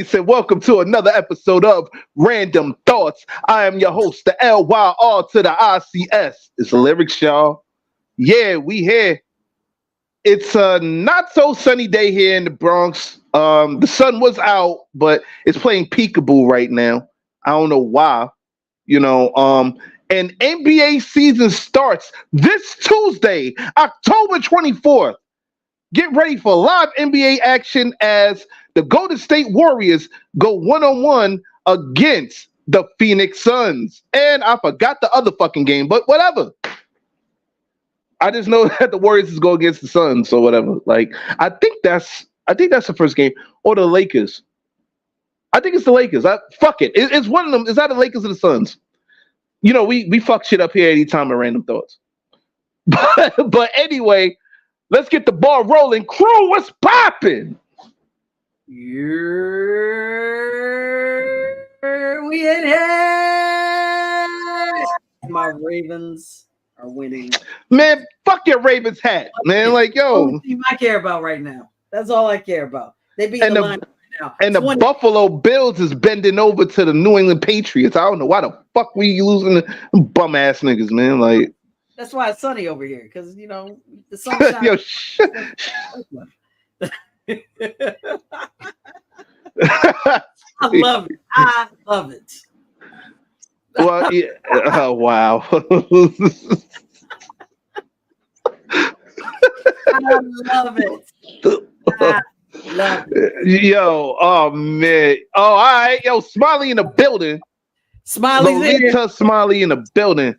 Thoughtz, and welcome to another episode of Randumb Thoughtz. I am your host, the LYR to the ICS. It's the lyrics, y'all. Yeah, we here. It's a not so sunny day here in the Bronx. The sun was out, but it's playing peekaboo right now. I don't know why. And NBA season starts this Tuesday, October 24th. Get ready for live NBA action as the Golden State Warriors go one-on-one against the Phoenix Suns. And I forgot the other fucking game, but whatever. I just know that the Warriors is go against the Suns or whatever. Like, I think that's the first game. Or the Lakers. I think it's the Lakers. Fuck it. It's one of them. Is that the Lakers or the Suns? You know, we fuck shit up here anytime at Randumb Thoughtz. But anyway, let's get the ball rolling. Crew, what's popping? We in here. My Ravens are winning. Man, fuck your Ravens hat, man. Like, yo. Only team I care about right now. That's all I care about. They beat the line right now. And the Buffalo Bills is bending over to the New England Patriots. I don't know why the fuck we losing the bum ass niggas, man. Like, that's why it's sunny over here, because the sunshine. Yo, I love it. I love it. Well, yeah. Oh wow. I love it. I love it. Yo, oh man. Oh, all right. Yo, Smiley in the building. Smiley's Lolita Smiley in the building.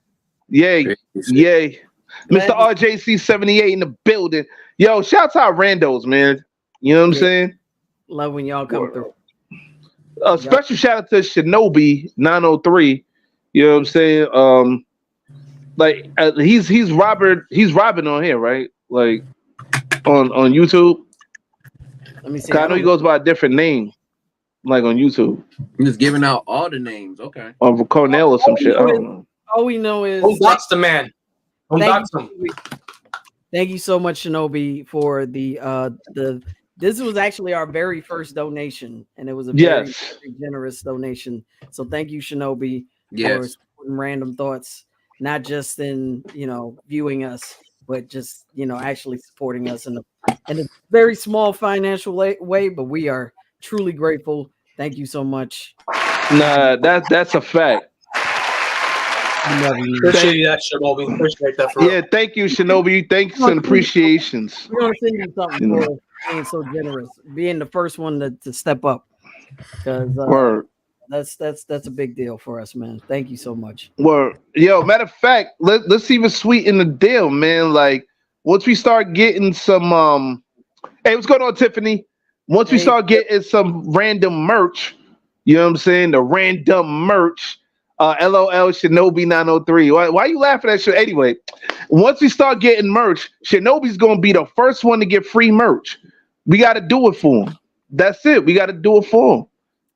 Yay. Yay. Mr. RJC78 in the building. Yo, shout out Randos, man. You know what I'm saying? Love when y'all come through. A special shout out to Shinobi 903. You know what I'm saying? He's robbing on here, right? Like on YouTube. Let me see. I know he goes by a different name, like on YouTube. I'm just giving out all the names, okay? Or Cornell or some shit. I don't know. All we know is that's the man. Thank you so much, Shinobi, for the. This was actually our very first donation, and it was a very generous donation. So thank you, Shinobi, for supporting Randumb Thoughtz, not just in viewing us, but just actually supporting us in a very small financial way. But we are truly grateful. Thank you so much. Nah, that's a fact. Appreciate that, Shinobi. Appreciate that for real. Yeah, thank you, Shinobi. Thanks and appreciations. We're gonna send you something for being so generous, being the first one to step up. Because that's a big deal for us, man. Thank you so much. Word. Yo, matter of fact, let's even sweeten the deal, man. Like once we start getting some hey, what's going on, Tiffany? Once we start getting some random merch, you know what I'm saying? The Randumb merch. LOL Shinobi 903. Why are you laughing at shit? Anyway, once we start getting merch, Shinobi's gonna be the first one to get free merch. We gotta do it for him. That's it. We gotta do it for him.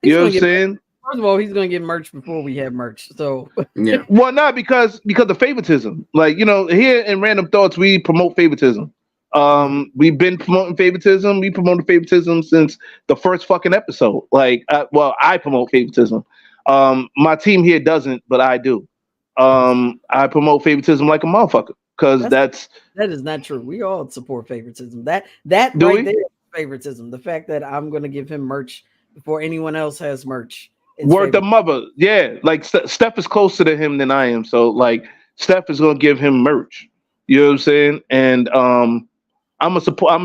You know what I'm saying? First of all, he's gonna get merch before we have merch. So yeah. Well, not because of favoritism. Like, here in Randumb Thoughtz, we promote favoritism. We've been promoting favoritism. We promoted favoritism since the first fucking episode. Like, I promote favoritism. My team here doesn't, but I do. I promote favoritism like a motherfucker because that is not true. We all support favoritism. That right there is favoritism. The fact that I'm going to give him merch before anyone else has merch. Word the mother, yeah. Like Steph is closer to him than I am, so like Steph is going to give him merch. You know what I'm saying? And I'm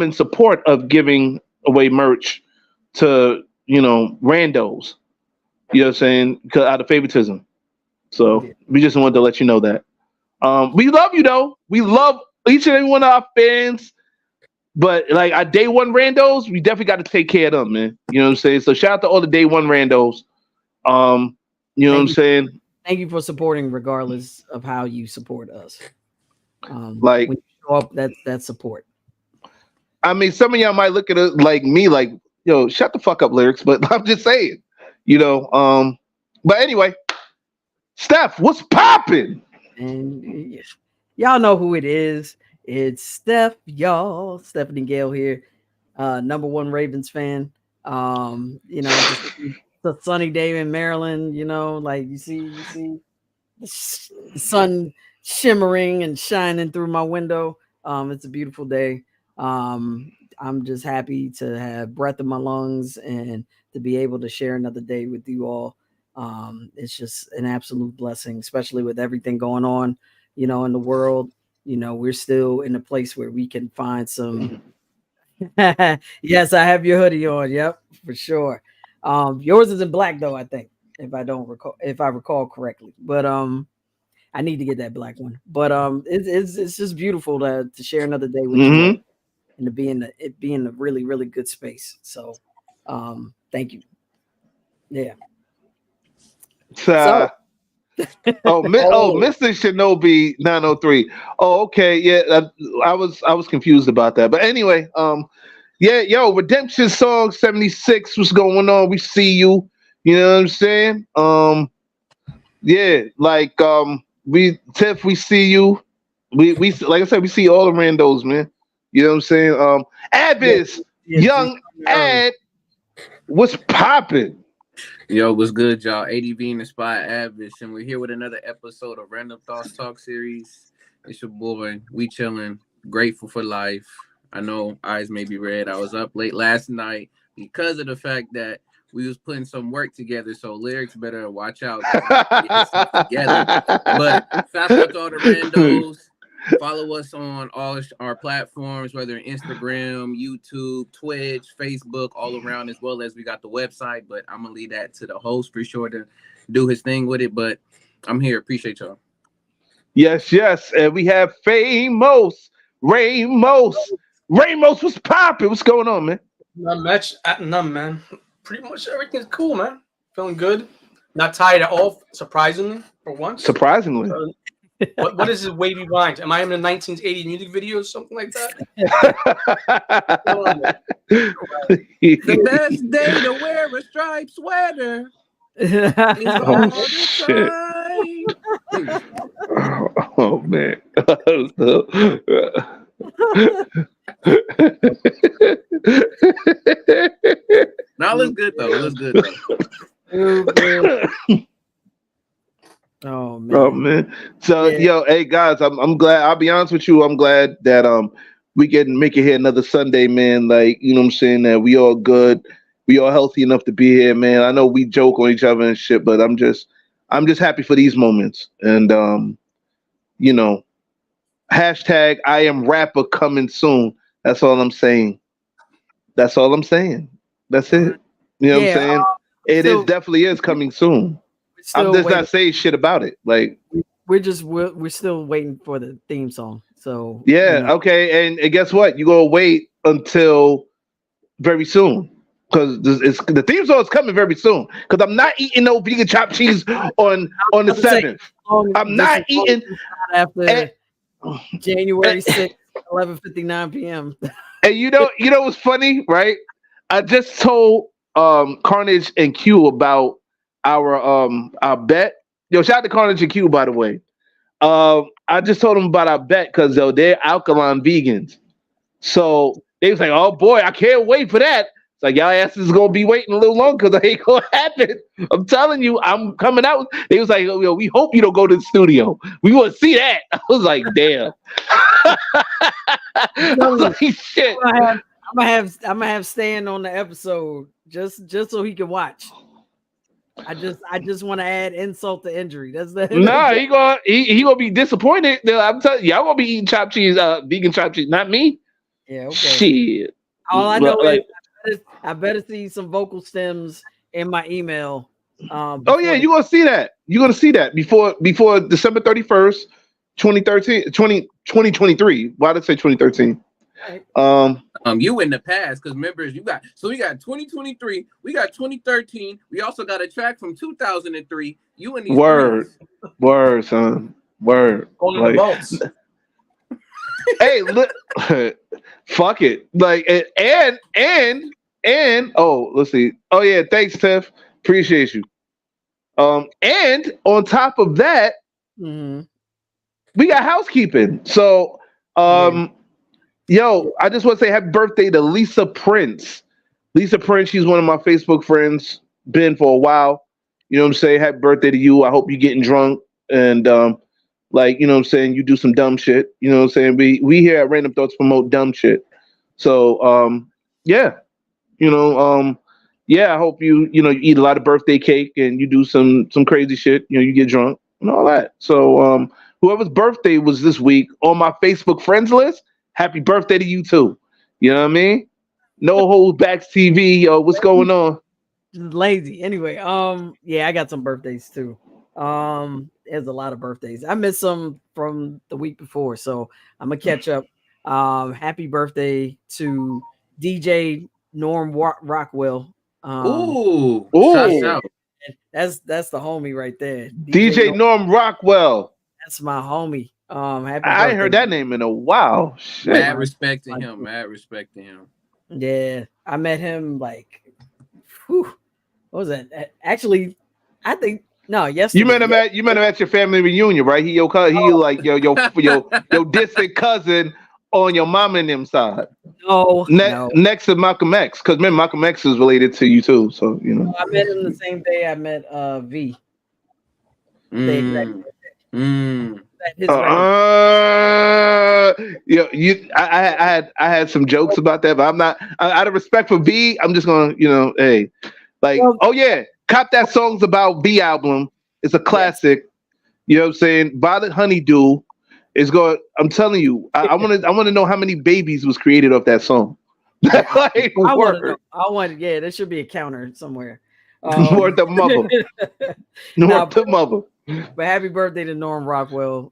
in support of giving away merch to randos. You know what I'm saying? Because out of favoritism. So we just wanted to let you know that. We love you though. We love each and every one of our fans. But like our day one randos, we definitely got to take care of them, man. You know what I'm saying? So shout out to all the day one randos. You know what I'm saying? Thank you for supporting regardless of how you support us. Like when you show up, that's support. I mean, some of y'all might look at it like me, like, yo, shut the fuck up, lyrics, but I'm just saying. But anyway, Steph, what's popping? And y'all know who it is. It's Steph, y'all. Stephanie Gale here, number one Ravens fan. You know, just the sunny day in Maryland. You know, like you see the sun shimmering and shining through my window. It's a beautiful day. I'm just happy to have breath in my lungs and to be able to share another day with you all. It's just an absolute blessing, especially with everything going on, you know, in the world. You know, we're still in a place where we can find some. Yes, I have your hoodie on. Yep, for sure. Yours is in black though, I think, if I recall correctly. But I need to get that black one. But it's just beautiful to share another day with you all and to be in a really, really good space. So thank you. Yeah. Mr. Shinobi 903. Oh, okay. Yeah, I was confused about that. But anyway, yeah, yo, Redemption Song 76. What's going on? We see you. You know what I'm saying? Yeah, like Tiff, we see you. We like I said, we see all the randos, man. You know what I'm saying? Abyss, young Ad, what's popping? Yo, what's good, y'all? ADV Inspired Abyss, and we're here with another episode of Randumb Thoughtz Talk Series. It's your boy. We chilling. Grateful for life. I know eyes may be red. I was up late last night because of the fact that we was putting some work together, so lyrics better watch out. Get stuff together. But shout out to all the randos. Follow us on all our platforms, whether Instagram, YouTube, Twitch, Facebook, all around, as well as we got the website. But I'm gonna leave that to the host for sure to do his thing with it. But I'm here. Appreciate y'all. Yes, and we have Ramos. Ramos, what's popping? What's going on, man? Not much at none, man. Pretty much everything's cool, man. Feeling good. Not tired at all, surprisingly, for once. Surprisingly. What is this wavy grind? Am I in a 1980 music video or something like that? The best day to wear a striped sweater is all the time. Oh man. No, it looks good though. It looks good though. Oh man. So yo, hey guys, I'm glad. I'll be honest with you. I'm glad that we can make it here another Sunday, man. Like, you know what I'm saying, that we all good, we all healthy enough to be here, man. I know we joke on each other and shit, but I'm just happy for these moments. And you know, hashtag I am rapper coming soon. That's all I'm saying. That's all I'm saying. That's it. You know what I'm saying? It definitely is coming soon. I'm just not saying shit about it. Like we're still waiting for the theme song. So yeah, you know. Okay, and guess what? You gonna wait until very soon because the theme song is coming very soon. Because I'm not eating no vegan chopped cheese on the 7th. I'm not eating after January 6th, 11:59 p.m. And you know what's funny, right? I just told Carnage and Q about our bet. Yo, shout out to Carnage and Q, by the way. I just told them about our bet because they're alkaline vegans. So they was like, "Oh boy, I can't wait for that." It's like, y'all asses is gonna be waiting a little longer because it ain't gonna happen. I'm telling you, I'm coming out. They was like, "Yo, we hope you don't go to the studio. We want to see that." I was like, "Damn." I was like, "Shit." I'm gonna have Stan on the episode just so he can watch. I just want to add insult to injury. That's the nah. He gonna be disappointed. I'm telling you, y'all gonna be eating chopped cheese, vegan chopped cheese, not me. Yeah. Okay. Shit. All I know is I better see some vocal stems in my email. Oh yeah, you're gonna see that. You're gonna see that before December 31st, 2023. Why did I say 2013? You in the past because remember we got 2023, we got 2013, we also got a track from 2003. You in these word, son, word. Only the boats. Hey, look, fuck it. Like and oh, let's see. Oh yeah, thanks, Tiff. Appreciate you. And on top of that, we got housekeeping. So, yo, I just want to say happy birthday to Lisa Prince. Lisa Prince, she's one of my Facebook friends, been for a while. You know what I'm saying? Happy birthday to you. I hope you're getting drunk and like, you know what I'm saying, you do some dumb shit. You know what I'm saying? We here at Random Thoughts promote dumb shit. So yeah, you know, yeah, I hope you you eat a lot of birthday cake and you do some crazy shit, you get drunk and all that. So whoever's birthday was this week on my Facebook friends list, happy birthday to you too. You know what I mean? No holds back TV, yo. What's going on? Just lazy. Anyway, yeah, I got some birthdays too. There's a lot of birthdays. I missed some from the week before, so I'm gonna catch up. Happy birthday to DJ Norm Rockwell. Ooh, Ooh. shout out. That's the homie right there. DJ Norm Rockwell. That's my homie. Happy I ain't birthday. heard that name in a while. Shit. Mad respect to him. Mad respect to him. Yeah, I met him like, what was that? Actually, I think no. Yesterday. You met him at your family reunion, right? He like your distant cousin on your mom and them side. No, no. Next to Malcolm X, because remember Malcolm X is related to you too. So No, I met him the same day I met V. I had some jokes about that, but I'm not. Out of respect for V, I'm just gonna, hey, like, oh yeah, cop that Songs About V album. It's a classic. You know what I'm saying? Violet Honeydew is going. I'm telling you, I want to know how many babies was created off that song. Like, I want. Yeah, there should be a counter somewhere. Word the mother. Word the mother. But happy birthday to Norm Rockwell.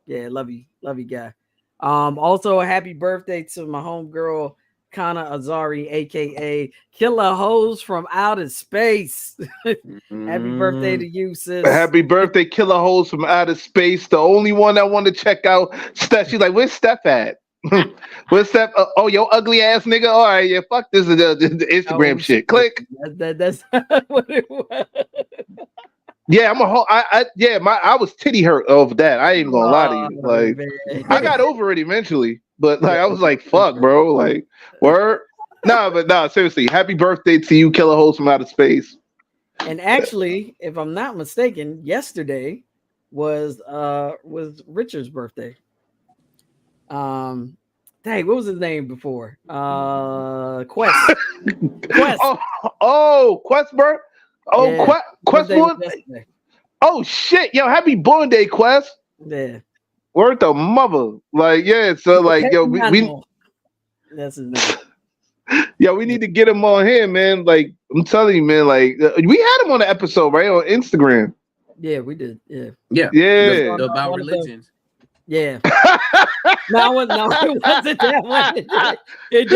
Yeah, love you guy. Also a happy birthday to my homegirl Kana Azari, aka Killer Hoes from Outer Space. Happy birthday to you, sis. Happy birthday, Killer Hoes from Outer Space. The only one I want to check out. Steph, she's like, where's Steph at? Where's Steph? Oh, yo, ugly ass nigga. All right, yeah, fuck this is the Instagram shit. Click. That's what it was. Yeah, I'm a whole. I was titty hurt over that. I ain't gonna lie to you. Like, man. I got over it eventually, but like, I was like, fuck, bro. Like, word. Nah, seriously. Happy birthday to you, Killer Hoes from Outer Space. And actually, if I'm not mistaken, yesterday was Richard's birthday. Dang, what was his name before? Quest. Quest. Quest birth. Oh, yeah. Quest born. Oh shit, yo, happy born day, Quest. Yeah. Word the mother. Like, yeah, so like, yo, we that's his name. Yeah, we need to get him on here, man. Like, I'm telling you, man, like we had him on the episode, right? On Instagram. Yeah, we did. Yeah. Yeah. About religions. Yeah. No, it wasn't that one. It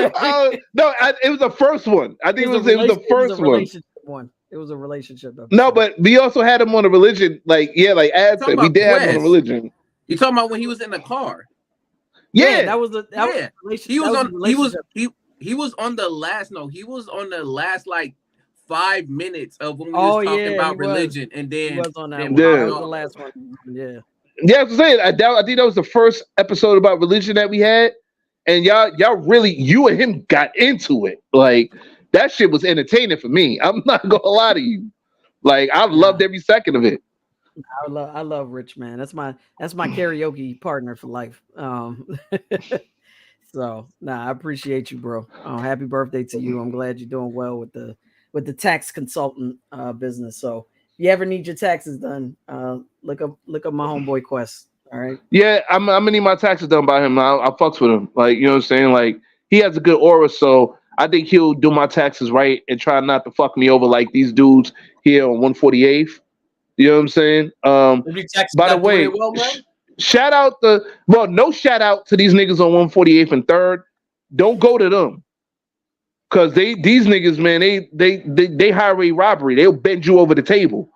was the first one. I think it was the first one. It was a relationship episode. No, but we also had him on a religion, like Ad said. We did have him on a religion. You talking about when he was in the car? Yeah, that was he was on the last like 5 minutes of when we was talking about religion, and then he was on that one. That was the last one. Yeah. Yeah, I was saying, I think that was the first episode about religion that we had, and y'all really, you and him got into it. Like, that shit was entertaining for me. I'm not gonna lie to you. Like, I loved every second of it. I love Rich, man. That's my karaoke partner for life. So I appreciate you, bro. Happy birthday to you. I'm glad you're doing well with the tax consultant business. So if you ever need your taxes done, look up my homeboy Quest. All right. Yeah, I'm gonna need my taxes done by him. I fucks with him. Like, you know what I'm saying? Like, he has a good aura, so I think he'll do my taxes right and try not to fuck me over like these dudes here on 148th. You know what I'm saying? By the way, shout out no shout out to these niggas on 148th and 3rd. Don't go to them. Cause these niggas, man, they highway robbery. They'll bend you over the table,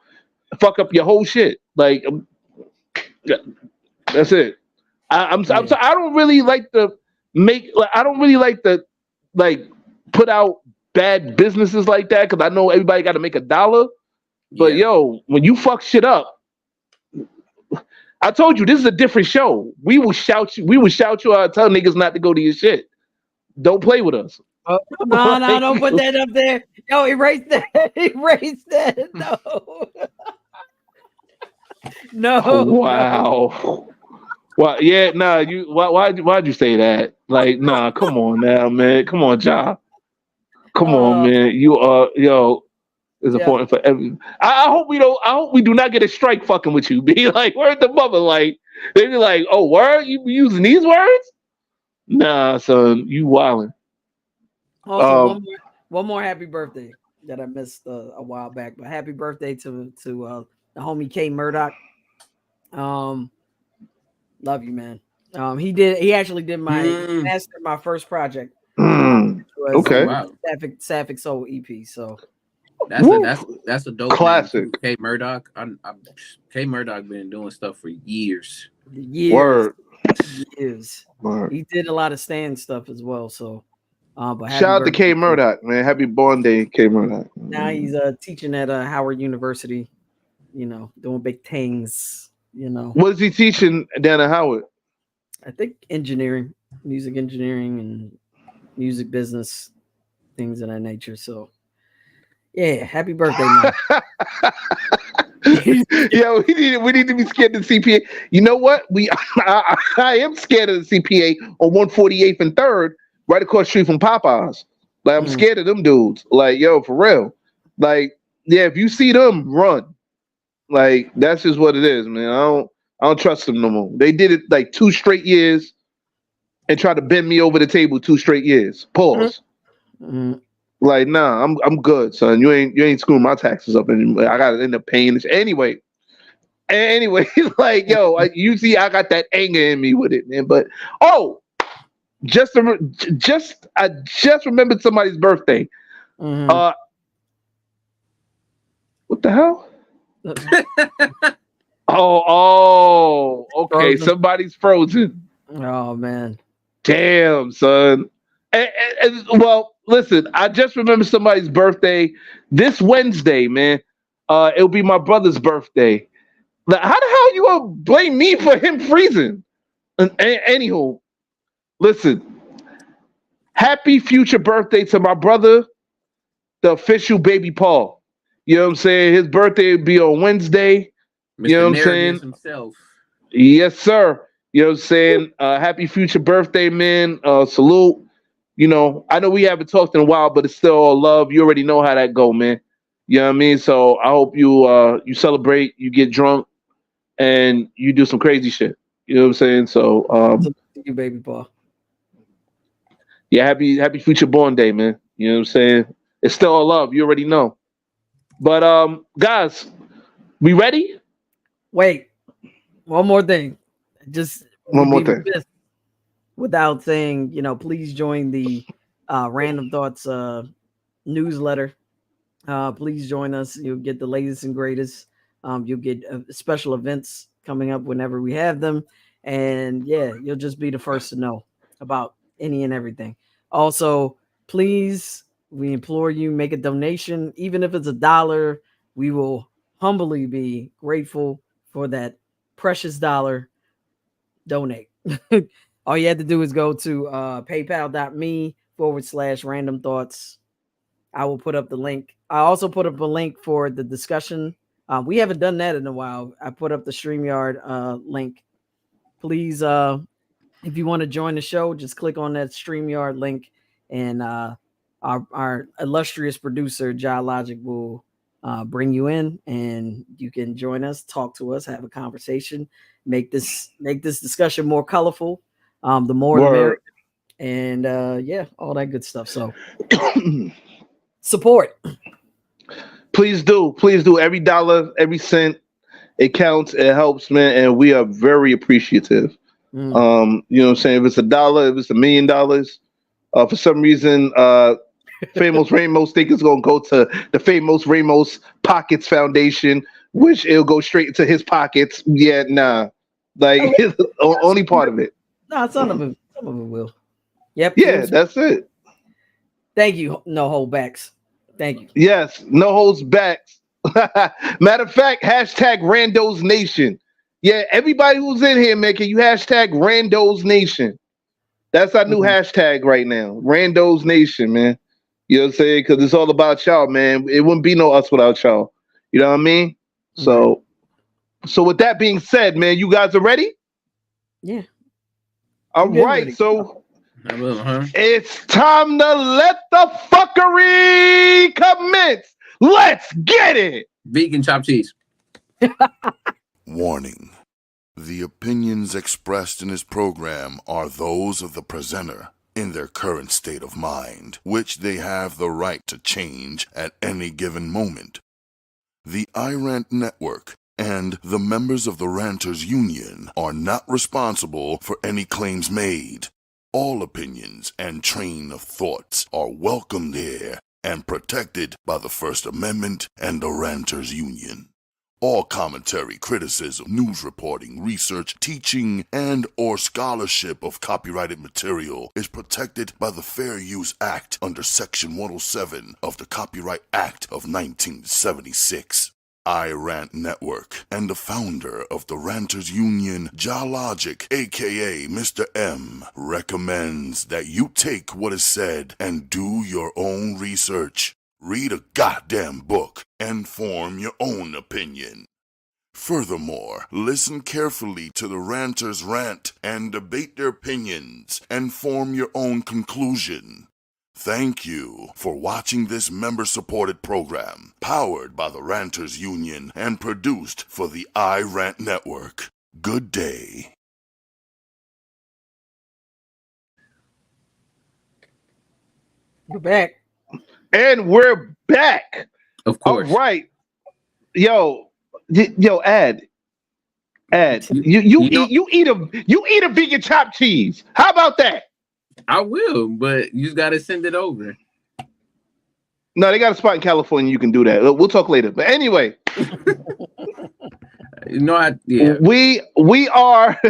fuck up your whole shit. Like, that's it. I'm sorry, I don't really like to put out bad businesses like that, because I know everybody got to make $1. But yo, when you fuck shit up, I told you this is a different show. We will shout you out, tell niggas not to go to your shit. Don't play with us. No, don't put that up there. Yo, erase that. Erase that. No. No. Wow. Well, yeah, nah. Why'd you say that? Like, nah. Come on now, man. Come on, Ja. Come on, man. You yo. It's important for every. I hope we don't. I hope we do not get a strike fucking with you. Be like, where's the mother? Like, they be like, oh, word? You be using these words? Nah, son, you wildin'. Also, one more happy birthday that I missed a while back. But happy birthday to the homie K Murdoch. Love you, man. He actually did mastered my first project. Okay. Sapphic Soul EP. So that's a dope classic. Name. K Murdoch. K Murdoch been doing stuff for years. Word. Years. Word. He did a lot of stand stuff as well. So, but shout out to K Murdoch, man. Happy born day, K Murdoch. Now he's teaching at Howard University. You know, doing big things. You know, what is he teaching down at Howard? I think engineering, music engineering, and music business, things of that nature. So, yeah, happy birthday, man. Yeah, we need to be scared of the CPA. You know what? I am scared of the CPA on 148th and 3rd, right across the street from Popeyes. Like, I'm scared of them dudes. Like, yo, for real. Like, yeah, if you see them, run. Like, that's just what it is, man. I don't trust them no more. They did it like 2 straight years and tried to bend me over the table 2 straight years. Pause. Mm-hmm. Like, nah, I'm good, son. You ain't screwing my taxes up anymore. I gotta end up paying this anyway. Like, yo, you see, I got that anger in me with it, man. But I just remembered somebody's birthday. Mm-hmm. What the hell? Okay. Frozen. Somebody's frozen. Oh man. Damn, son. And, well, listen, I just remember somebody's birthday this Wednesday, man. It'll be my brother's birthday. Like, how the hell you gonna blame me for him freezing? Anywho, listen. Happy future birthday to my brother, the official baby Paul. You know what I'm saying? His birthday would be on Wednesday. Mr. You know what I'm saying? Himself. Yes, sir. You know what I'm saying? Happy future birthday, man. Salute. You know, I know we haven't talked in a while, but it's still all love. You already know how that go, man. You know what I mean? So I hope you celebrate, you get drunk, and you do some crazy shit. You know what I'm saying? So you, baby Paul. Yeah, happy future born day, man. You know what I'm saying? It's still all love. You already know. But guys, we ready? Wait, one more thing. Just one more thing. Without saying, you know, please join the Randumb Thoughtz newsletter. Please join us. You'll get the latest and greatest. You'll get special events coming up whenever we have them. And yeah, you'll just be the first to know about any and everything. Also, please, we implore you, make a donation. Even if it's $1, we will humbly be grateful for that precious dollar. Donate. All you have to do is go to paypal.me/Randumb Thoughtz. I will put up the link. I also put up a link for the discussion. We haven't done that in a while. I put up the StreamYard link. Please, if you want to join the show, just click on that StreamYard link, and our illustrious producer, Ja Logic, will bring you in, and you can join us, talk to us, have a conversation, make this discussion more colorful. The more the merrier, and yeah, all that good stuff. So support. Please do. Every dollar, every cent, it counts. It helps, man, and we are very appreciative. You know what I'm saying? If it's $1, if it's $1 million, for some reason, Famous Ramos think it's gonna go to the Famous Ramos Pockets Foundation, which it'll go straight into his pockets. Yeah, nah, like only part of it. No, some of it will. Yep. Yeah, that's it. Thank you. No holdbacks. Thank you. Yes, no holds backs. Matter of fact, hashtag Randos Nation. Yeah, everybody who's in here, man, can you hashtag Randos Nation? That's our new hashtag right now. Randos Nation, man. You know what I'm saying? Because it's all about y'all, man. It wouldn't be no us without y'all. You know what I mean? So, so with that being said, man, you guys are ready? Yeah. All right. Ready. So it's time to let the fuckery commence. Let's get it. Vegan chopped cheese. Warning. The opinions expressed in this program are those of the presenter in their current state of mind, which they have the right to change at any given moment. The iRant Network and the members of the Ranters Union are not responsible for any claims made. All opinions and train of thoughts are welcomed here and protected by the First Amendment and the Ranters Union. All commentary, criticism, news reporting, research, teaching, and or scholarship of copyrighted material is protected by the Fair Use Act under Section 107 of the Copyright Act of 1976. iRant Network and the founder of the Ranters Union, Jalogic, aka Mr. M, recommends that you take what is said and do your own research. Read a goddamn book and form your own opinion. Furthermore, listen carefully to the ranters rant and debate their opinions and form your own conclusion. Thank you for watching this member-supported program, powered by the Ranters Union and produced for the iRant Network. Good day. We're back. And we're back. Of course. All right. Yo, Ad. You eat a vegan chopped cheese. How about that? I will, but you just gotta send it over. No, they got a spot in California. You can do that. We'll talk later. But anyway, we are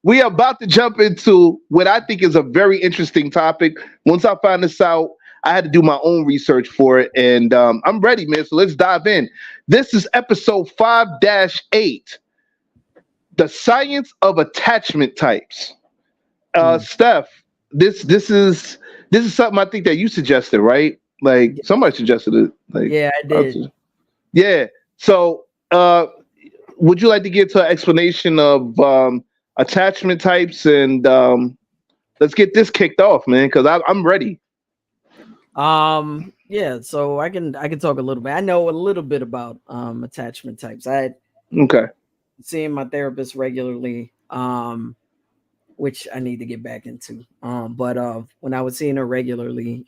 we are about to jump into what I think is a very interesting topic. Once I find this out, I had to do my own research for it, and I'm ready, man. So let's dive in. This is episode 5-8, the science of attachment types. Steph, this is something I think that you suggested, right? Like somebody suggested it. Like, yeah, I did. Yeah. So, would you like to get to an explanation of attachment types, and let's get this kicked off, man? Because I'm ready. Yeah, so I can talk a little bit. I know a little bit about attachment types. I seeing my therapist regularly, which I need to get back into. But when I was seeing her regularly,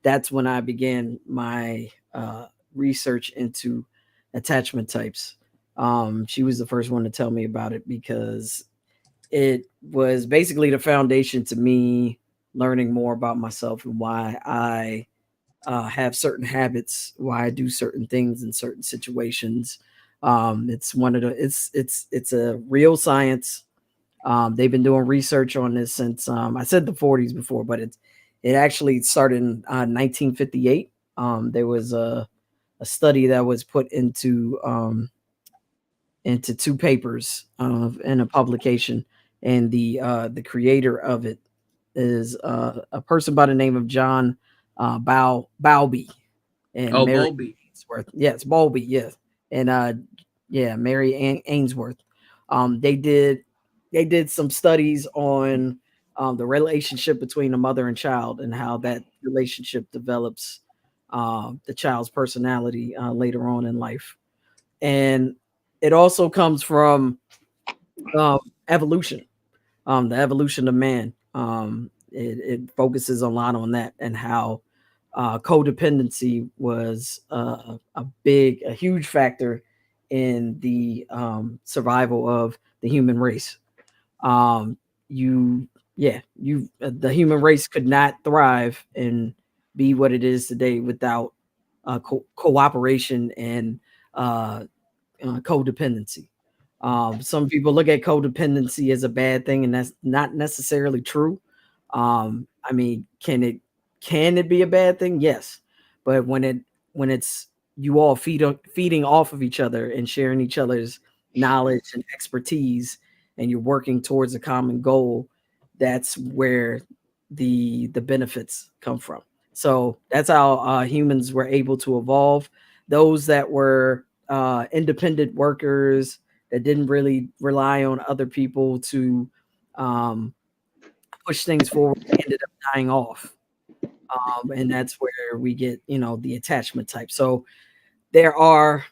that's when I began my research into attachment types. She was the first one to tell me about it because it was basically the foundation to me learning more about myself and why I have certain habits, why I do certain things in certain situations. It's one of the it's a real science. They've been doing research on this since I said the 40s before, but it actually started in 1958. There was a study that was put into two papers in a publication, and the creator of it is a person by the name of John Bowlby and Mary Bowlby. Ainsworth. Yes, Bowlby. Yes, and Mary Ainsworth. They did some studies on the relationship between a mother and child and how that relationship develops the child's personality later on in life, and it also comes from evolution, the evolution of man. It focuses a lot on that and how codependency was a huge factor in the survival of the human race. The human race could not thrive and be what it is today without cooperation and codependency. Some people look at codependency as a bad thing, and that's not necessarily true. I mean, can it be a bad thing? Yes, but when it's you all feeding off of each other and sharing each other's knowledge and expertise, and you're working towards a common goal, that's where the benefits come from. So that's how humans were able to evolve. Those that were independent workers that didn't really rely on other people to push things forward ended up dying off. And that's where we get, the attachment type. So there are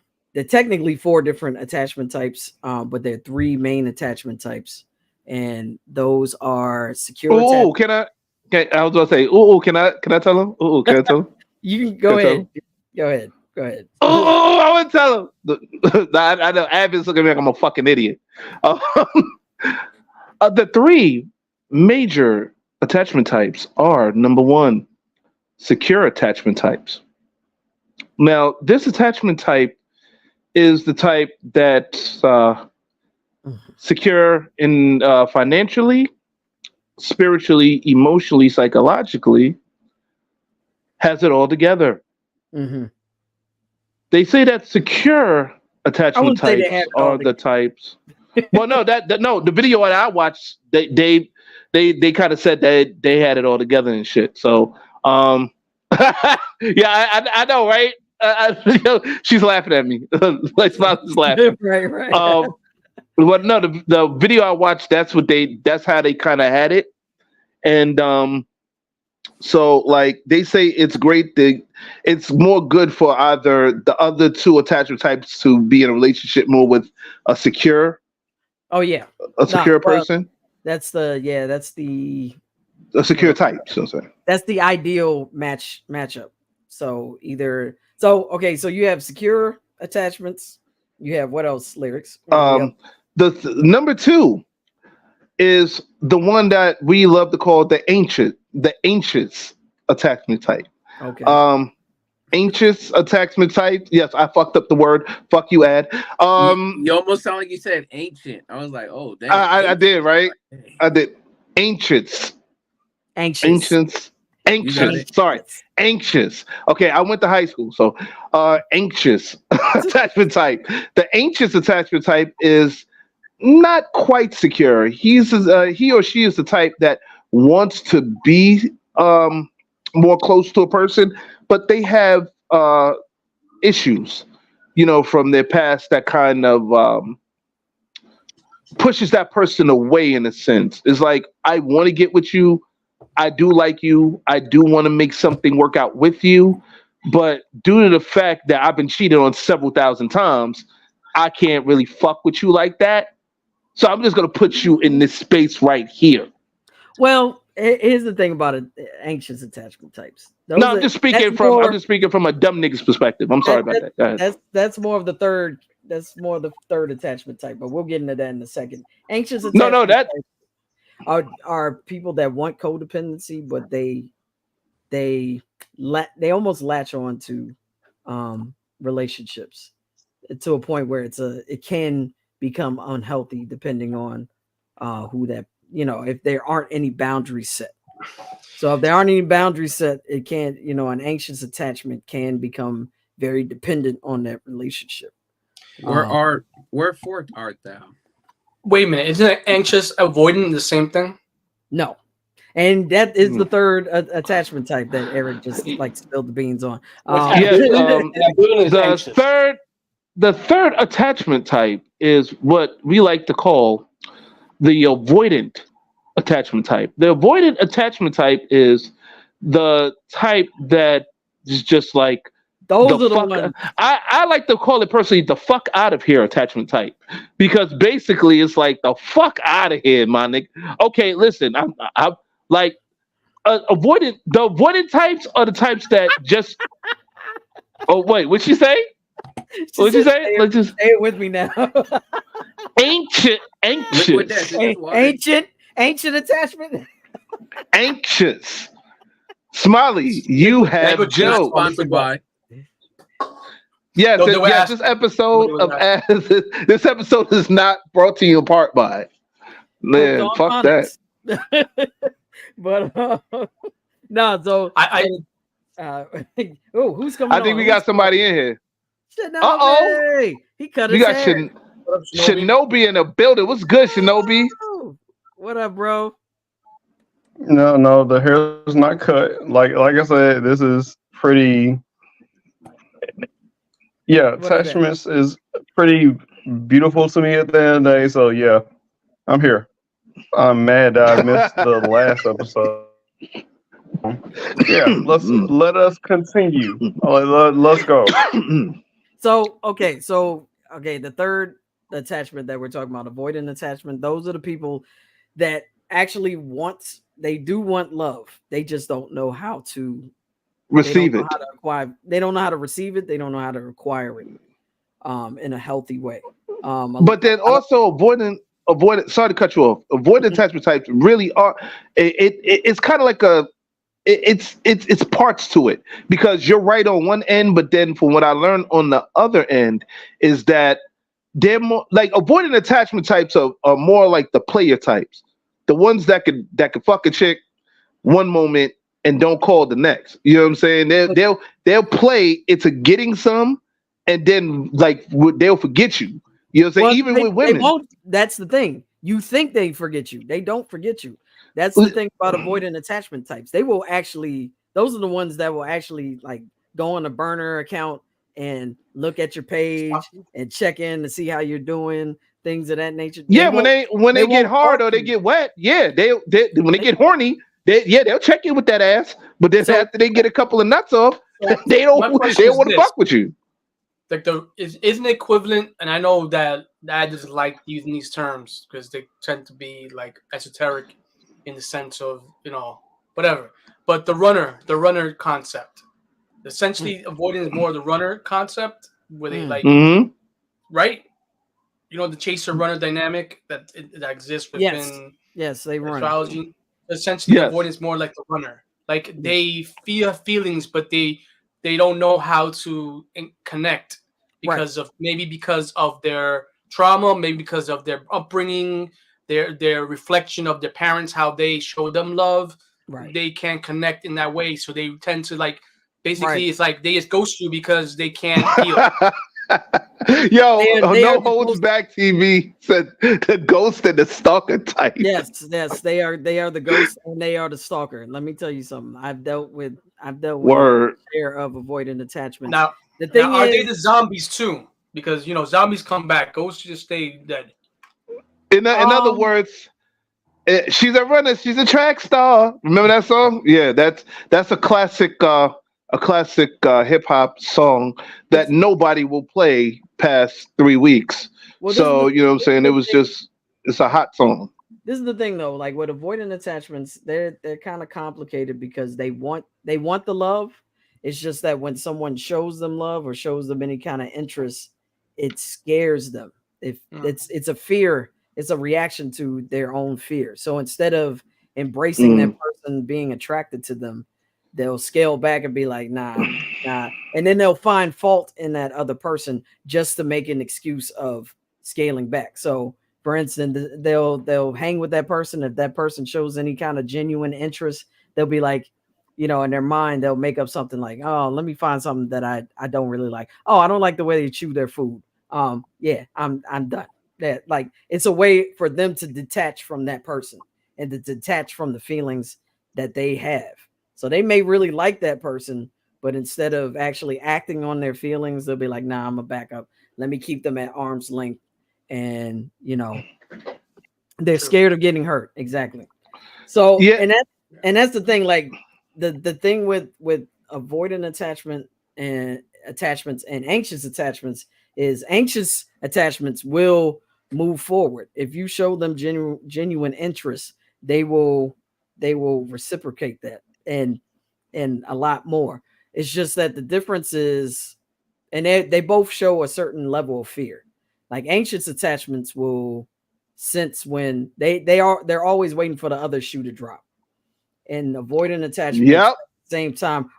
technically 4 different attachment types, but there are 3 main attachment types, and those are secure. I was gonna say, can I tell him? Can I tell him? You can go ahead. Go ahead. I want to tell him. I know Abby's looking at me like I'm a fucking idiot. The 3 major attachment types are, number 1, secure attachment types. Now, this attachment type is the type that's secure in financially, spiritually, emotionally, psychologically, has it all together. Mm-hmm. They say that secure attachment types are the types. Well, no, no. The video that I watched, they kind of said that they had it all together and shit. So, yeah, I know, right? She's laughing at me. Like, Smiley's laughing. Right. But no, the video I watched, that's how they kind of had it, and so like they say it's great. It's more good for either the other 2 attachment types to be in a relationship more with a secure. Oh yeah, a secure person. That's the a secure type. So that's the ideal matchup. So okay. So you have secure attachments. You have what else? Lyrics. The number 2 is the one that we love to call the anxious attachment type. Okay. Anxious attachment type. Yes, I fucked up the word. Fuck you, Ad. You almost sound like you said ancient. I was like, oh, damn. I did, right? I did. Anxious. Sorry, anxious. Okay, I went to high school, so anxious attachment type. The anxious attachment type is not quite secure. He or she is the type that wants to be more close to a person, but they have issues, from their past that kind of pushes that person away in a sense. It's like, I want to get with you. I do like you. I do want to make something work out with you. But due to the fact that I've been cheated on several thousand times, I can't really fuck with you like that. So I'm just going to put you in this space right here. Well, here's the thing about anxious attachment types. I'm just speaking from a dumb nigga's perspective. I'm sorry about that. Go ahead. That's more of the third. That's more of the third attachment type, but we'll get into that in a second. Anxious attachment types are people that want codependency, but they almost latch on to relationships to a point where it can become unhealthy depending on who that, if there aren't any boundaries set. So if there aren't any boundaries set, it can, an anxious attachment can become very dependent on that relationship. Where forth art thou? Wait a minute, isn't anxious avoidant the same thing? No. And that is the third attachment type that Eric just spilled the beans on. The third attachment type is what we like to call the avoidant attachment type. The avoidant attachment type is the type that is just like, those are the ones. I like to call it personally the fuck out of here attachment type, because basically it's like the fuck out of here, my nigga. Okay, listen, I'm like avoidant. The avoidant types are the types that just. Oh wait, what'd she say? What'd you say? Let's just say it with me now. Ancient attachment. Anxious. Smiley, you have Joe. Sponsored by. Yes, this episode is not brought to you apart by. Man, fuck that. But no, so who's coming? I think we got somebody in here. Uh-oh. He cut his hair. Shinobi in the building. What's good, Shinobi? What up, bro? No, the hair is not cut. Like I said, this is pretty. Yeah, What are they? attachments is pretty beautiful to me at the end of the day. So yeah, I'm here. I'm mad that I missed the last episode. Yeah, let us continue. Let's go. So okay, the third attachment that we're talking about, avoidant attachment, those are the people that actually they do want love. They just don't know how to Receive it. They don't know how to receive it. They don't know how to acquire it in a healthy way. But then also avoidant. Sorry to cut you off. Avoidant attachment types really are. It's kind of like it's parts to it, because you're right on one end, but then from what I learned on the other end is that they're more like avoidant attachment types are more like the player types, the ones that could fuck a chick one moment and don't call the next. You know what I'm saying? They'll play it's a getting some, and then like they'll forget you. You know what I'm saying? Even with women, they won't. That's the thing. You think they forget you. They don't forget you. That's the thing about avoidant attachment types. They will actually, those are the ones that will actually like go on a burner account and look at your page and check in to see how you're doing, things of that nature. Yeah, when they get hard or they get wet, yeah, they when they get horny, they'll check in with that ass. But then after they get a couple of nuts off, they don't want to fuck with you. Like isn't equivalent, and I know that I just like using these terms because they tend to be like esoteric in the sense of, whatever. But the runner concept. Essentially, avoiding is more the runner concept where they like, right? The chaser runner dynamic that exists within they run astrology. Essentially, avoidance more like the runner. Like they feel feelings, but they don't know how to connect because of their trauma, maybe because of their upbringing, their reflection of their parents, how they show them love. Right. They can't connect in that way, so they tend to like basically it's like they just ghost you because they can't feel. Yo, No Holds Back TV said the ghost and the stalker type. Yes, they are the ghost and they are the stalker. Let me tell you something. I've dealt with a share of avoidant attachment. Now, are they the zombies too? Because zombies come back, ghosts just stay dead. In other words, she's a runner, she's a track star. Remember that song? Yeah, that's a classic hip hop song that nobody will play past 3 weeks. Well, so you know what I'm saying? It's a hot song. This is the thing though, like with avoidant attachments, they're kind of complicated because they want the love. It's just that when someone shows them love or shows them any kind of interest, it scares them. It's a fear, it's a reaction to their own fear. So instead of embracing that person being attracted to them, they'll scale back and be like, nah. And then they'll find fault in that other person just to make an excuse of scaling back. So for instance, they'll hang with that person. If that person shows any kind of genuine interest, they'll be like, in their mind, they'll make up something like, oh, let me find something that I don't really like. Oh, I don't like the way they chew their food. Yeah, I'm done. That like it's a way for them to detach from that person and to detach from the feelings that they have. So they may really like that person, but instead of actually acting on their feelings, they'll be like, nah, I'm gonna back up. Let me keep them at arm's length. And they're scared of getting hurt. Exactly. So and that's the thing, like the thing with avoidant attachment and attachments and anxious attachments is anxious attachments will move forward. If you show them genuine interest, they will reciprocate that and a lot more. It's just that the difference is, and they both show a certain level of fear. Like anxious attachments will sense when they're always waiting for the other shoe to drop, and avoidant attachments at the same time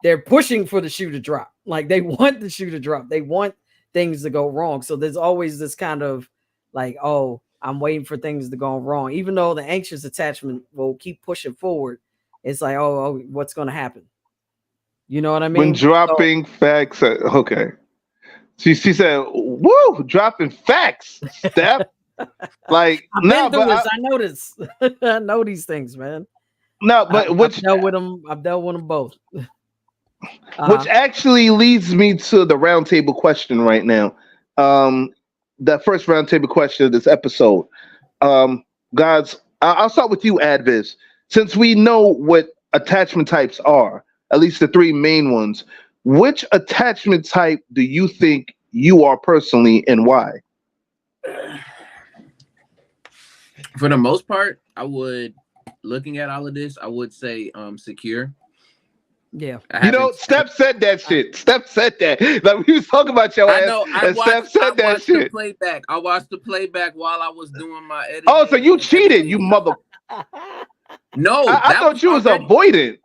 they're pushing for the shoe to drop. Like they want the shoe to drop. They want things to go wrong. So there's always this kind of like, oh, I'm waiting for things to go wrong. Even though the anxious attachment will keep pushing forward, it's like, oh what's going to happen? You know what I mean? When dropping facts, okay. She said, "Woo, dropping facts." Step. Like, I've been through this. I know this. I know these things, man. No, but I've dealt with them. I've dealt with them both. Which actually leads me to the roundtable question right now. The first roundtable question of this episode. Guys, I'll start with you, Adviz. Since we know what attachment types are, at least the three main ones, which attachment type do you think you are personally, and why? For the most part, looking at all of this, I would say secure. Yeah. Steph said that shit. Steph said that. Like, we was talking about your ass. Steph said that shit. I watched the playback while I was doing my editing. Oh, so you cheated, you mother. No, I thought you was avoidant.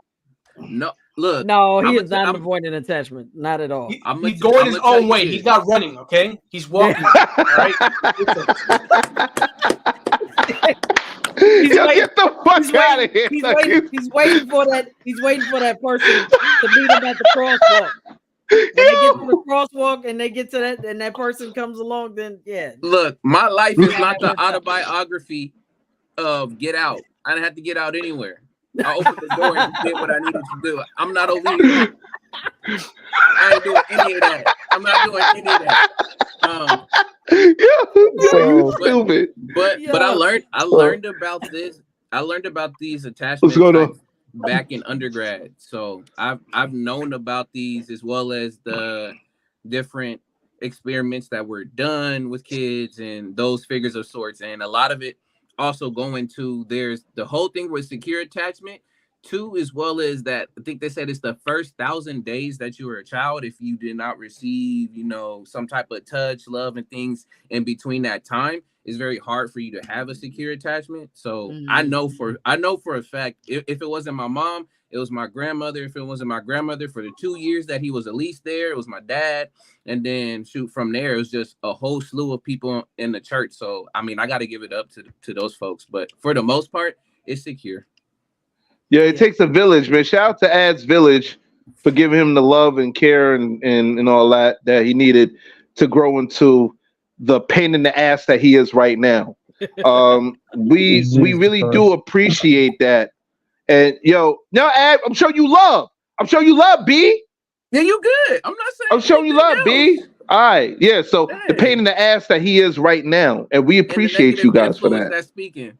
No, look. No, he is not avoiding attachment. Not at all. He's going his own way. He's not running, okay? He's walking. All right? Get the fuck out of here. He's waiting for that. He's waiting for that person to meet him at the crosswalk. When they get to the crosswalk and they get to that, and that person comes along, then yeah. Look, my life is not the autobiography of Get Out. I didn't have to get out anywhere. I opened the door and did what I needed to do. I'm not over here. I ain't doing any of that. I'm not doing any of that. Stupid. But I learned about this. I learned about these attachments back in undergrad. So I've known about these, as well as the different experiments that were done with kids and those figures of sorts. And a lot of it also going to, there's the whole thing with secure attachment too, as well as that I think they said it's the first 1,000 days that you were a child. If you did not receive, some type of touch, love, and things in between that time, it's very hard for you to have a secure attachment. So I know for a fact, if it wasn't my mom, it was my grandmother. If it wasn't my grandmother, for the 2 years that he was at least there, it was my dad. And then from there, it was just a whole slew of people in the church. So, I mean, I got to give it up to those folks. But for the most part, it's secure. Yeah, it takes a village, man. Shout out to Ad's village for giving him the love and care and all that he needed to grow into the pain in the ass that he is right now. We really do appreciate that. And Ad, I'm showing you love. B. Yeah, you good. I'm not saying I'm showing you love, B. All right. Yeah, so the pain in the ass that he is right now. And we appreciate you guys for that. That's speaking.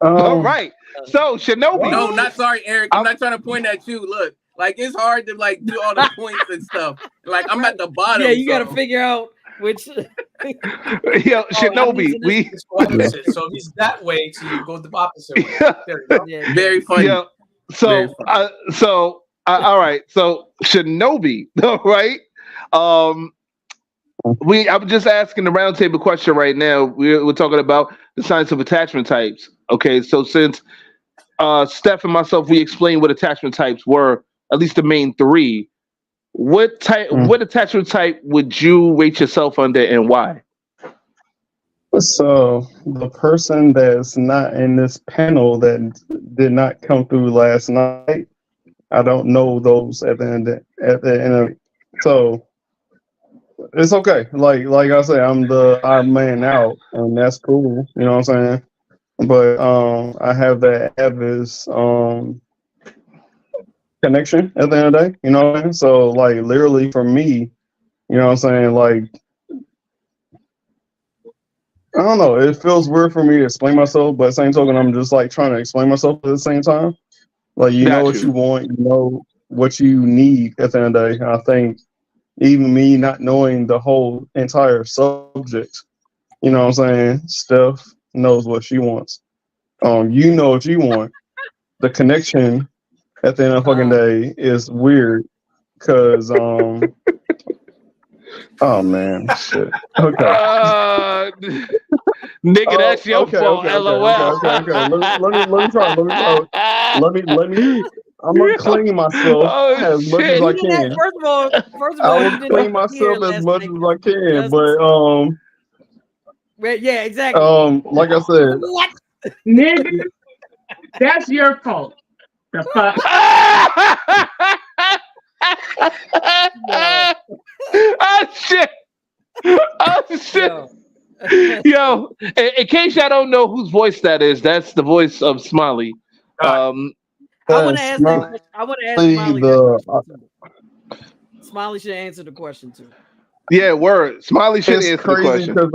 All right. So Shinobi. No, not sorry, Eric. I'm not trying to point at you. Look, like it's hard to like do all the points and stuff. Like I'm at the bottom. Yeah, you got to figure out which. Shinobi. So he's that way, so you go the opposite way. There you go. Yeah. Very funny. Yeah. So all right. So Shinobi. All right. I'm just asking the roundtable question right now. We're talking about the science of attachment types. Okay, so since Steph and myself, we explained what attachment types were, at least the main three. What attachment type would you rate yourself under, and why? So the person that's not in this panel that did not come through last night, I don't know those at the end of it. So it's okay. Like I say, I'm the odd man out, and that's cool. You know what I'm saying? But I have that Adviz connection at the end of the day. You know what I mean? So like literally for me, you know what I'm saying? Like I don't know. It feels weird for me to explain myself, but at the same token, I'm just like trying to explain myself at the same time. Like you know what you want, you know what you need at the end of the day. I think even me not knowing the whole entire subject, you know what I'm saying? Steph knows what she wants. You know what you want. The connection at the end of the fucking day is weird because oh man, shit. Okay. Nigga, that's your fault. LOL. Okay. Let me try. Let me. I'm gonna clean myself as much as I can. First of all, I will clean myself as much as I can. But yeah, exactly. Like I said, what? Nigga, that's your fault. The fuck. Oh shit. Oh shit. Yo, in case y'all don't know whose voice that is, that's the voice of Smiley. I want to ask Smiley that question too. Smiley should answer the question too. Yeah, word. Smiley should answer the crazy question. because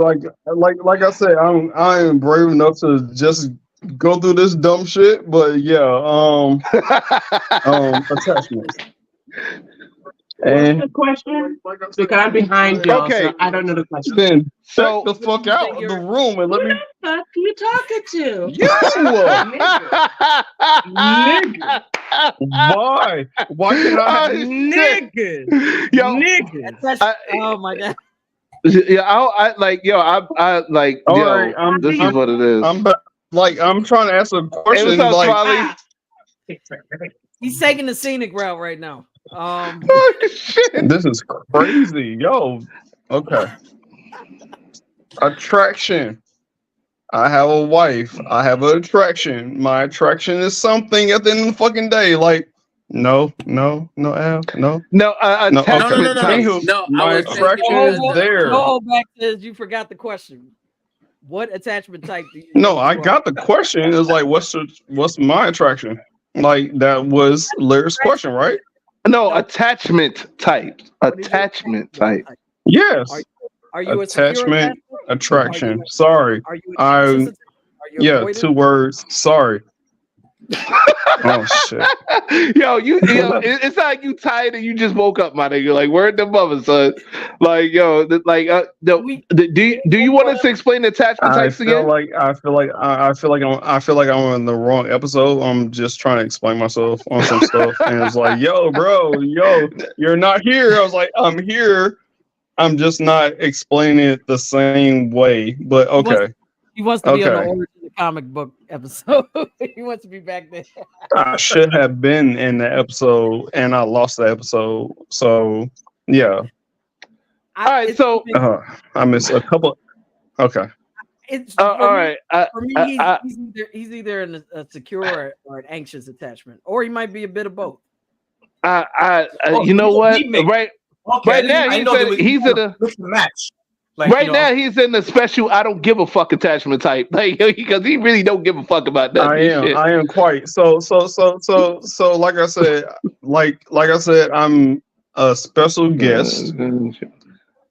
like I said, I am brave enough to just go through this dumb shit. But yeah, attachments. What's the question? Because I'm behind y'all, so I don't know the question. Then so the fuck out of the room and let me. Who the fuck you talking to? You, nigga. Why? Why can I? Nigga. Yo, nigga. Oh my god. Yeah, I like yo. I like all yo. Right, this is what it is. I'm trying to ask a question. Hey, what's up, Smiley? He's taking the scenic route right now. This is crazy, yo. Okay. Attraction. I have a wife. I have an attraction. My attraction is something at the end of the fucking day. Like, no, Al, no. No, No. My attraction is there. No, back says you forgot the question. What attachment type do you? No, I got the question. It's like, what's my attraction? Like that was Larry's question, right? No, attachment type. Attachment type. Yes. Are you attachment? Attraction. Sorry. Are you yeah, 2 words. Sorry. Oh shit. Yo, it's like you tired and you just woke up, my nigga. Like, where the mother, son? Like, yo, do you want us to explain the attachment types again? I feel like I'm on the wrong episode. I'm just trying to explain myself on some stuff, and it's like, yo, bro, you're not here. I was like, I'm here. I'm just not explaining it the same way. But okay. He wants to be on the Origin of the Comic Book episode. He wants to be back there. I should have been in the episode, and I lost the episode. So yeah. All right. So I missed a couple. Okay. All right. For me, he's either in a secure or an anxious attachment, or he might be a bit of both. You know what? Right now, he's in a match. Like, right now, he's in the special "I don't give a fuck" attachment type, like because he really don't give a fuck about that. I am quite so. Like I said, I'm a special guest.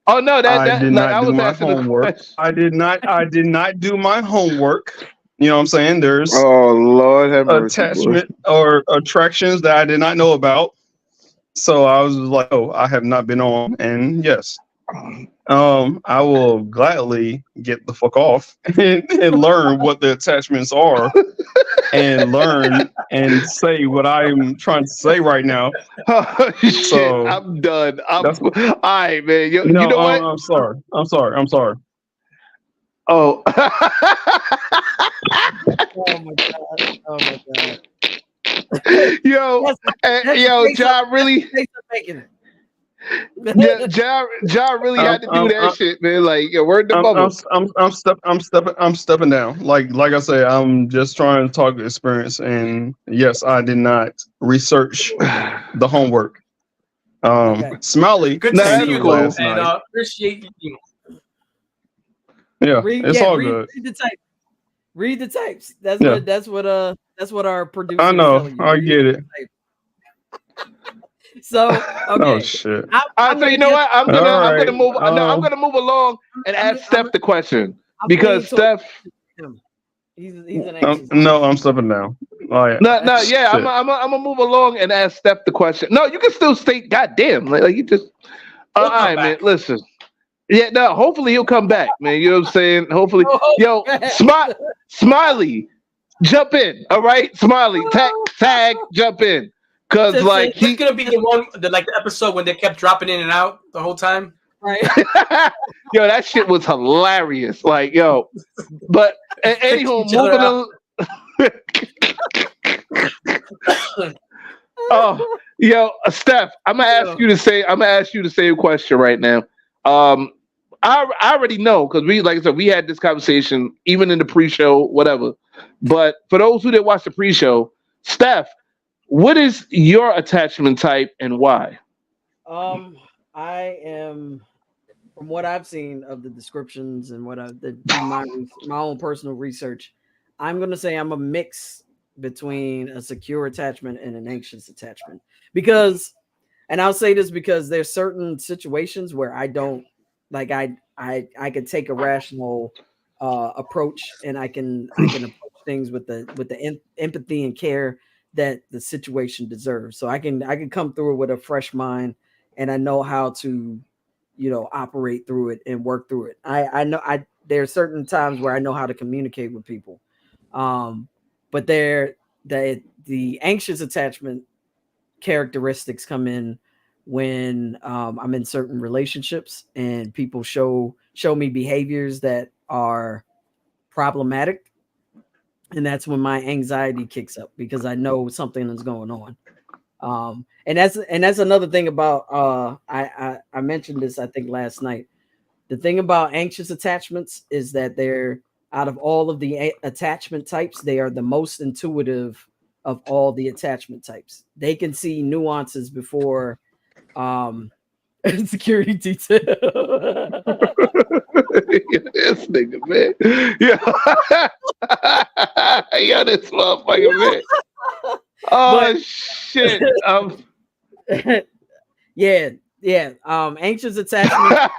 Oh no, I did not do my homework. I did not do my homework. You know what I'm saying? There's Lord have mercy, attachment or attractions that I did not know about. So I was like, oh, I have not been on, and yes. I will gladly get the fuck off and learn what the attachments are and learn and say what I'm trying to say right now. Oh, shit, so, I'm done. All right, man. You know what? I'm sorry. Oh. Oh my god. Yo, John really. Yeah, John really had to do that shit, man. Like, word the bubble. I'm stepping down. Like I say, I'm just trying to talk experience, and yes, I did not research the homework. Smiley, good to see you last night. And appreciate you. Yeah, it's all good. Read the tapes. That's what our producer. I know. I get it. So okay. Oh shit! So you know what? I'm gonna move. I'm gonna move along and ask Steph the question because Steph. He's an anxious. No, I'm stepping down. Oh, yeah. No, yeah. I'm gonna move along and ask Steph the question. No, you can still state. Goddamn, like you just. All right, man. Listen. Yeah, no. Hopefully he'll come back, man. You know what I'm saying? Hopefully, Smiley, jump in. All right, Smiley, tag, jump in. Cause like he's gonna be the one, the episode when they kept dropping in and out the whole time, right? Yo, that shit was hilarious. Like, yo, but anywho, moving on. Yo, Steph, I'm gonna ask you the same question right now. I already know because like I said, we had this conversation even in the pre-show, whatever. But for those who didn't watch the pre-show, Steph. What is your attachment type and why? I am from what I've seen of the descriptions and what I've my own personal research, I'm gonna say I'm a mix between a secure attachment and an anxious attachment. Because, and I'll say this because there's certain situations where I don't like I can take a rational approach, and I can approach things with the empathy and care that the situation deserves. So I can come through it with a fresh mind, and I know how to, operate through it and work through it. I know there are certain times where I know how to communicate with people. But the anxious attachment characteristics come in when I'm in certain relationships and people show me behaviors that are problematic. And that's when my anxiety kicks up, because I know something is going on. And that's another thing about I mentioned this, I think, last night. The thing about anxious attachments is that they're, out of all of the attachment types, they are the most intuitive of all the attachment types. They can see nuances before security detail. This nigga, man. Yeah, this motherfucker, man. Oh, shit. Yeah. Anxious attachment.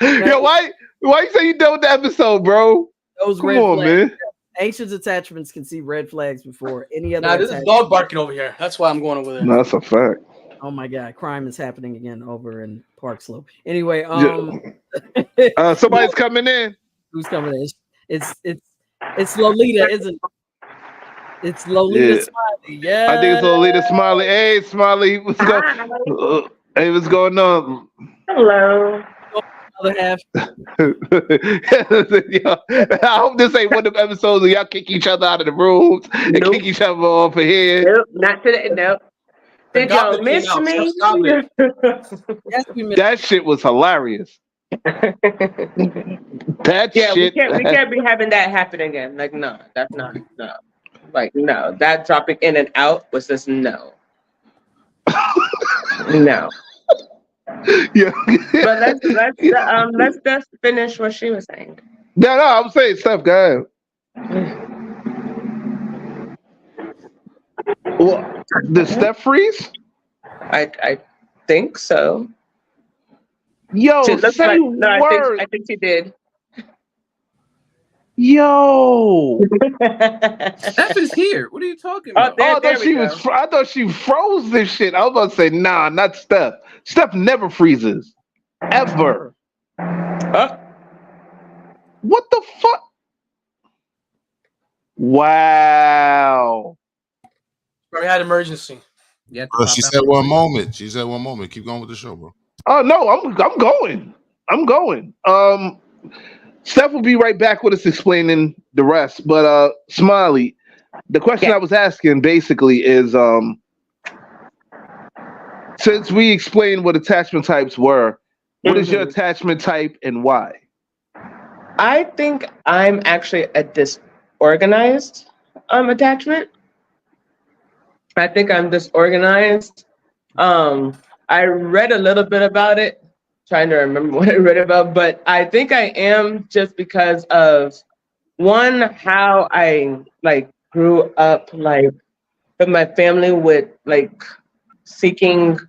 Yo, why you say you done with the episode, bro? Those Come on, flags. man. Anxious attachments can see red flags before any other. Nah, this is dog barking over here. That's why I'm going over there. No, that's a fact. Oh my God, crime is happening again over in Park Slope. Anyway, somebody's coming in. Who's coming in? It's Lolita, isn't it? It's Lolita Smiley. Yeah, I think it's Lolita Smiley. Hey, Smiley, what's going on? Hello. Other half. Yo, I hope this ain't one of the episodes where y'all kick each other out of the rooms and kick each other off of here. Nope, not today. Nope. Did y'all miss me? Yes, we missed. That shit was hilarious. That shit. We can't be having that happen again. Like, no, that's not. No. Like, no, that dropping in and out was just no. No. Yeah. But let's just finish what she was saying. No, I'm saying stuff, guys. Well, did Steph freeze? I think so. Yo, say word. I think she did. Yo, Steph is here. What are you talking about? I thought she froze this shit. I was about to say, nah, not Steph. Steph never freezes, ever. What the fuck? Wow. We had emergency. Yeah. She said 1 moment. She said 1 moment. Keep going with the show, bro. Oh no, I'm going. Steph will be right back with us explaining the rest. But Smiley, the question I was asking basically is, since we explained what attachment types were, what is your attachment type and why? I think I'm actually a disorganized attachment. I think I'm disorganized. I read a little bit about it, trying to remember what I read about, but I think I am just because of one, how I grew up with my family with seeking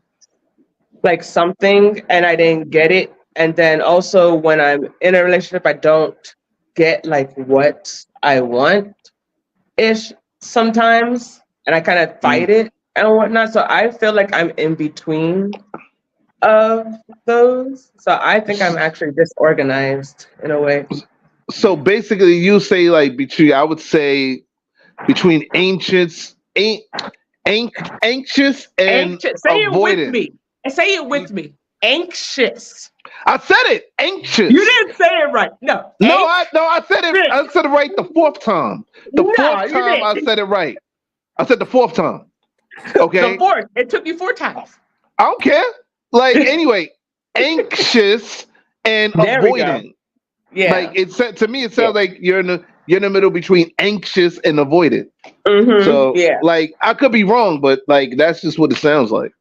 something and I didn't get it. And then also when I'm in a relationship, I don't get what I want ish sometimes. And I kind of fight it and whatnot. So I feel like I'm in between of those. So I think I'm actually disorganized in a way. So basically you say I would say between anxious and anxious. Say avoidant. It with me. Say it with me. Anxious. I said it. Anxious. You didn't say it right. No. I said it. I said it right the fourth time. The fourth time I said it right. I said the fourth time. Okay. The fourth. It took you 4 times. I don't care. Anyway, anxious and avoidant. Yeah. To me, it sounds like you're in the middle between anxious and avoidant. Mm-hmm. So I could be wrong, but that's just what it sounds like.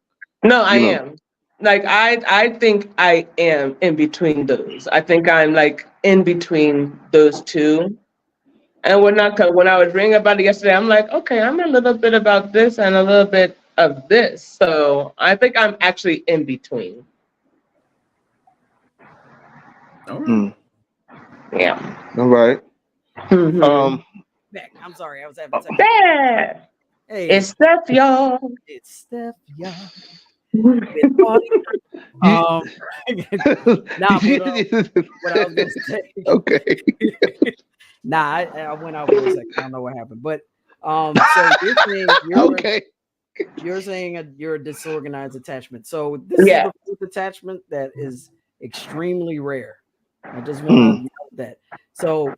No, I am. like I think I am in between those. I think I'm like in between those two. And when I was reading about it yesterday, I'm like, okay, I'm a little bit about this and a little bit of this. So I think I'm actually in between. Yeah. All right. Back. I'm sorry, I was having second. Yeah. Hey, it's Steph, y'all. It's Steph, y'all. Nah, what I was gonna say. Okay. Nah, I went out for a second. I don't know what happened, but so you're saying you're a disorganized attachment. So this is the fourth attachment that is extremely rare. I just want to note that. So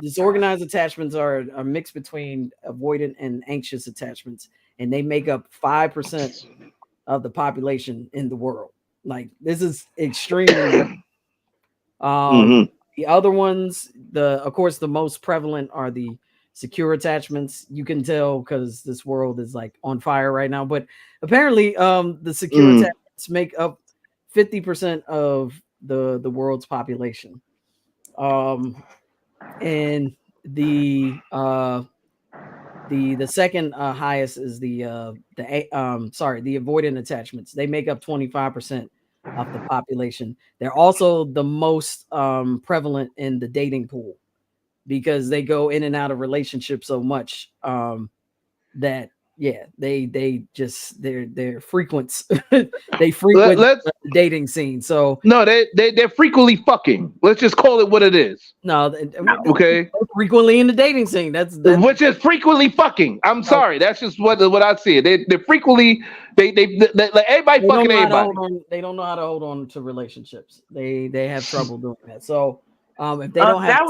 disorganized attachments are a mix between avoidant and anxious attachments, and they make up 5% of the population in the world. Like, this is extremely the other ones, of course the most prevalent are the secure attachments. You can tell because this world is like on fire right now, but apparently the secure attachments make up 50% of the world's population. And the second highest is the avoidant attachments. They make up 25% of the population. They're also the most prevalent in the dating pool because they go in and out of relationships so much that they're frequent. They frequent the dating scene. So no, they're frequently fucking. Let's just call it what it is. No, okay. Frequently in the dating scene. That's which is frequently fucking. I'm sorry. That's just what I see. They're frequently they like everybody fucking everybody. They don't know how to hold on to relationships. They have trouble doing that. So if they don't have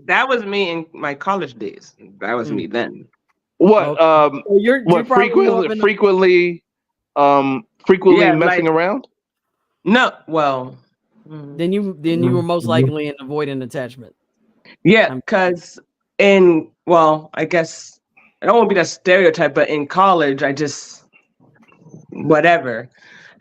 that was me in my college days. That was me then. What you're frequently messing around? No, well, then you were most likely an avoidant attachment. Yeah, because I guess I don't want to be that stereotype, but in college I just whatever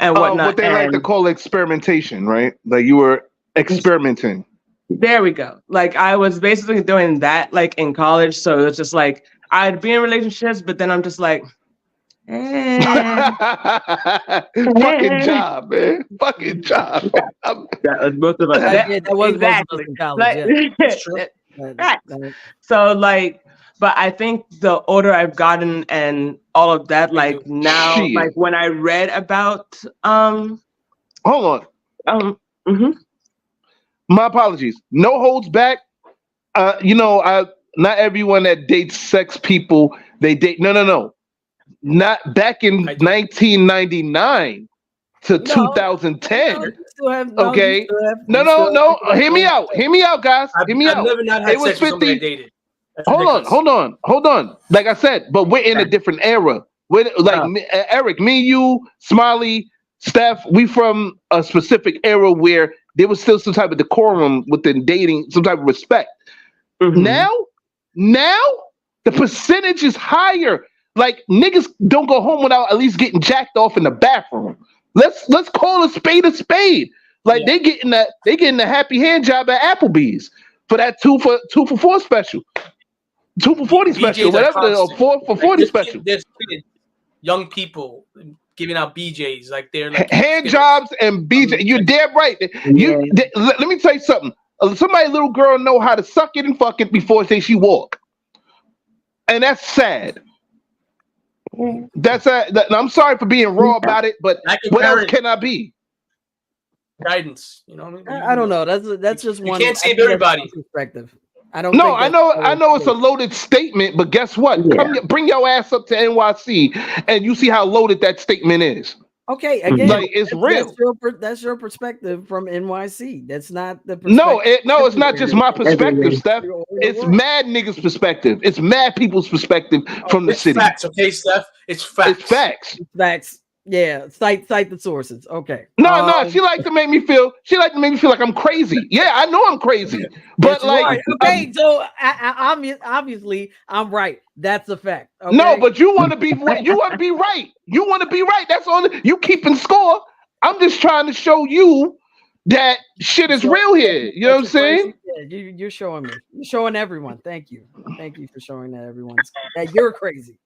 and whatnot. What they like to call experimentation, right? Like you were experimenting. There we go. Like I was basically doing that like in college, so it's just like I'd be in relationships, but then I'm just like, fucking job, man. Fucking job. That was most of us. That was exactly. Most of us in college. Right. So like, but I think the older I've gotten and all of that, like now, like when I read about hold on. My apologies. No holds back. Not everyone that dates sex people, they date. No. Not back in 1999 to 2010. Okay. No. Hear me out. Hear me out, guys. Hear me out. It was 50. Hold on. Like I said, but we're in a different era. We're like Eric, me, you, Smiley, Steph. We from a specific era where there was still some type of decorum within dating, some type of respect. Now the percentage is higher. Like niggas don't go home without at least getting jacked off in the bathroom. Let's call a spade a spade. Like they getting the happy hand job at Applebee's for that 2 for $4 special, 2 for $40 special, whatever, or 4 for $40 special. There's young people giving out BJs like they're like hand jobs and BJ. You're damn right. Let me tell you something. Somebody, little girl, know how to suck it and fuck it before she walk, and that's sad. That's I'm sorry for being raw about it, but what else can I be? Guidance, you know what I mean? I don't know. That's just one. You can't save everybody. Perspective. I don't. No, I know it's a loaded statement, but guess what? Bring your ass up to NYC, and you see how loaded that statement is. Okay, again, like it's real. That's your perspective from NYC. That's not the perspective. No, it's not just my perspective, Steph. It's mad niggas' perspective. It's mad people's perspective from the city. Facts, okay, Steph. It's facts. It's facts. Facts. Yeah, cite the sources. Okay. No, she like to make me feel like I'm crazy. Yeah, I know I'm crazy, but like, okay, so obviously I'm right. That's a fact. Okay? No, but you want to be right. You want to be right. That's all. You keeping score. I'm just trying to show you that shit is real here. You know what I'm saying? Yeah, you're showing me. You're showing everyone. Thank you for showing that that you're crazy.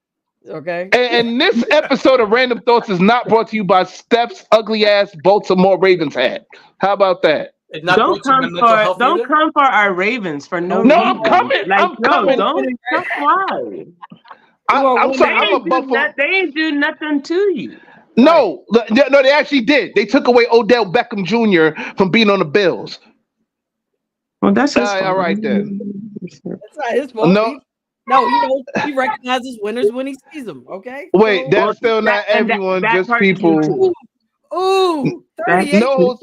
Okay. And this episode of Random Thoughts is not brought to you by Steph's ugly ass Baltimore Ravens hat. How about that? Don't come for our Ravens for no reason. No, I'm coming. Like, I'm coming. Don't why. I'm sorry. I'm a Buffalo. They ain't do nothing to you. No, they actually did. They took away Odell Beckham Jr. from being on the Bills. Well, that's his fault. All right then. That's not his fault. No, he recognizes winners when he sees them. Okay. Wait, that's still not everyone. Just people. Ooh, 38. No.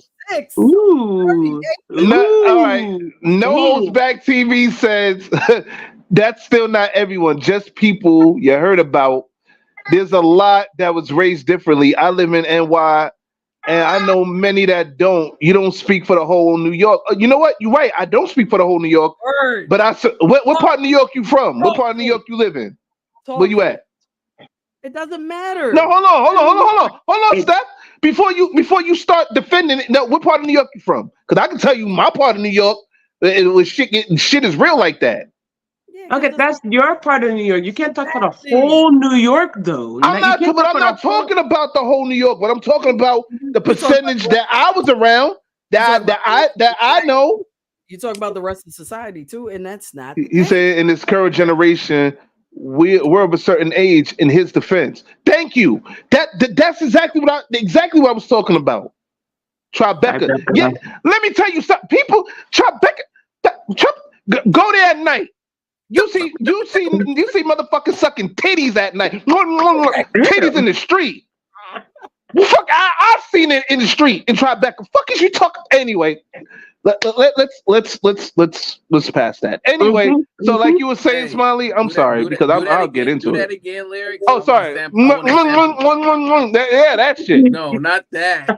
Ooh. All right. No Holds Back TV says that's still not everyone. Just people you heard about. There's a lot that was raised differently. I live in NY, and I know many that don't. You don't speak for the whole New York. You know what? You're right. I don't speak for the whole New York. But what part of New York you from? What part of New York you live in? Where you at? It doesn't matter. No, hold on, Steph. Before you start defending it, no, what part of New York you from? Because I can tell you my part of New York, it was shit is real like that. Okay, that's your part of New York. You can't talk for the whole New York, though. I'm not talking about the whole New York, but I'm talking about the percentage that I was around, that I know. You talk about the rest of society too, and that's not. He said in this current generation, we're of a certain age. In his defense, thank you. That's exactly what I was talking about. Tribeca. Yeah, let me tell you something. People, Tribeca, go there at night. You see motherfuckers sucking titties at night. Titties in the street. Fuck, I've seen it in the street in Tribeca. Fuck is you talking anyway? Let's pass that. Anyway, so like you were saying, Smiley, I'm sorry because I'll get into it. Again, Larry. Oh, sorry. Yeah, that shit. No, not that.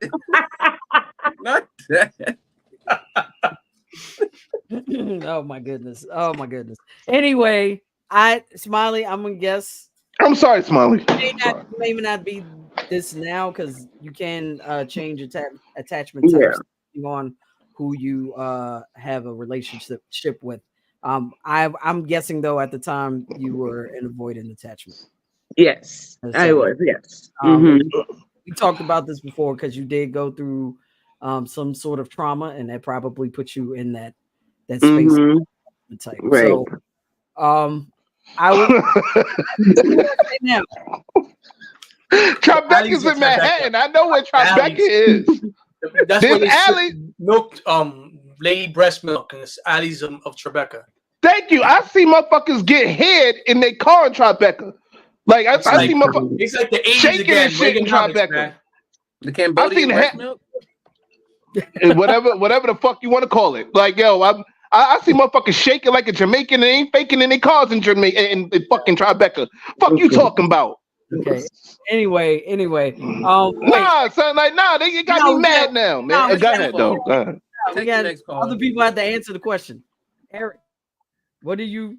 Not that. Oh my goodness. Anyway, Smiley, I'm gonna guess. I'm sorry, Smiley. May not be this now because you can change attachment types depending on who you have a relationship with. I'm guessing though at the time you were an avoidant attachment. Yes, I was. Yes. We talked about this before because you did go through some sort of trauma, and that probably put you in that space type. Right. So, I would say now. Tribeca's in Manhattan. I know where Tribeca is. That's where they milk, lady breast milk, and it's alleys of Tribeca. Thank you. I see motherfuckers get head in their car in Tribeca. Like I see motherfuckers. It's like the 80s shaking again, and shit in Tribeca. The Cambodian breast milk. whatever the fuck you want to call it. Like yo, I see motherfuckers shaking like a Jamaican and ain't faking in their cars in Jamaica and fucking Tribeca. Fuck you talking about? Okay. Anyway. Nah, son, like they got me mad now, man. Go ahead, though. Go ahead. We got other people have to answer the question. Eric, what do you?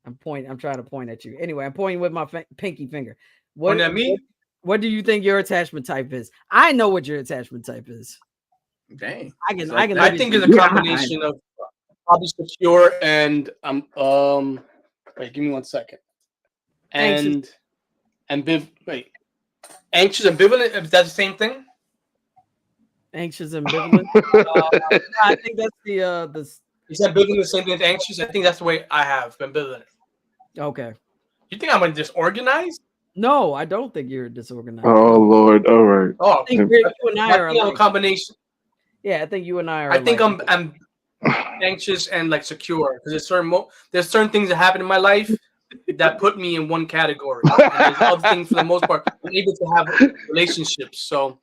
I'm trying to point at you. Anyway, I'm pointing with my pinky finger. What do you think your attachment type is? I know what your attachment type is. Dang. I think it's a combination of probably secure and wait, give me 1 second. And anxious, ambivalent. Is that the same thing? Anxious, ambivalent. I think that's the. Is ambivalent the same thing as anxious? I think that's the way I have ambivalent. Okay. You think I'm disorganized? No, I don't think you're disorganized. Oh Lord! All right. I think you and I are a combination. Yeah, I think you and I are. I think I'm anxious and like secure because there's certain things that happen in my life that put me in one category. And there's other things for the most part I'm able to have relationships. So,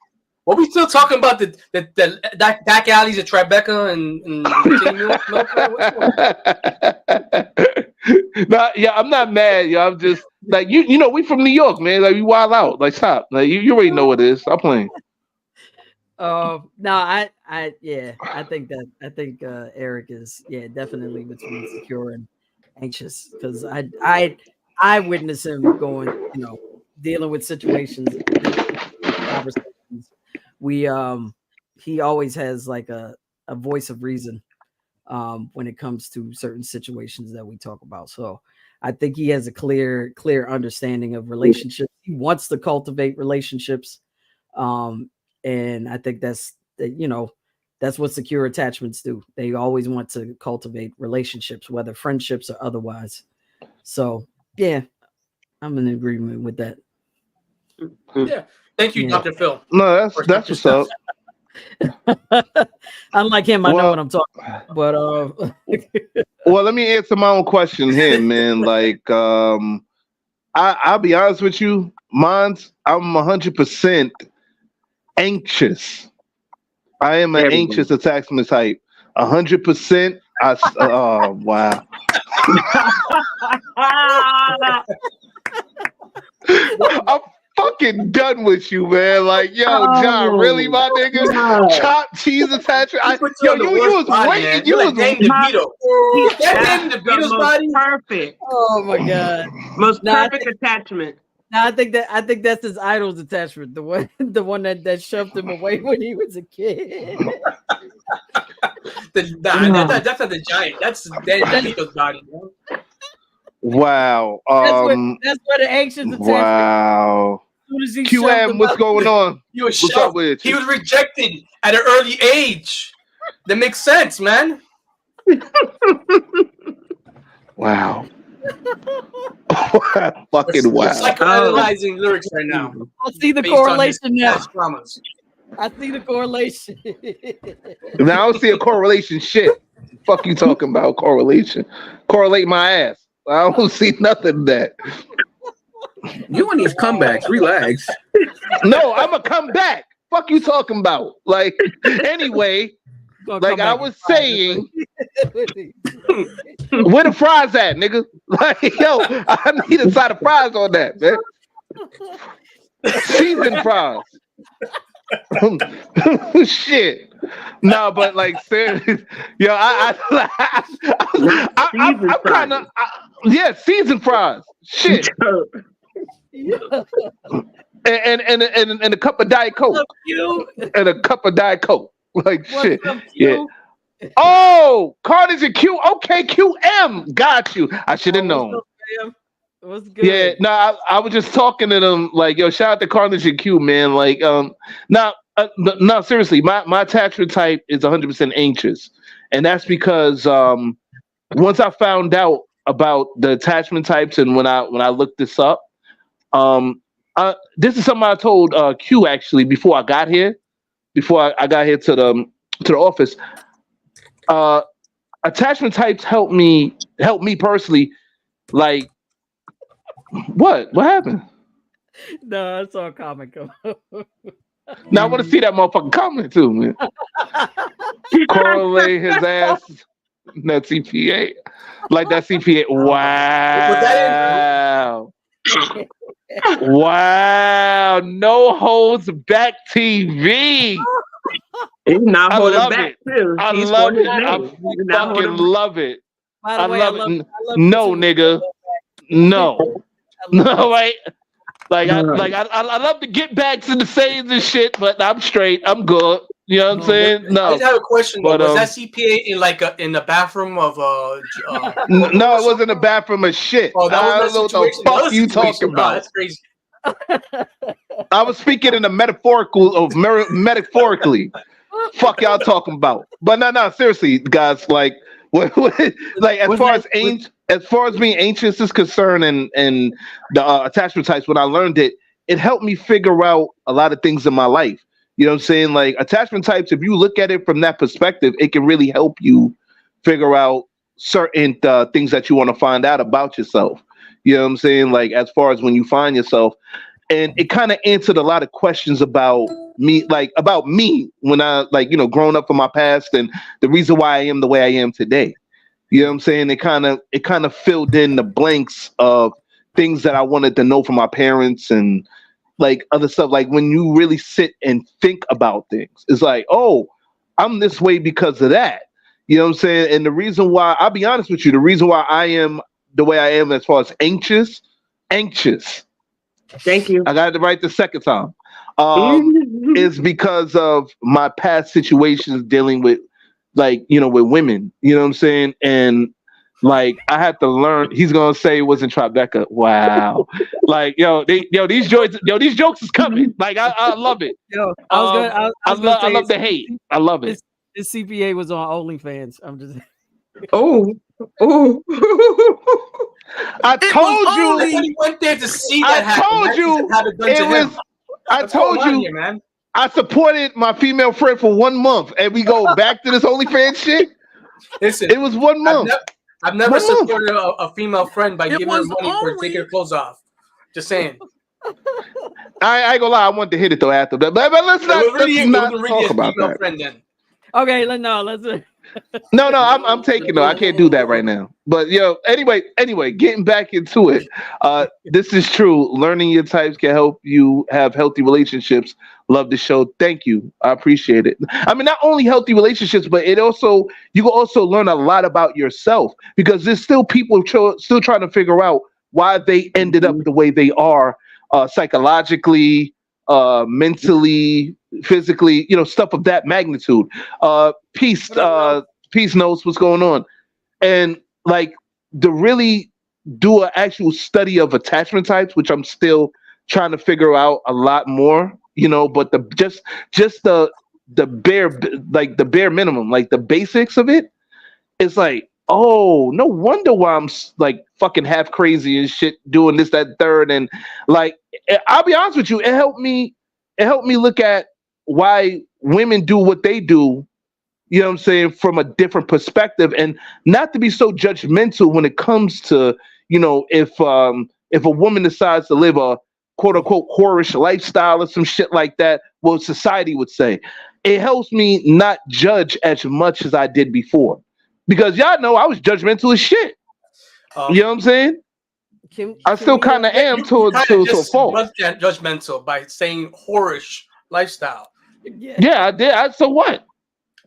what we still talking about the back alleys at Tribeca and No, yeah, I'm not mad. Yeah, I'm just Like you know, we from New York, man. Like we wild out. Like stop. Like you already know what it is. Stop playing. No, I think Eric is definitely between secure and anxious because I witness him going, dealing with situations, conversations. He always has like a voice of reason when it comes to certain situations that we talk about. So I think he has a clear understanding of relationships. He wants to cultivate relationships. And I think that's what secure attachments do. They always want to cultivate relationships, whether friendships or otherwise. So yeah, I'm in agreement with that. Yeah. Thank you, Dr. Phil. No, that's what's up. Unlike him, I know what I'm talking about. But well, let me answer my own question here, man. Like I'll be honest with you, I'm 100% anxious. I am an anxious attachment type. 100%. Oh wow. I'm fucking done with you, man. Like, yo, John, really, my nigga? Chopped cheese attachment. You was waiting. You was Danny DeVito. Danny DeVito's body. Perfect. Oh my god. Most perfect attachment. No, I think that's his idol's attachment. The one that shoved him away when he was a kid. That's not the giant. That's Danny DeVito's body, bro. Wow. That's where the anxious attachment. Wow. QM, what's going on? He was shoved. He was rejected at an early age. That makes sense, man. Wow. Fucking wow. Psychoanalyzing lyrics right now. I see the correlation now. I see the correlation. Now I don't see a correlation shit. Fuck you talking about correlation. Correlate my ass. I don't see nothing of that. You and these comebacks, relax. No, I'm a come back. Fuck you talking about? Like, anyway, like I was saying, where the fries at, nigga? Like, yo, I need a side of fries on that, man. Seasoned fries. Shit. No, but like seriously, yo, I'm kind of seasoned fries. Shit. And a cup of Diet Coke. And a cup of Diet Coke. Like shit. Yeah. Oh, Carter's and Q. Okay, QM. Got you. I should have known. What's good? Yeah, no, I was just talking to them like, yo, shout out to Carnage and Q, man. Like, no, seriously, my attachment type is 100% anxious, and that's because once I found out about the attachment types, and when I looked this up, this is something I told Q actually before I got here to the office. Attachment types help me personally, like. What happened? No, it's all comic. Now I want to see that motherfucking comment too, man. Correlate his ass. That CPA. Like that CPA. Wow. Wow. No holds back TV. He's not holding back. I love it. I fucking love it. I love it. No, nigga. No. No, wait. I love to get back to the sayings and shit, but I'm straight. I'm good. You know what I'm saying? No. I just have a question. Was that CPA in the bathroom of no, it wasn't a bathroom of shit. Oh, that I don't know what the fuck you talking about. That's crazy. I was speaking in a metaphorically. Fuck y'all talking about. But no, seriously, guys, like as far as being anxious is concerned and the attachment types, when I learned it helped me figure out a lot of things in my life. You know what I'm saying? Like attachment types, if you look at it from that perspective, it can really help you figure out certain things that you want to find out about yourself. You know what I'm saying? Like as far as when you find yourself, and it kind of answered a lot of questions about me when I growing up from my past and the reason why I am the way I am today. You know what I'm saying? It kind of filled in the blanks of things that I wanted to know from my parents and like other stuff. Like when you really sit and think about things, it's like, oh, I'm this way because of that. You know what I'm saying? And the reason why, I'll be honest with you, the reason why I am the way I am as far as anxious. Thank you. I got it right the second time. Is because of my past situations dealing with, like, with women. You know what I'm saying? And like I had to learn. He's gonna say it wasn't Tribeca. Wow. Like these jokes is coming. Like I love it. I love the hate. I love it. His CPA was on OnlyFans. I'm just. Oh. I told you. He went there to see that I told you it was. I told you. Here, man? I supported my female friend for 1 month, and we go back to this OnlyFans shit. Listen, it was 1 month. I've never supported a female friend by giving her money for taking her clothes off. Just saying. I ain't gonna lie, I wanted to hit it though after that, but let's not talk about that. Friend then. Okay, let's. No, I'm taking though. I can't do that right now. But anyway, getting back into it. This is true. Learning your types can help you have healthy relationships. Love the show. Thank you. I appreciate it. I mean, not only healthy relationships, but you can also learn a lot about yourself, because there's still people still trying to figure out why they ended up the way they are, psychologically, mentally, physically, stuff of that magnitude. Peace notes, what's going on? And like to really do an actual study of attachment types, which I'm still trying to figure out a lot more, but the bare minimum, like the basics of it, it's like, oh, no wonder why I'm like fucking half crazy and shit doing this, that, third. And like, I'll be honest with you, it helped me look at why women do what they do, you know what I'm saying, from a different perspective, and not to be so judgmental when it comes to, if a woman decides to live a quote unquote whorish lifestyle or some shit like that, what society would say. It helps me not judge as much as I did before, because y'all know I was judgmental as shit. You know what I'm saying? I still kind of am to a fault. Judgmental by saying whorish lifestyle. Yeah, I did. So what?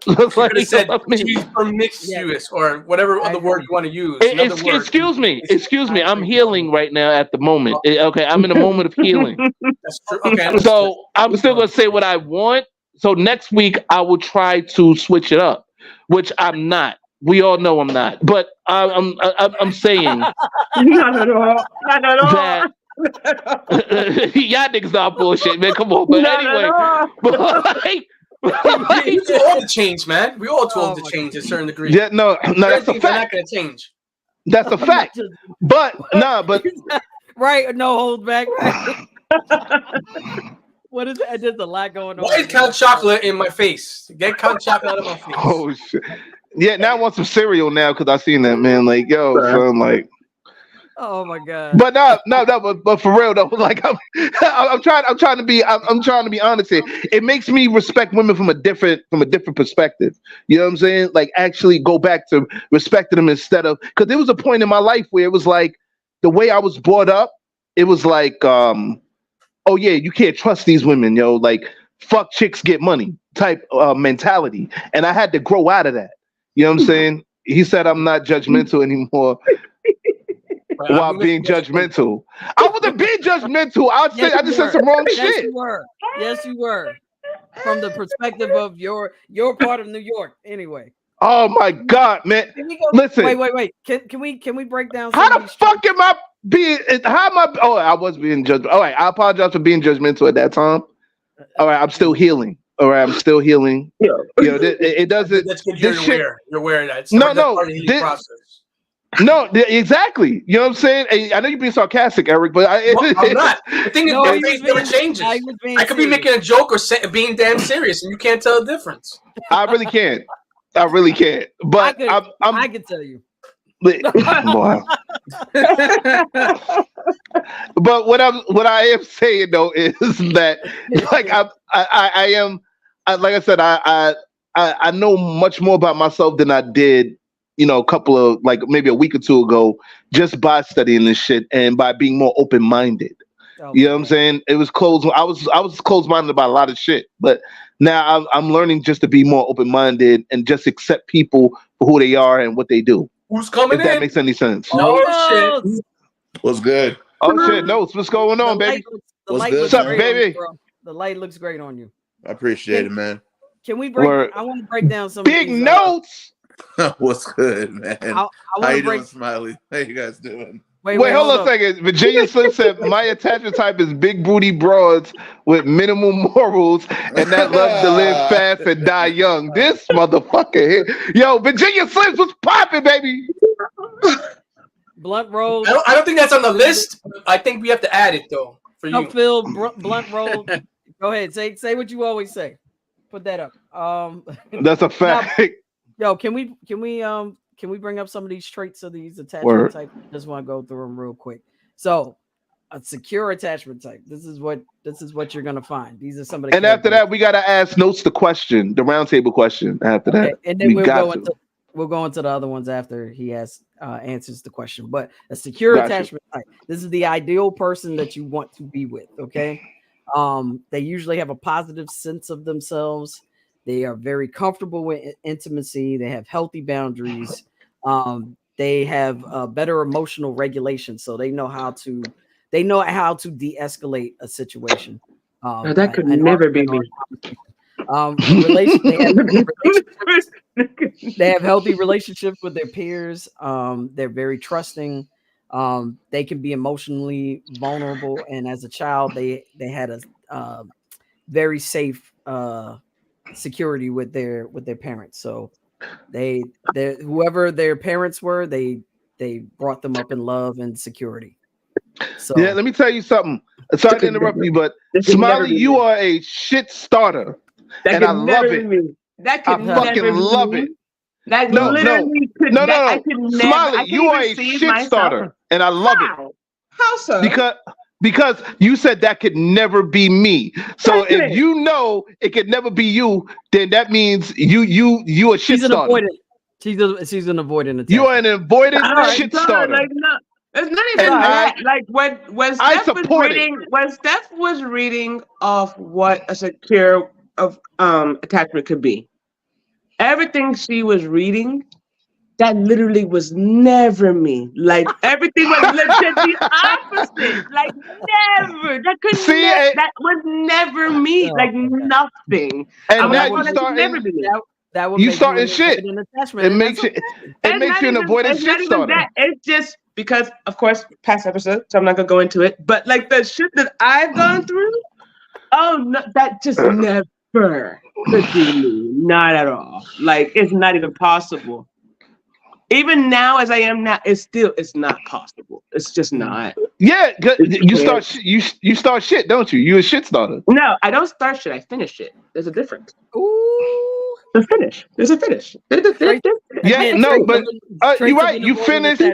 Like, said she's promiscuous or whatever other word you want to use. Excuse me. I'm healing right now at the moment. Okay, I'm in a moment of healing. That's true. Okay, so I'm still gonna say what I want. So next week I will try to switch it up, which I'm not. We all know I'm not, but I'm saying not at all. Not at all. Y'all niggas not bullshit, man. Come on, but anyway. We too old to change, man. We all too old to change to a certain degree. Yeah, no, that's a fact. They're not gonna change. That's a fact. But right, no hold back. Right? What is it? There's a lot going on. Why is Count Chocolate in my face? Get Count Chocolate out of my face. Oh shit. Yeah, now I want some cereal now because I seen that, man. Like, yo, son, like. Oh my god! But no, but for real though, like I'm trying to be honest here. It makes me respect women from a different perspective. You know what I'm saying? Like actually go back to respecting them instead of, because there was a point in my life where it was like the way I was brought up. It was like, oh yeah, you can't trust these women, yo. Like fuck chicks, get money type mentality, and I had to grow out of that. You know what I'm saying? He said I'm not judgmental anymore. While being judgmental, I wasn't being judgmental. I just said some wrong shit. Yes, you were. From the perspective of your part of New York, anyway. Oh my god, man! Listen, wait. Can we break down? How the fuck am I being? How am I? Oh, I was being judgmental. All right, I apologize for being judgmental at that time. All right, I'm still healing. All right, I'm still healing. Yeah. It doesn't. That's good. You're aware of that. No. No, exactly. You know what I'm saying? I know you're being sarcastic, Eric, but I'm not. The thing is, my face never changes. I could be making a joke or being damn serious, and you can't tell the difference. I really can't. But I could tell you. But what I am saying though is that, like I am, like I said, I know much more about myself than I did a couple of like maybe a week or two ago, just by studying this shit and by being more open minded. You know what I'm saying? It was closed. I was closed minded about a lot of shit, but now I'm learning just to be more open minded and just accept people for who they are and what they do. Who's coming if that makes any sense. Oh shit! What's good? Oh shit! Notes. What's going on, baby? What's up, baby? The light looks great on you. I appreciate it, man. Can we break? I want to break down some big of these, notes. What's good, man? I How you doing, Smiley? How you guys doing? Wait, hold on a second. Virginia Slim said my attachment type is big booty broads with minimal morals and that love to live fast and die young. This motherfucker here. Yo, Virginia Slims was popping, baby. Blunt roll. I don't think that's on the list. I think we have to add it though. For you, Phil, blunt roll. Go ahead. Say what you always say. Put that up. That's a fact. Now, yo, can we bring up some of these traits of these attachment types? Just want to go through them real quick. So, a secure attachment type. This is what you're gonna find. These are some of the. And after that, we gotta ask Notes the question, the roundtable question. After that, and then we'll go into the other ones after he answers the question. But a secure attachment type. This is the ideal person that you want to be with. Okay. They usually have a positive sense of themselves. They are very comfortable with intimacy. They have healthy boundaries. They have better emotional regulation, so they know how to de-escalate a situation. That could never be me. They have healthy relationships with their peers. They're very trusting. They can be emotionally vulnerable, and as a child, they had a very safe security with their parents. So they whoever their parents were, they brought them up in love and security. So yeah, let me tell you something. Sorry to interrupt you, but Smiley, you are a shit starter, and I love it. I fucking love it. That no. Smiley, you are a shit starter, and I love it. How so? Because you said that could never be me. So if you know it could never be you, then that means you a shit starter. She's an avoidant. You are an avoidant shit starter. Like, no, it's not even that. Like when Steph was reading off what a secure attachment could be, everything she was reading, that literally was never me. Like everything was legit the opposite. Like never. That was never me. Like nothing. And now you starting. You starting shit. It makes you an avoidant shit starter. It's just because, of course, past episode. So I'm not gonna go into it. But like the shit that I've gone through, oh no, that just never could be me. Not at all. Like it's not even possible. Even now, as I am now, it's not possible. It's just not. Yeah, you start shit, don't you? You a shit starter. No, I don't start shit. I finish shit. There's a difference. Ooh, the finish. There's a finish. Yeah, no, but you're right. You finished the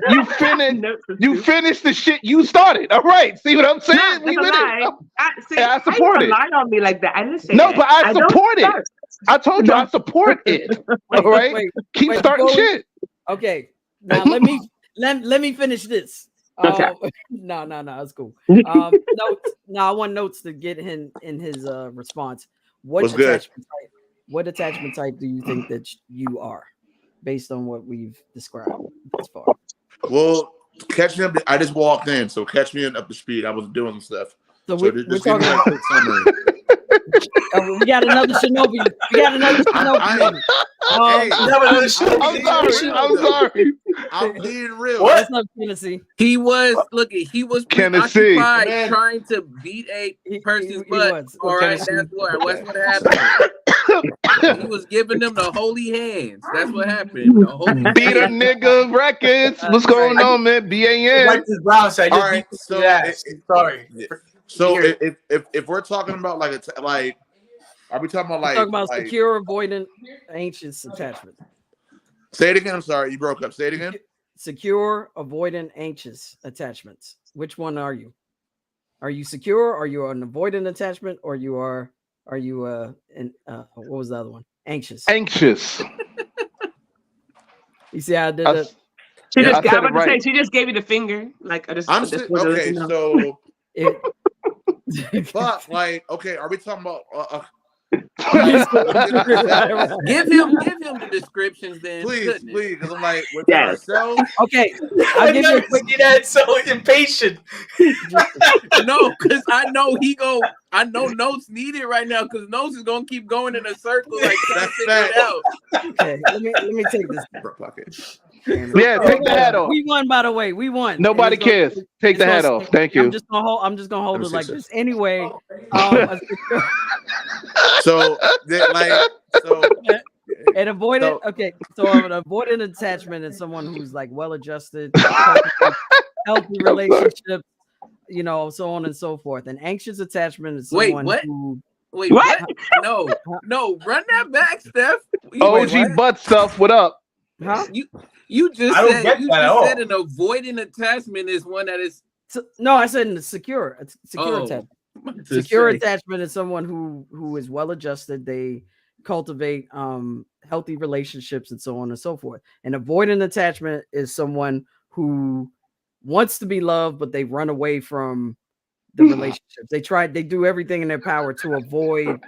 shit you started. All right. See what I'm saying? No, I support it. Lie on me like that. I didn't say no, that. But I support it. I told you I support it. All right. Keep starting shit. Okay, now let me finish this. Okay. No, it's cool. Notes. Now I want Notes to get in his response. What attachment type do you think that you are, based on what we've described thus far? Well, catch me up. I just walked in, so catch me up to speed. I was doing stuff. So we're talking about. We got another Shinobi. I'm sorry. I'm being real. That's not Tennessee. He was preoccupied trying to beat a person's butt. All right, that's what happened. He was giving them the holy hands. That's what happened. Beat a nigga records. What's going on, man? BAN. Like this Brown said. All right. So sorry. So if we're talking about like are we talking about secure, avoidant, anxious attachment? Say it again. I'm sorry, you broke up. Say it again. Secure, avoidant, anxious attachments. Which one are you? Are you secure? Are you an avoidant attachment, or are you what was the other one? Anxious. Anxious. You see how I did that? She just got to say she just gave you the finger. Like okay, so but like okay, are we talking about give him the descriptions then, please, because I'm like with ourselves. Okay, I'll give you a quick. That's so impatient. No, because I know I know Notes needed right now because Notes is gonna keep going in a circle like trying to figure it out. Okay, let me take this. Yeah, take the hat off. We won, by the way. We won. Nobody cares. Take the hat off. Thank you. I'm just gonna hold it like this. Anyway, so and avoidant. Okay, so an avoidant attachment is someone who's like well-adjusted, healthy relationships, so on and so forth. An anxious attachment is someone who. Wait, what? No, run that back, Steph. OG butt stuff. What up? Huh? You just said an avoidant attachment is one that is. No, I said a secure attachment. Secure attachment is someone who is well adjusted. They cultivate healthy relationships and so on and so forth. An avoidant attachment is someone who wants to be loved, but they run away from the relationships. They do everything in their power to avoid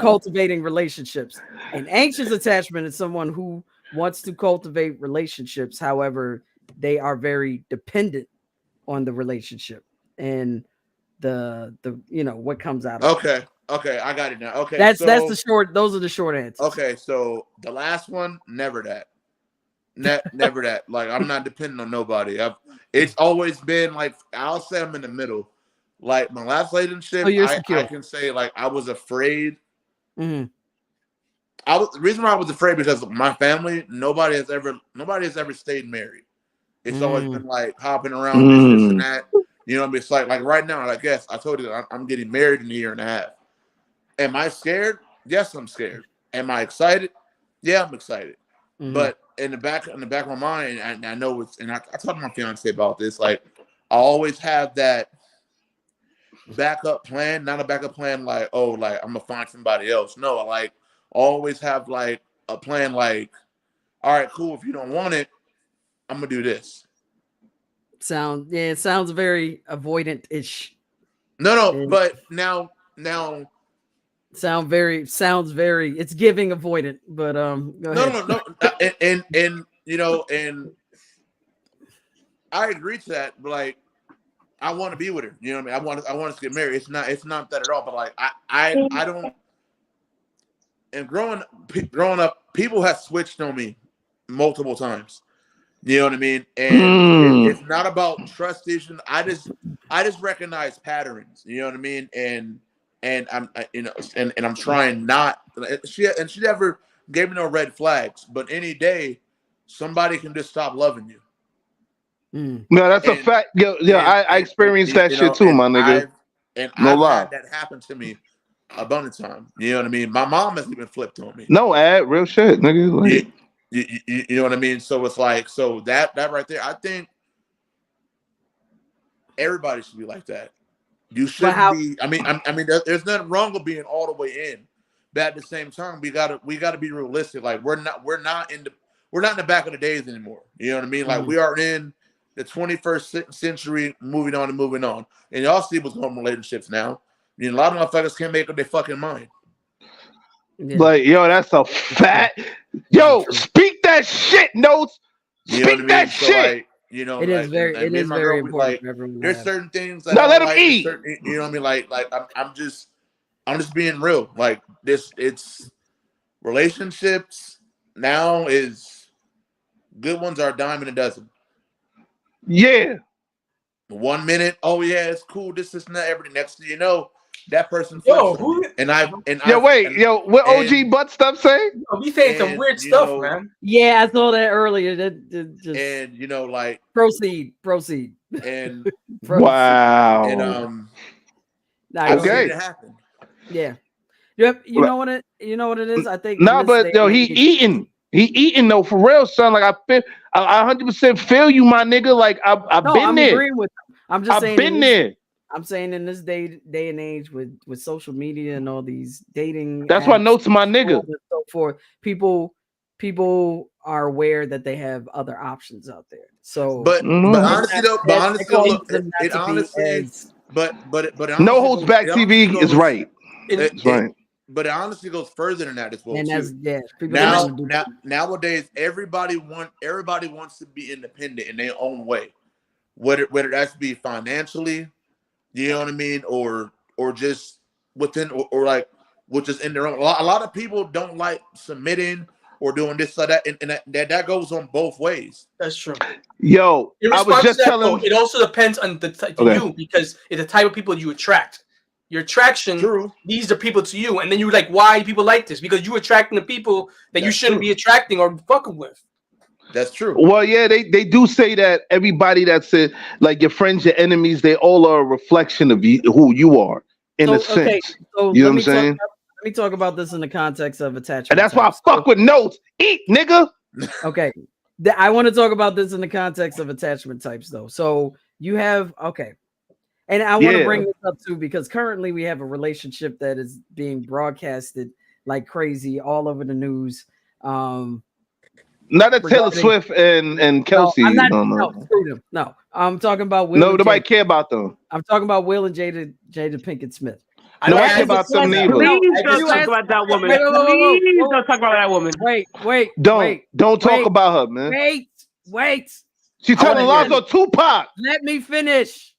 cultivating relationships. An anxious attachment is someone who wants to cultivate relationships. However, they are very dependent on the relationship and the what comes out of it. Okay, I got it now. Okay, that's the short. Those are the short answers. Okay, so the last one, never that. Never that. Like I'm not dependent on nobody. It's always been like I'll say I'm in the middle. Like my last relationship, I can say like I was afraid. Mm-hmm. The reason why I was afraid because my family, nobody has ever stayed married. It's always been like hopping around this and that. You know what I mean? It's like right now, I guess I told you that I'm getting married in a year and a half. Am I scared? Yes, I'm scared. Am I excited? Yeah, I'm excited. Mm-hmm. But in the back of my mind, and I know it's, and I talked to my fiance about this. Like, I always have that backup plan, not a backup plan like, oh, like I'm gonna find somebody else. No, I like always have like a plan. Like, all right, cool. If you don't want it, I'm gonna do this. It sounds very avoidant-ish. No, but now. Sounds very. It's giving avoidant, but go ahead. No, and I agree to that. But like, I want to be with her. You know what I mean? I want us to get married. It's not that at all. But like, I don't. And growing up, people have switched on me multiple times. You know what I mean? And it's not about trust issues. I just recognize patterns. You know what I mean? And I'm I'm trying not. She never gave me no red flags. But any day, somebody can just stop loving you. No, that's a fact. I experienced that shit too, my nigga. I've had that happen to me a bunch of times. You know what I mean? My mom has even flipped on me. No, real shit, nigga. Like, you know what I mean? So it's like, that right there, I think everybody should be like that. You shouldn't be. I mean, there's nothing wrong with being all the way in, but at the same time, we gotta be realistic. Like we're not in the back of the days anymore. You know what I mean? Like we are in the 21st century, moving on. And y'all see what's going on in relationships now. I mean, a lot of motherfuckers can't make up their fucking mind. Yeah. Like, yo, that's a fact. Yo, speak that shit, Notes. Speak that shit. Like, you know, it is very important. Like, there's certain things that let him eat. You know what I mean? Like I'm just being real. Like it's relationships now is good ones are a dime and a dozen. Yeah. 1 minute, oh yeah, it's cool. This and that. Every next thing you know, that person. What OG butt stuff say? We saying some weird stuff, man. Yeah, I saw that earlier. And you know, like proceed. And wow. And okay. It happen. Yeah. Yep. You know what it is? I think. But he eating though for real, son. Like I 100% feel you, my nigga. Like I've been there. Agreeing with him. I'm just saying. I've been there. I'm saying in this day and age with social media and all these dating. That's why Notes my nigga. And so forth. People people are aware that they have other options out there. So, but honestly though, no holds back TV is right. It's right. But it honestly goes further than that as well. And too. Nowadays, everybody wants to be independent in their own way, whether that's be financially, you know what I mean, or just within or like which is in their own. A lot of people don't like submitting or doing this or that, and that goes on both ways. That's true. Yo, I was just telling. It also depends on you because it's the type of people you attract. Your attraction, these are people to you, and then you're like, why do people like this? Because you're attracting the people that you shouldn't be attracting or fucking with. That's true. Well, yeah, they do say that everybody that's like your friends, your enemies, they all are a reflection of who you are in a sense. So you know what I'm saying? Let me talk about this in the context of attachment. And that's why I fuck with notes. Eat, nigga. Okay. I want to talk about this in the context of attachment types, though. So you have and I want to bring this up too because currently we have a relationship that is being broadcasted like crazy all over the news. Not that Taylor Swift and Kelsey. No, I'm talking about Will. No, nobody care about them. I'm talking about Will and Jada Pinkett Smith. I don't care about them neither. Please don't talk about that woman. Please don't talk about that woman. Wait. Don't talk about her, man. Wait. She's telling lies on Tupac. Let me finish.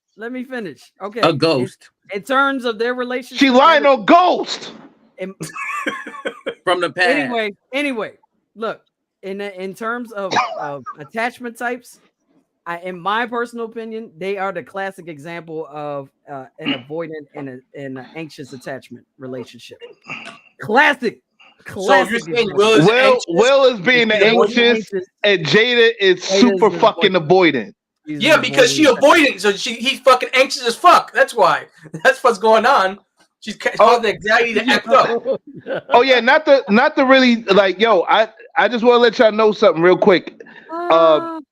Okay. A ghost. In terms of their relationship. She lying on Ghost. From the past. Anyway, look, in terms of attachment types, in my personal opinion, they are the classic example of an avoidant and an anxious attachment relationship. Classic. So you're saying Will is being anxious and Jada is super fucking avoidant. Yeah, because she avoidant, so he's fucking anxious as fuck. That's why. That's what's going on. She's causing anxiety to act up. Oh yeah, not to really like. Yo, I just want to let y'all know something real quick.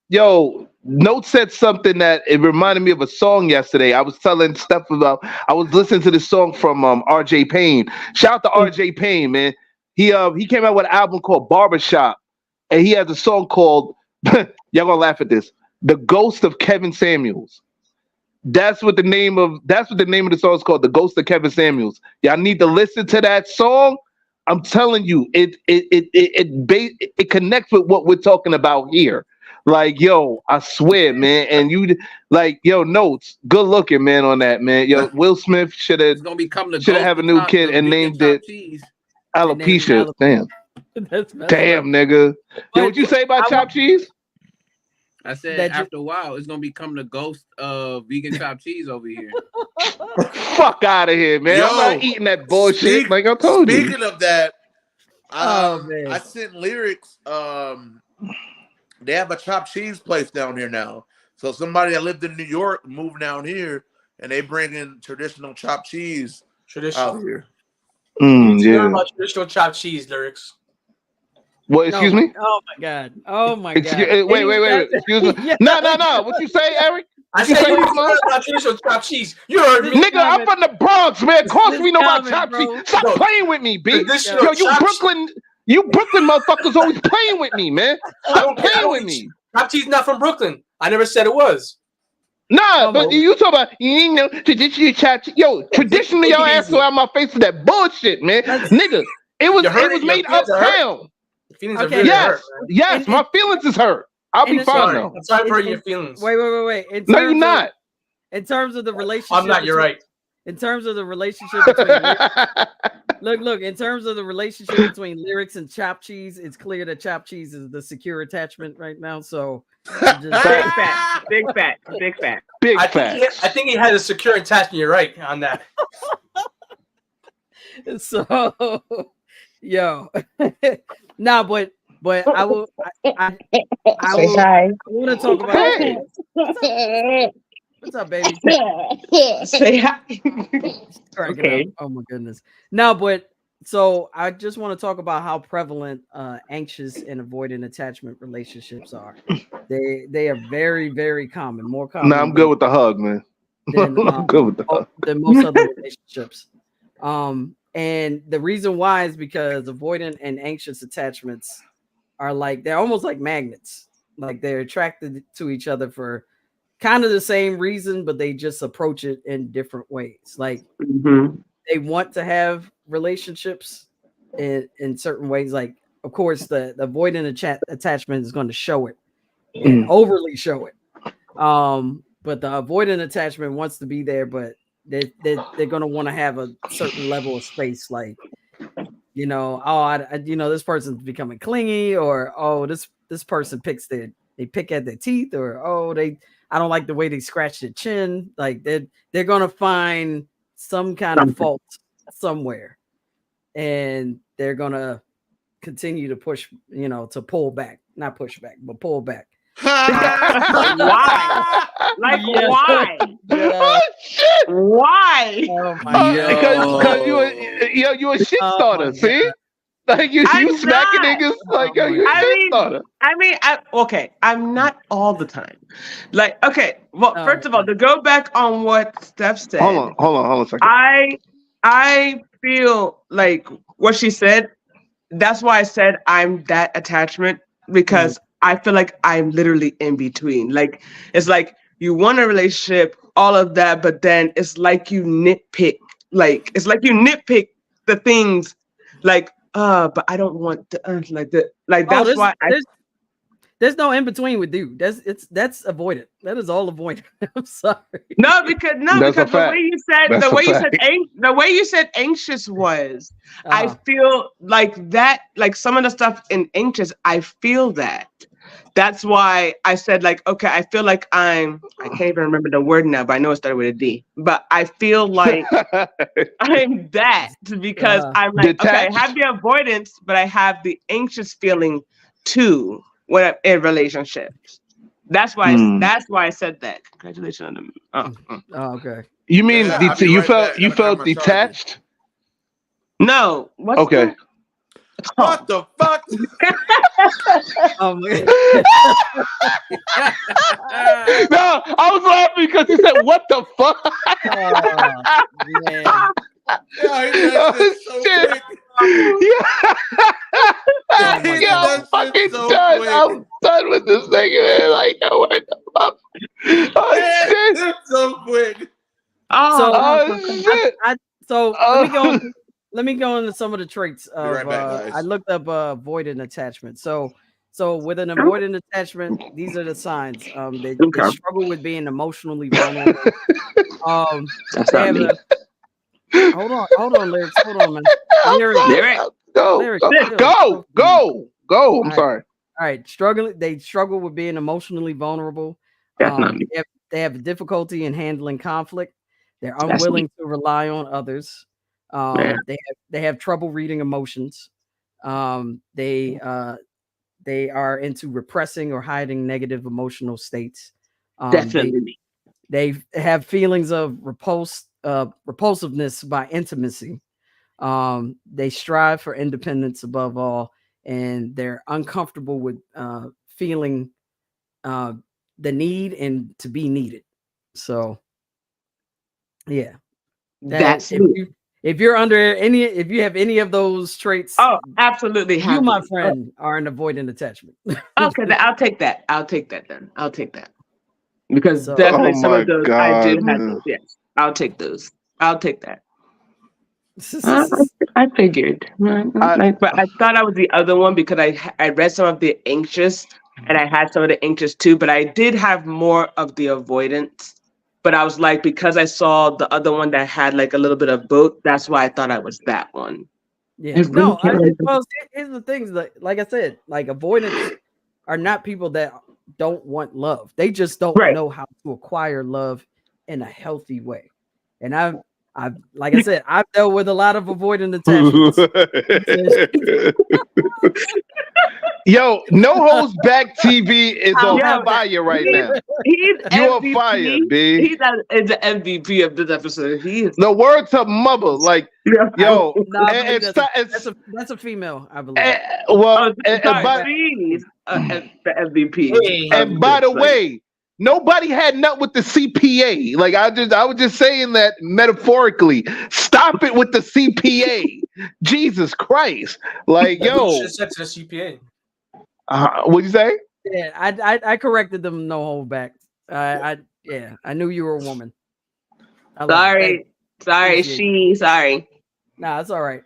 Yo, Note said something that it reminded me of a song yesterday. I was telling Steph about. I was listening to this song from RJ Payne. Shout out to RJ Payne, man. He came out with an album called Barbershop, and he has a song called. Y'all gonna laugh at this. The Ghost of Kevin Samuels. That's what the name of the song is called. The Ghost of Kevin Samuels. Y'all need to listen to that song. I'm telling you, it connects with what we're talking about here. Like, yo, I swear, man. And you like, yo, Notes, good looking, man, on that, man. Yo, Will Smith should have have a new kid and named it Alopecia. Damn. Damn, nigga. Yo, what you say about chopped cheese? I said after a while, it's gonna become the ghost of vegan chopped cheese over here. Fuck out of here, man! Yo, I'm not eating that bullshit. Like I told you. Speaking of that, I sent Lyrics. They have a chopped cheese place down here now. So somebody that lived in New York moved down here, and they bring in traditional chopped cheese out here. Yeah. About traditional chopped cheese, Lyrics. What? Excuse me? Oh my god! Wait! Excuse me? No! What you say, Eric? I said you about traditional chopped cheese. You heard me, nigga. I'm from the Bronx, man. Of course we know about chopped cheese. Stop playing with me, B. Yo, you Brooklyn motherfuckers always playing with me, man. Stop playing with me. Chopped cheese not from Brooklyn. I never said it was. Nah, but you talk about traditional chopped cheese. Yo, traditionally your ass out my face for that bullshit, man. Nigga, it was made uptown. Okay. Yes, my feelings is hurt. I'll be fine though. I'm sorry for your feelings. Wait. No, you're not. In terms of the relationship, I'm not. You're right. In terms of the relationship between look. In terms of the relationship between Lyrics and chopped cheese, it's clear that chopped cheese is the secure attachment right now. So big fat. I think he had a secure attachment. You're right on that. So, yo. No, but I will. I want to talk about. Hey. What's up, baby? Say hi. Okay. Oh my goodness. No, but so I just want to talk about how prevalent anxious and avoidant attachment relationships are. They are very, very common. More common. No, I'm good with the hug, man. I'm good with the hug. Than most other relationships. And the reason why is because avoidant and anxious attachments are like they're almost like magnets. Like they're attracted to each other for kind of the same reason, but they just approach it in different ways. Like they want to have relationships in certain ways. Like, of course, the avoidant attachment is going to show it and overly show it. But the avoidant attachment wants to be there, but they're going to want to have a certain level of space. Like, you know, this person's becoming clingy, or this person they pick at their teeth, or I don't like the way they scratch their chin. Like they're gonna find some kind of fault somewhere, and they're gonna continue to push, to pull back, not push back, but pull back. Why? Like why? Oh shit! Why? Oh my Because you a shit starter. See, like you smacking niggas like you a shit starter. Okay, I'm not all the time. Like, okay, well, first of all, to go back on what Steph said. Hold on a second. I feel like what she said. That's why I said I'm that attachment, because I feel like I'm literally in between. Like, it's like you want a relationship, all of that, but then it's like you nitpick. Like, it's like you nitpick the things, like, but I don't want to, that's why there's no in between with you. That's avoidant. That is all avoidant. I'm sorry. No, because the way you said anxious was, I feel like that, like some of the stuff in anxious, I feel that. That's why I said, like, okay, I feel like I can't even remember the word now, but I know it started with a D. But I feel like I'm that, because I'm like, detached. Okay, I have the avoidance, but I have the anxious feeling too when I'm in relationships. That's why I said that. Congratulations on them. Okay. You mean you felt detached? No. Okay. What the fuck? Oh man. No, I was laughing because he said, "What the fuck?" Shit. I'm fucking done. I'm done with this thing, man. Like, what the fuck? Oh shit! So quick. Shit. So let me go into some of the traits of. Right back, I looked up avoidant attachment. So with an avoidant attachment, these are the signs. They struggle with being emotionally vulnerable. That's not me. Hold on, lyrics. Hold on, man. Go. I'm sorry. All right, they struggle with being emotionally vulnerable. That's not me. They have difficulty in handling conflict. They're unwilling to rely on others. They have trouble reading emotions. They are into repressing or hiding negative emotional states. Definitely. They have feelings of repulsiveness by intimacy. They strive for independence above all, and they're uncomfortable with feeling the need and to be needed. So, yeah, that's if you're under if you have any of those traits, absolutely, you, my friend, are an avoidant attachment. Okay, then I'll take that. I'll take that because definitely some of those I do have those. Yes, I'll take those. I'll take that. I figured, but I thought I was the other one because I read some of the anxious and I had some of the anxious too, but I did have more of the avoidance. But I was like, because I saw the other one that had like a little bit of both, that's why I thought I was that one. Yeah, here's the things that, like I said, like avoidants are not people that don't want love. They just don't know how to acquire love in a healthy way. And I've like I said, I've dealt with a lot of avoidant attachments. Yo, No Holds Back TV is on fire right now. You're on fire, B. He's the MVP of this episode. He is. The word to mother, like, yo, that's a female, I believe. She's the MVP. And by the way, nobody had nothing with the CPA. Like I was just saying that metaphorically. Stop it with the CPA. Jesus Christ. Like, yo. Just said to the CPA. What'd you say? Yeah, I corrected them. No hold back. I knew you were a woman. Sorry, sorry. Nah, it's all right.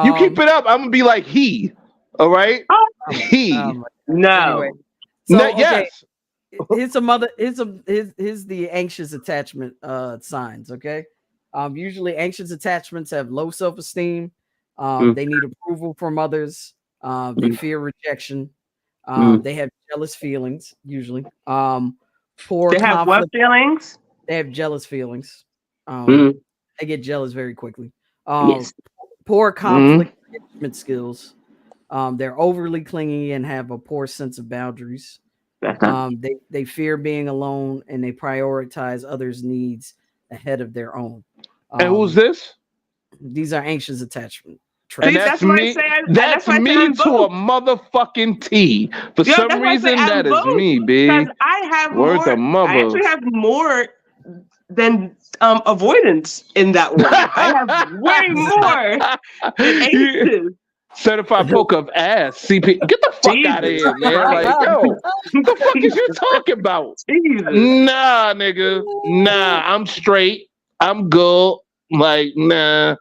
You keep it up. I'm gonna be like he. All right, he. No. Anyway, so okay, yes. Here's the anxious attachment signs. Okay, usually anxious attachments have low self-esteem. They need approval from others. They fear rejection. They have jealous feelings usually. Poor they have what feelings? They have jealous feelings. They get jealous very quickly. Yes. Poor conflict management skills. They're overly clingy and have a poor sense of boundaries. They fear being alone and they prioritize others' needs ahead of their own. And who's this? These are anxious attachment traits. And that's me. That's me to a motherfucking T. For some reason, that is me, B. Because I have Word to mother. I actually have more than avoidance in that one. I have way more than anxious. Certified poker of ass. CP. Get the fuck out of here, man. Like, yo, what the fuck is you talking about? Jesus. Nah, nigga. Nah, I'm straight. I'm good. Like, nah.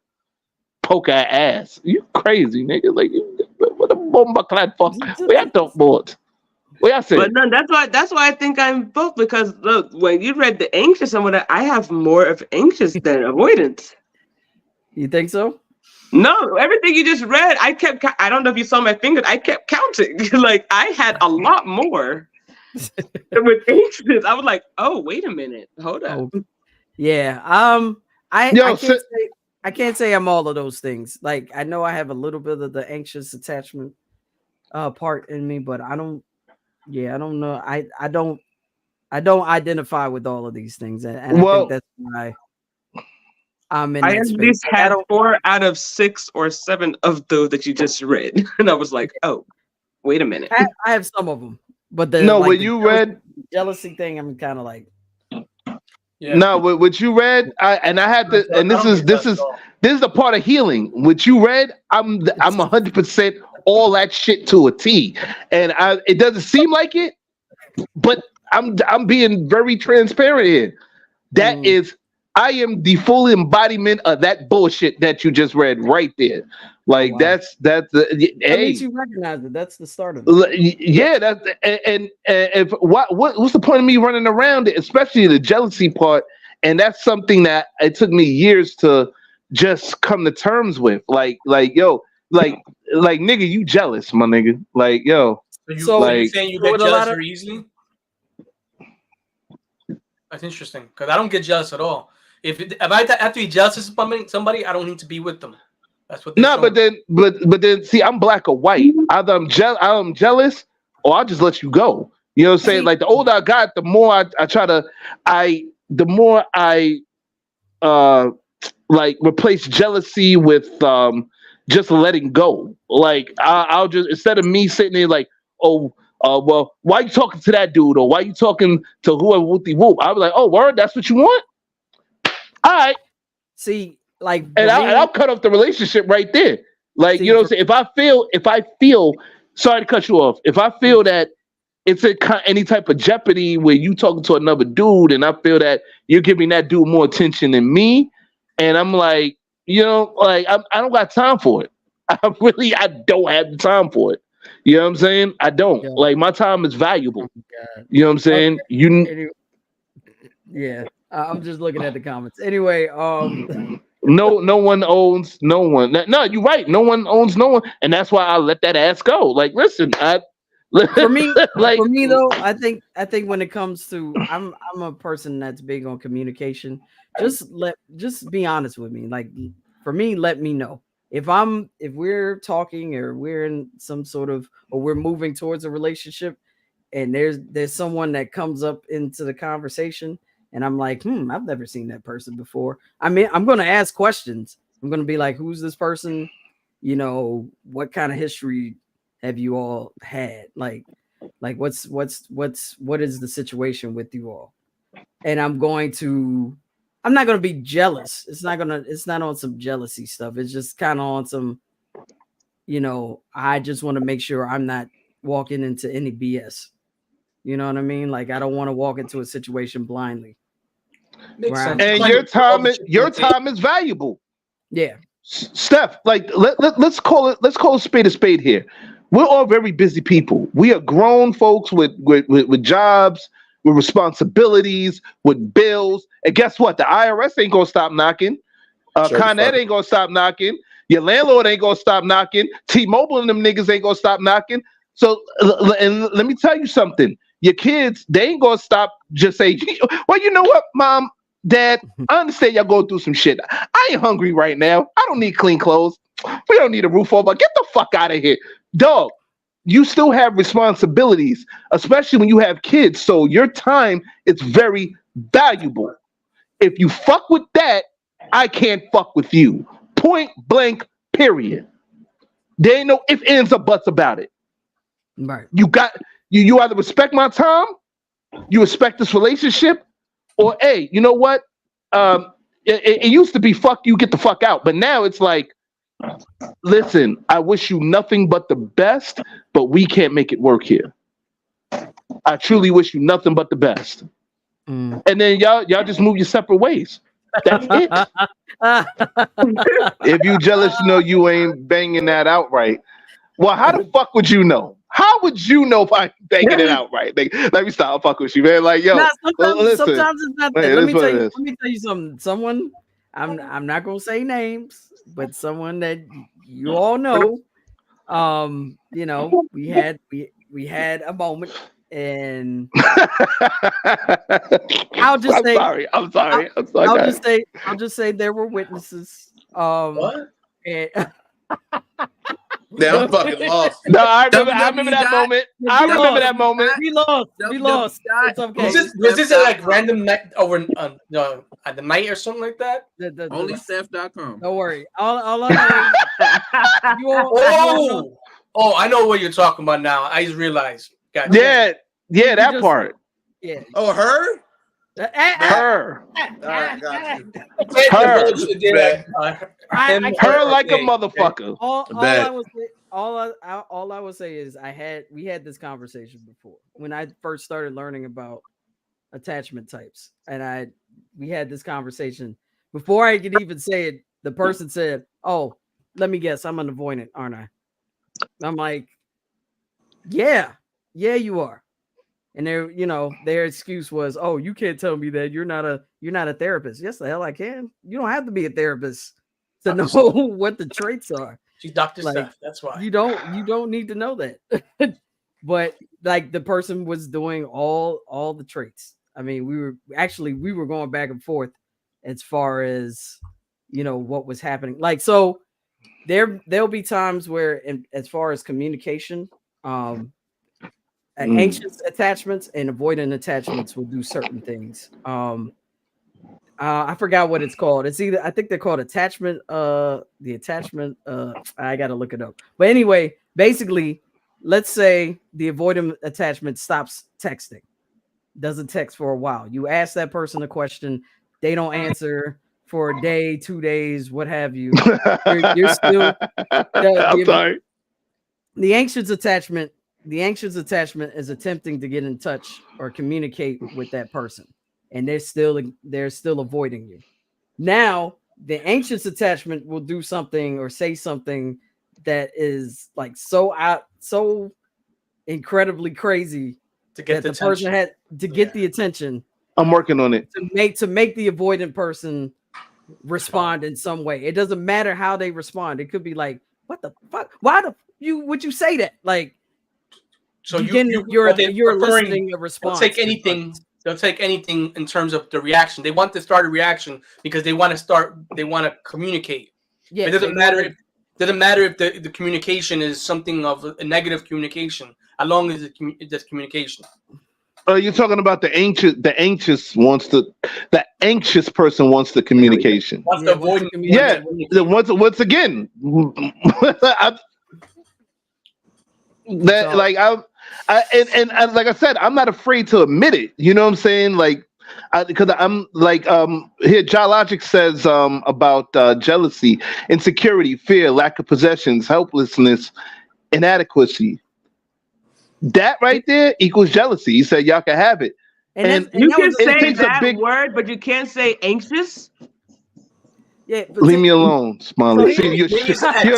Poker ass. You crazy, nigga. Like, what a bomba clad fuck. We have talk boards. What y'all say? But no, that's why I think I'm both, because look, when you read the anxious and whatever, I have more of anxious than avoidance. You think so? No, everything you just read, I don't know if you saw my fingers, I kept counting. Like, I had a lot more. With anxious, I was like, oh, wait a minute. Hold up. Yeah. I can't say I'm all of those things. Like, I know I have a little bit of the anxious attachment part in me, but I don't know. I don't identify with all of these things. And I think that's why I'm in that at space. least had 4 out of 6 or 7 of those that you just read. And I was like, oh, wait a minute. I have some of them. But when you read jealousy thing, I'm kind of like, yeah. No, what you read, I had to, and this is the part of healing. What you read, I'm 100% all that shit to a T, and it doesn't seem like it, but I'm being very transparent here. That is, I am the full embodiment of that bullshit that you just read right there. Like, that's that means you recognize it. That's the start of it. Yeah, that's and if what's the point of me running around it, especially the jealousy part? And that's something that it took me years to just come to terms with. Like yo, like nigga, you jealous, my nigga. Like, yo. So you're saying you get jealous very easily? That's interesting, because I don't get jealous at all. If I have to be jealous of somebody, I don't need to be with them. That's what. No, but then, see, I'm black or white. Either I'm jealous, or I'll just let you go. You know what I'm saying? Like, the older I got, the more I replace jealousy with just letting go. Like, I'll just, instead of me sitting there like, oh, well, why you talking to that dude, or why you talking to whoever whoop? I'll be like, oh, word, that's what you want? All right. See, like, and I'll cut off the relationship right there. Like, you know what I'm saying? If I feel, sorry to cut you off. If I feel that it's any type of jeopardy where you talking to another dude, and I feel that you're giving that dude more attention than me, and I'm like, you know, like, I don't got time for it. I don't have the time for it. You know what I'm saying? I don't. Yeah. Like, my time is valuable. You know what I'm saying? Okay. Yeah. I'm just looking at the comments. Anyway, no one owns no one. No, you're right. No one owns no one, and that's why I let that ass go. Like, listen, for me though, I think when it comes to, I'm a person that's big on communication. Just be honest with me. Like, for me, let me know if we're talking, or we're in some sort of, or we're moving towards a relationship, and there's someone that comes up into the conversation, and I'm like, I've never seen that person before. I mean, I'm going to ask questions. I'm going to be like, who's this person? You know, what kind of history have you all had? Like what is the situation with you all? And I'm not going to be jealous. It's not on some jealousy stuff. It's just kind of on some, you know, I just want to make sure I'm not walking into any BS. You know what I mean? Like I don't want to walk into a situation blindly. Makes sense. And your time is valuable. Yeah. Steph, like let's call it a spade here. We're all very busy people. We are grown folks with jobs, with responsibilities, with bills. And guess what? The IRS ain't gonna stop knocking. Con Ed ain't gonna stop knocking. Your landlord ain't gonna stop knocking. T-Mobile and them niggas ain't gonna stop knocking. So, and let me tell you something. Your kids, they ain't gonna stop just say, well, you know what, Mom, Dad, I understand y'all going through some shit. I ain't hungry right now. I don't need clean clothes. We don't need a roof over. Get the fuck out of here. Dog, you still have responsibilities, especially when you have kids. So your time is very valuable. If you fuck with that, I can't fuck with you. Point blank, period. There ain't no ifs, ands, or buts about it. Right. You either respect my time, you respect this relationship, or hey, you know what? It used to be fuck you, get the fuck out, but now it's like, listen, I wish you nothing but the best, but we can't make it work here. I truly wish you nothing but the best. And then y'all just move your separate ways. That's it. If you jealous, you know you ain't banging that out right. Well, how the fuck would you know? How would you know if I'm banging it out right? Like, let me stop fuck with you, man. Like, yo, sometimes it's not that. Let me tell you something. Someone, I'm not gonna say names, but someone that you all know. You know, we had a moment, and I'll just say there were witnesses. What? And Yeah, I'm fucking lost. No, I remember that moment. I remember that moment. We lost. It's okay. Was this a like random night over at the night or something like that? Only Steph.com. Don't worry. All I know. Oh, I know what you're talking about now. I just realized. Gotcha. Yeah, that part. Yeah. Oh, her. Her. Got you. Her like a motherfucker. All I would say is we had this conversation before when I first started learning about attachment types, and we had this conversation before I could even say it. The person said, "Oh, let me guess, I'm an avoidant, aren't I?" I'm like, "Yeah, you are." And their excuse was, "Oh, you can't tell me that you're not a therapist." Yes, the hell I can. You don't have to be a therapist to know what the traits are. She's Dr. Steph. That's why you don't need to know that. But like the person was doing all the traits. I mean, we were going back and forth as far as what was happening. Like, so there'll be times where, as far as communication, anxious attachments and avoidant attachments will do certain things. I forgot what it's called. It's either, I think they're called attachment. I got to look it up. But anyway, basically, let's say the avoidant attachment stops texting, doesn't text for a while. You ask that person a question, they don't answer for a day, 2 days, what have you. You're still. I'm sorry. The anxious attachment is attempting to get in touch or communicate with that person, and they're still avoiding you. Now, the anxious attachment will do something or say something that is like so incredibly crazy to get that the person had to get the attention. I'm working on it to make the avoidant person respond in some way. It doesn't matter how they respond. It could be like, "What the fuck? Why would you say that?" Like, so you're eliciting a response. They'll take anything in terms of the reaction. They want to start a reaction because they want to communicate. Yeah, it doesn't matter if the communication is something of a negative communication, as long as it's communication. You're talking about the anxious person wants the communication. Wants the avoidant. Yeah. Once again, and like I said, I'm not afraid to admit it. You know what I'm saying? Like, because I'm like, here, Logic says about jealousy, insecurity, fear, lack of possessions, helplessness, inadequacy. That right there equals jealousy. He said y'all can have it. And you can say that word, but you can't say anxious. Yeah, leave me alone, Smiley. See, you're a shit starter.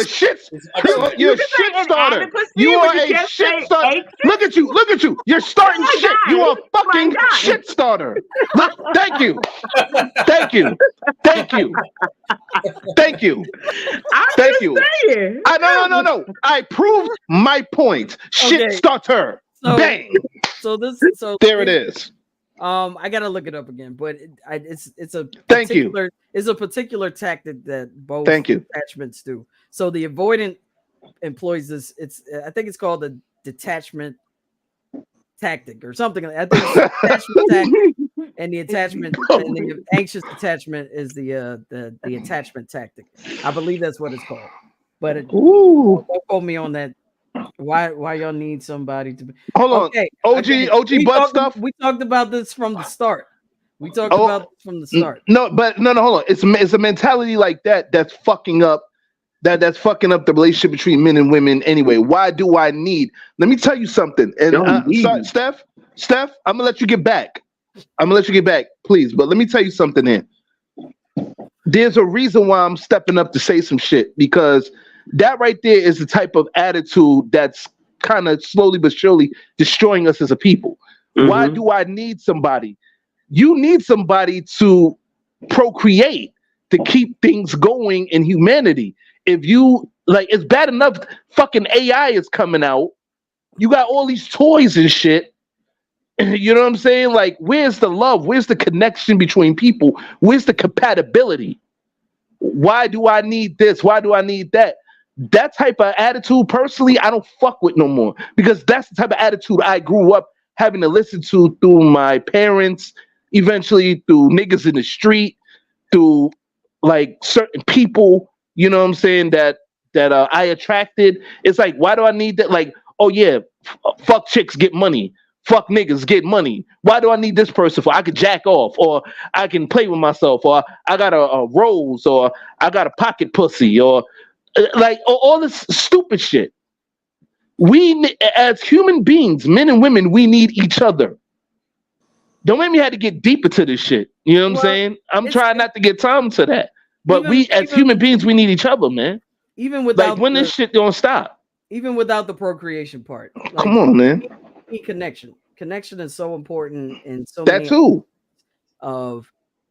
You are a shit starter. Look at you. You're starting shit. You are a fucking shit starter. Look, thank you. No. I proved my point. Shit starter. Bang. There it is. I gotta look it up again, but it's a particular tactic that both attachments do. So the avoidant employs this. I think it's called the detachment tactic or something. I think it's detachment tactic, and the attachment and the anxious attachment is the attachment tactic. I believe that's what it's called. But don't quote me on that. Why y'all need somebody to be? Hold on. OG butt stuff. We talked about this from the start. No, hold on. It's a mentality like that that's fucking up. That's fucking up the relationship between men and women. Anyway, why do I need? Let me tell you something. And Steph, I'm gonna let you get back. Please. But let me tell you something. Here, there's a reason why I'm stepping up to say some shit, because that right there is the type of attitude that's kind of slowly but surely destroying us as a people. Mm-hmm. Why do I need somebody? You need somebody to procreate, to keep things going in humanity. If you it's bad enough fucking AI is coming out. You got all these toys and shit. You know what I'm saying? Like, where's the love? Where's the connection between people? Where's the compatibility? Why do I need this? Why do I need that? That type of attitude, personally, I don't fuck with no more, because that's the type of attitude I grew up having to listen to through my parents, eventually through niggas in the street, through certain people, you know what I'm saying, that I attracted. It's like, why do I need that? Like, oh yeah, fuck chicks, get money. Fuck niggas, get money. Why do I need this person for? I could jack off, or I can play with myself, or I got a rose, or I got a pocket pussy, or all this stupid shit. We, as human beings, men and women, we need each other. Don't make me have to get deeper to this shit. You know what I'm saying? I'm trying not to get time to that. But as human beings, we need each other, man. Even without when this shit don't stop. Even without the procreation part. Come on, man. Connection is so important in so that many too.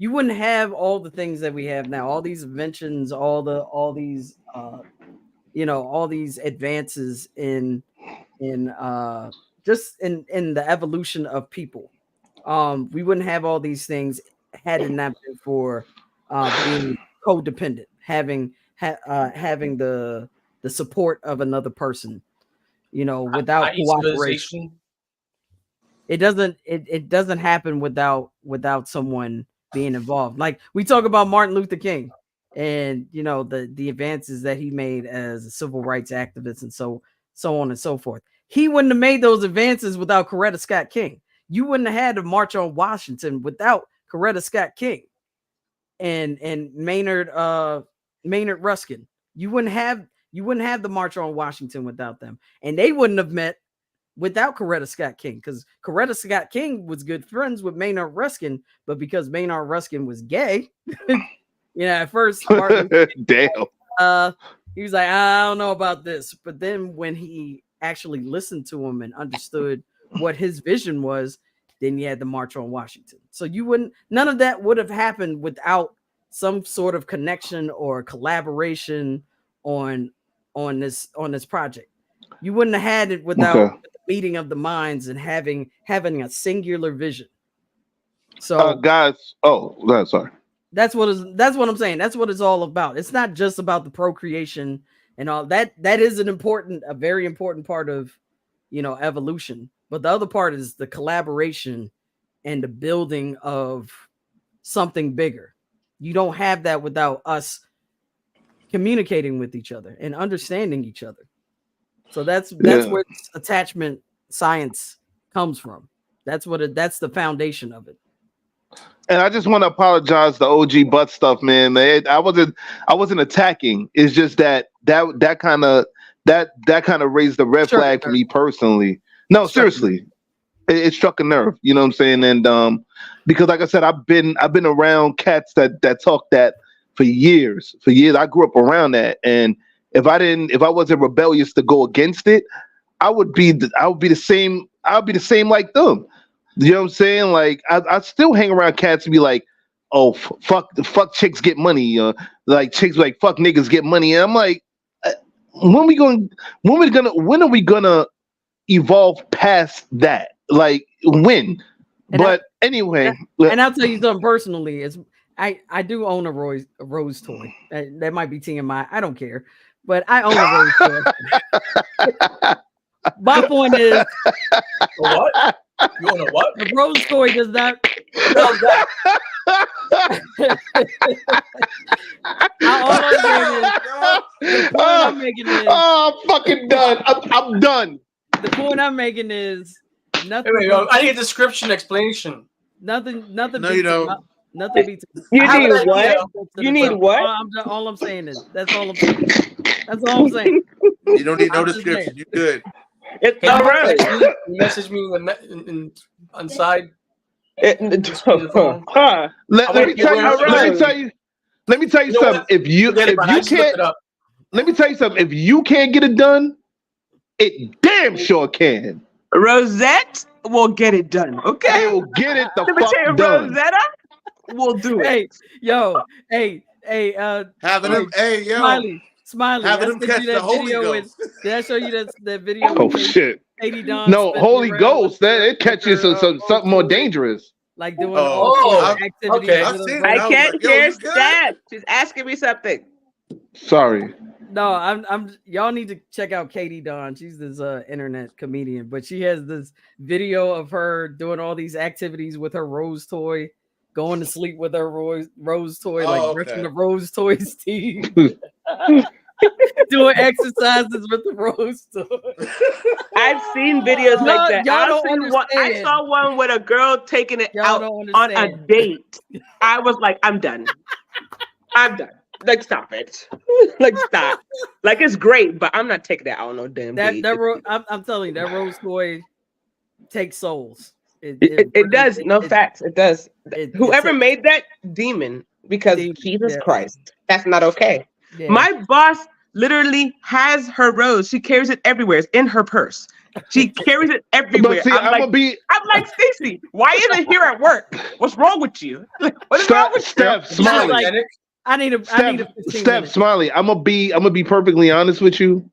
You wouldn't have all the things that we have now, all these inventions, all these advances in just in the evolution of people. We wouldn't have all these things had it not been for being codependent, having the support of another person, without cooperation. It doesn't happen without someone being involved. Like, we talk about Martin Luther King and the advances that he made as a civil rights activist and so on and so forth. He wouldn't have made those advances without Coretta Scott King. You wouldn't have had a March on Washington without Coretta Scott King and Maynard Ruskin. You wouldn't have the March on Washington without them, and they wouldn't have met without Coretta Scott King, because Coretta Scott King was good friends with Maynard Ruskin, but because Maynard Ruskin was gay, at first, Martin, damn, he was like, I don't know about this. But then when he actually listened to him and understood what his vision was, then you had the March on Washington. So none of that would have happened without some sort of connection or collaboration on this project. You wouldn't have had it without the meeting of the minds and having a singular vision. So guys, sorry. That's what I'm saying. That's what it's all about. It's not just about the procreation and all that. That is a very important part of, evolution. But the other part is the collaboration and the building of something bigger. You don't have that without us communicating with each other and understanding each other. So that's where attachment science comes from. That's the foundation of it. And I just want to apologize to OG butt stuff, man. I wasn't attacking. It's just that kind of raised the red flag for me personally. No, seriously, it struck a nerve. You know what I'm saying? And because like I said, I've been around cats that talk that for years. For years, I grew up around that, and if I wasn't rebellious to go against it, I would be the same. I'll be the same like them. You know what I'm saying? Like I still hang around cats and be like, oh fuck chicks get money. Like chicks like fuck niggas get money. And I'm like, when are we gonna evolve past that? Like when? But anyway, and I'll tell you something personally. Is I do own a rose toy. That might be TMI. I don't care, but I own a rose toy. My point is, what? You own a what? The rose toy does not. I'm making is. Oh, I'm fucking done. I'm done. The point I'm making is nothing. Wait, I need a description explanation. Nothing. No, you don't. Nothing beats. You need what? You need what? All I'm saying is that's all I'm saying. That's all I'm saying. You don't need no description. You're good. It's all right. Message me on side. Let me tell you something. If you can't, let me tell you something. If you can't get it done, it damn sure can. Rosette will get it done. Okay, it will get it the fuck done. Rosetta will do it. Hey, having him, hey, yo. Smiley, having them catch the Holy Ghost. Did I show you that video? Oh shit! No, Holy Ghost. That it catches something more dangerous. Like doing activities. Okay. I can't hear Steph. She's asking me something. Sorry. No, I'm. Y'all need to check out Katie Don. She's this internet comedian, but she has this video of her doing all these activities with her rose toy, going to sleep with her rose toy, brushing the rose toy's teeth. Doing exercises with the rose toy. I've seen videos like that. I saw one with a girl taking it out on a date. I was like, I'm done. I'm done. Like, stop it. Like, stop. Like, it's great, but I'm not taking that out on no damn date. I'm telling you, that rose toy takes souls. It does. No facts. It does. Whoever made that, demon, because Jesus Christ, that's not okay. Yeah. My boss literally has her rose. She carries it everywhere. It's in her purse. She carries it everywhere. See, I'm like, Stacey, why isn't it here at work? What's wrong with you? Like, what is wrong with Steph, Smiley? I need a Steph, Smiley. I'm gonna be perfectly honest with you.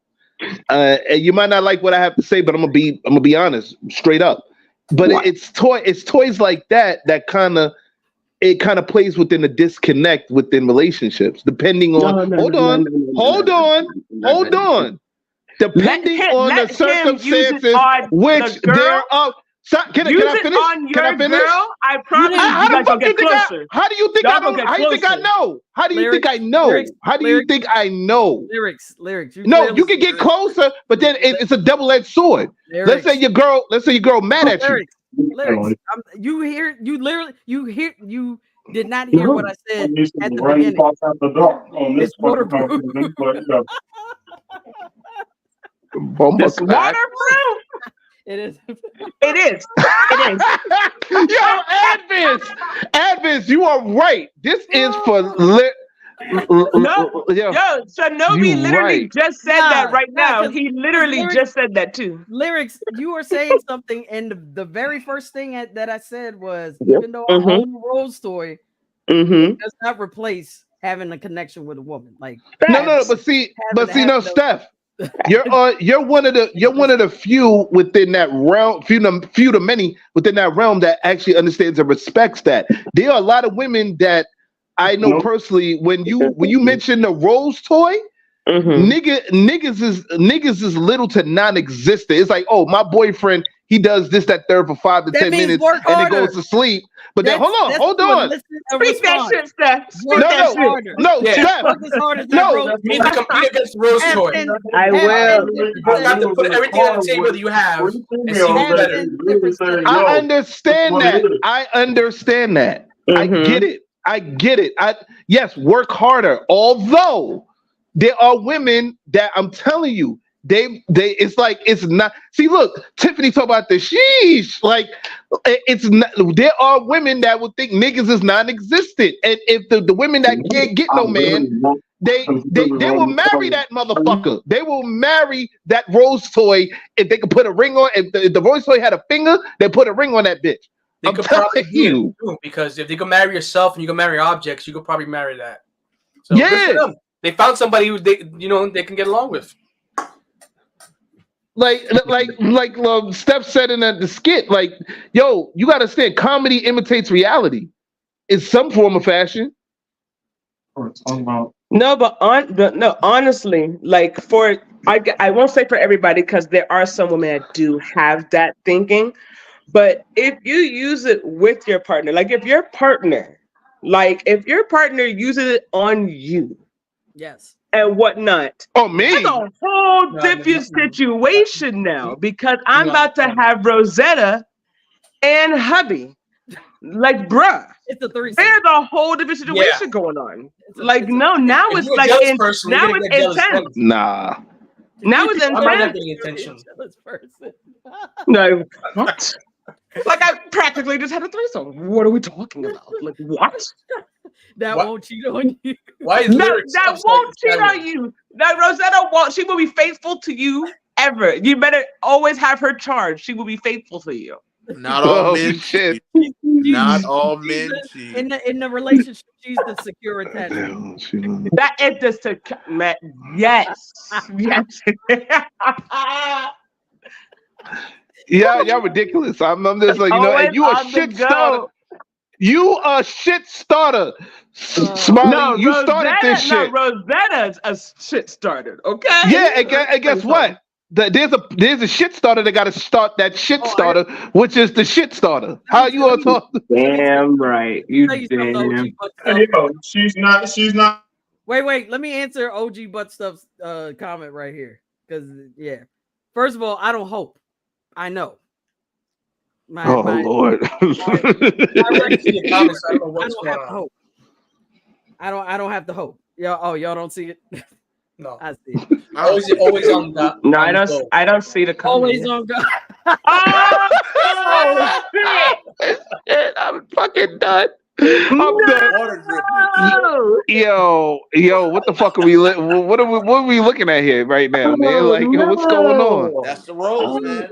And you might not like what I have to say, but I'm gonna be honest, straight up. But it's toys like that kind of plays within a disconnect within relationships, depending on. Hold on. Depending on the circumstances which there are. Can I finish? Can I finish? Girl, I promise you guys will get closer. How do you think I know? How do you think I know? How do you think I know? How do you think I know? Lyrics. No, you can get closer, but then it's a double-edged sword. Let's say your girl mad at you. Lyrics. You did not hear what I said at the beginning. It's waterproof. It's waterproof. It is. Yo, Advance, you are right. This is for Shinobi literally just said that right now. He literally just said that too. Lyrics, you were saying something, and the very first thing that I said was, even though I own a rose toy, it does not replace having a connection with a woman. Like no, but see, Steph. You're one of the few within that realm, few to many within that realm that actually understands and respects that. There are a lot of women that I know personally. When you mention the rose toy, niggas is little to non-existent. It's like, oh, my boyfriend, he does this, that, third for 5 to 10 minutes, and then goes to sleep. But then hold on. Speak that shit, Steph. No, Steph. No, means to compete against Rose Toy. I will. I've got to put everything on the table that you have and see who's better. I understand that. I get it. Yes, work harder. Although there are women that I'm telling you, it's like it's not. See, look, Tiffany talk about the sheesh. Like it's not. There are women that would think niggas is non-existent, and if the women that can't get no man, they will marry that motherfucker. They will marry that Rose toy if they could put a ring on. If the Rose toy had a finger, they put a ring on that bitch. They could probably do it too, because if you can marry yourself and you can marry objects, you could probably marry that. So yeah, they found somebody who they can get along with. Like Steph said in the skit, like, yo, you gotta understand, comedy imitates reality in some form of fashion. No, but honestly, like I won't say for everybody because there are some women that do have that thinking. But if you use it with your partner, like if your partner uses it on you, yes, and whatnot, oh me, that's a whole different situation now because I'm about to have Rosetta and hubby. Like, bruh, it's a threesome. There's a whole different situation going on. Like, now it's like now it's intense. Nah. Now it's intense. No, what? Like I practically just had a threesome. What are we talking about? Like what? That won't cheat on you. Why is that won't cheat on you? That Rosetta won't. She will be faithful to you ever. You better always have her charge. She will be faithful to you. Not all men cheat. Not all men cheat. In the relationship, she's the secure attachment. That is the secure. Yes. Yes. Yeah, y'all ridiculous. I'm just like, and you a shit starter. You a shit starter. Smiley, no, you started this shit. No, Rosetta's a shit starter, okay? Yeah, and guess what? There's a shit starter that got to start that shit starter, which is the shit starter. How you all talk? Damn right. You damn. She's not. Wait. Let me answer OG Butt Stuff's comment right here. Because, yeah. First of all, I don't hope. I know. Lord. I don't have to hope. Y'all don't see it? No. I see it. Always on God. No, I don't see the comment. Always on God. Oh shit. I'm fucking done. I'm done. Yo, what the fuck are we what are we looking at here right now, man? Like, yo, what's going on? That's the rose, man.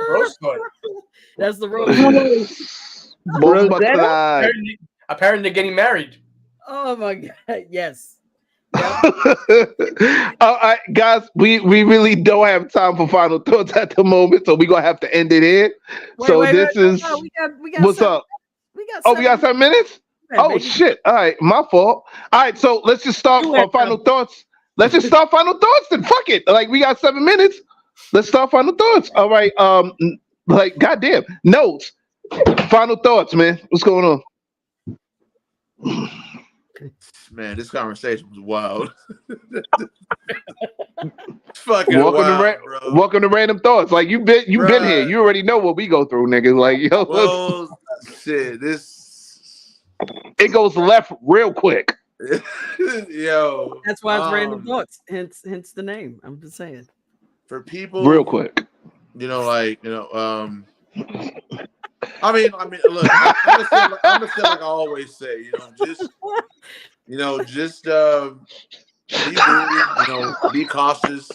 Rose toy. That's the rose. Apparently they're getting married. Oh my god, yes. Yep. All right, guys, we really don't have time for final thoughts at the moment, so we're gonna have to end it here. We got what's up? We got 7 minutes? Oh shit. All right, my fault. All right, so let's just start our final thoughts. Let's just start final thoughts then. Fuck it. Like, we got 7 minutes. Let's start final thoughts. All right. Like, goddamn. Notes. Final thoughts, man. What's going on? Man, this conversation was wild. Fucking welcome to Randumb Thoughtz. Like, you've been here. You already know what we go through, nigga. Like, yo, shit, it goes left real quick. Yo, that's why it's Randumb Thoughtz. Hence the name. I'm just saying. For people, real quick. I mean, look, I'm gonna say like I always say, just be rude, be cautious.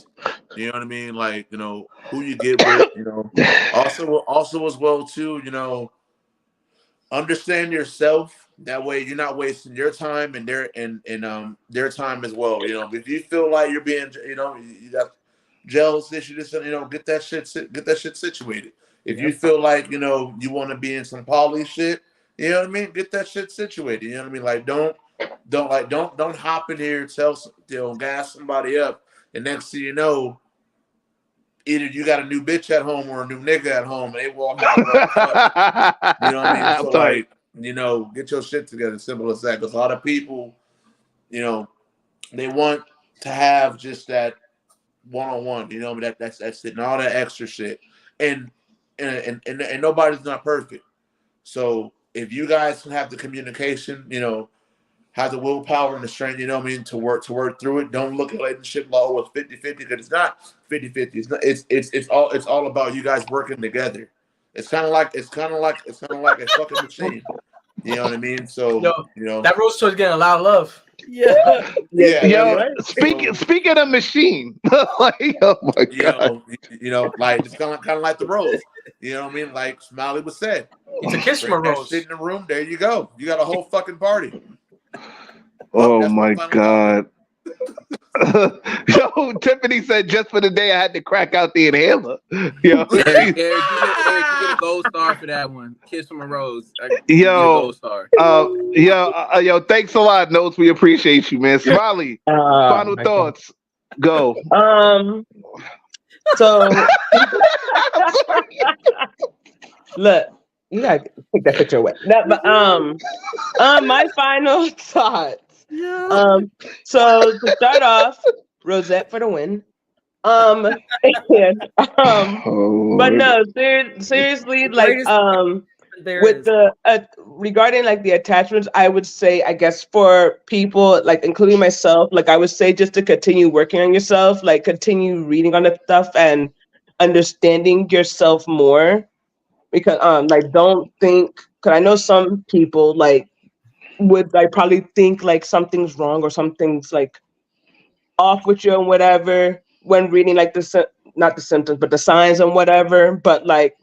You know what I mean? Like, who you get with, also as well too, understand yourself. That way you're not wasting your time and their time as well. If you feel like you're being, you got jealous issues, get that shit situated. If you feel like, you want to be in some poly shit, you know what I mean? Get that shit situated. You know what I mean? Like, don't hop in here, gas somebody up, and next thing you know, either you got a new bitch at home or a new nigga at home, and they walk out. You know what I mean? So get your shit together. Simple as that. Because a lot of people, they want to have just that one-on-one. That's it, and all that extra shit. And nobody's not perfect. So if you guys can have the communication, have the willpower and the strength, you know what I mean, to work through it. Don't look at it and shit like, oh, it's 50-50, because it's not 50-50. It's not, it's all about you guys working together. It's kind of like a fucking machine. You know what I mean? So that roaster is getting a lot of love. Yeah. Yo, speaking of machine, like, oh my god, like it's kind of like the rose. You know what I mean? Like Smiley was said, it's a kiss from a rose. Sit in the room. There you go. You got a whole fucking party. Oh my god. Yo, Tiffany said just for the day I had to crack out the inhaler. Yo, Eric, you get a gold star for that one. Kiss from a rose. Yo, gold star. Yo, thanks a lot, Notes. We appreciate you, man. Smiley, final thoughts. Go. So look, you gotta take that picture away. No, but my final thoughts. Yeah. So to start off, Rosette for the win. But no, seriously, like with the regarding like the attachments, I would say, I guess for people like including myself, like I would say just to continue working on yourself, like continue reading on the stuff and understanding yourself more, because like don't think, because I know some people like would like probably think like something's wrong or something's like off with you and whatever when reading like not the symptoms but the signs and whatever, but like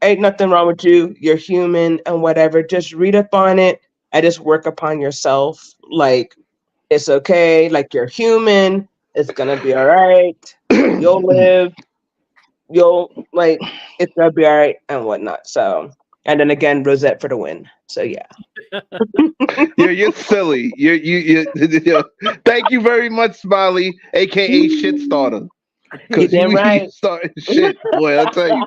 ain't nothing wrong with you, you're human and whatever. Just read up on it and just work upon yourself. Like it's okay, like you're human, it's gonna be all right, you'll live, you'll like it's gonna be all right and whatnot. So and then again, Rosette for the win. So yeah. You're silly. You thank you very much, Smiley, aka shit starter. Because you right. starting shit, boy. I'll tell you.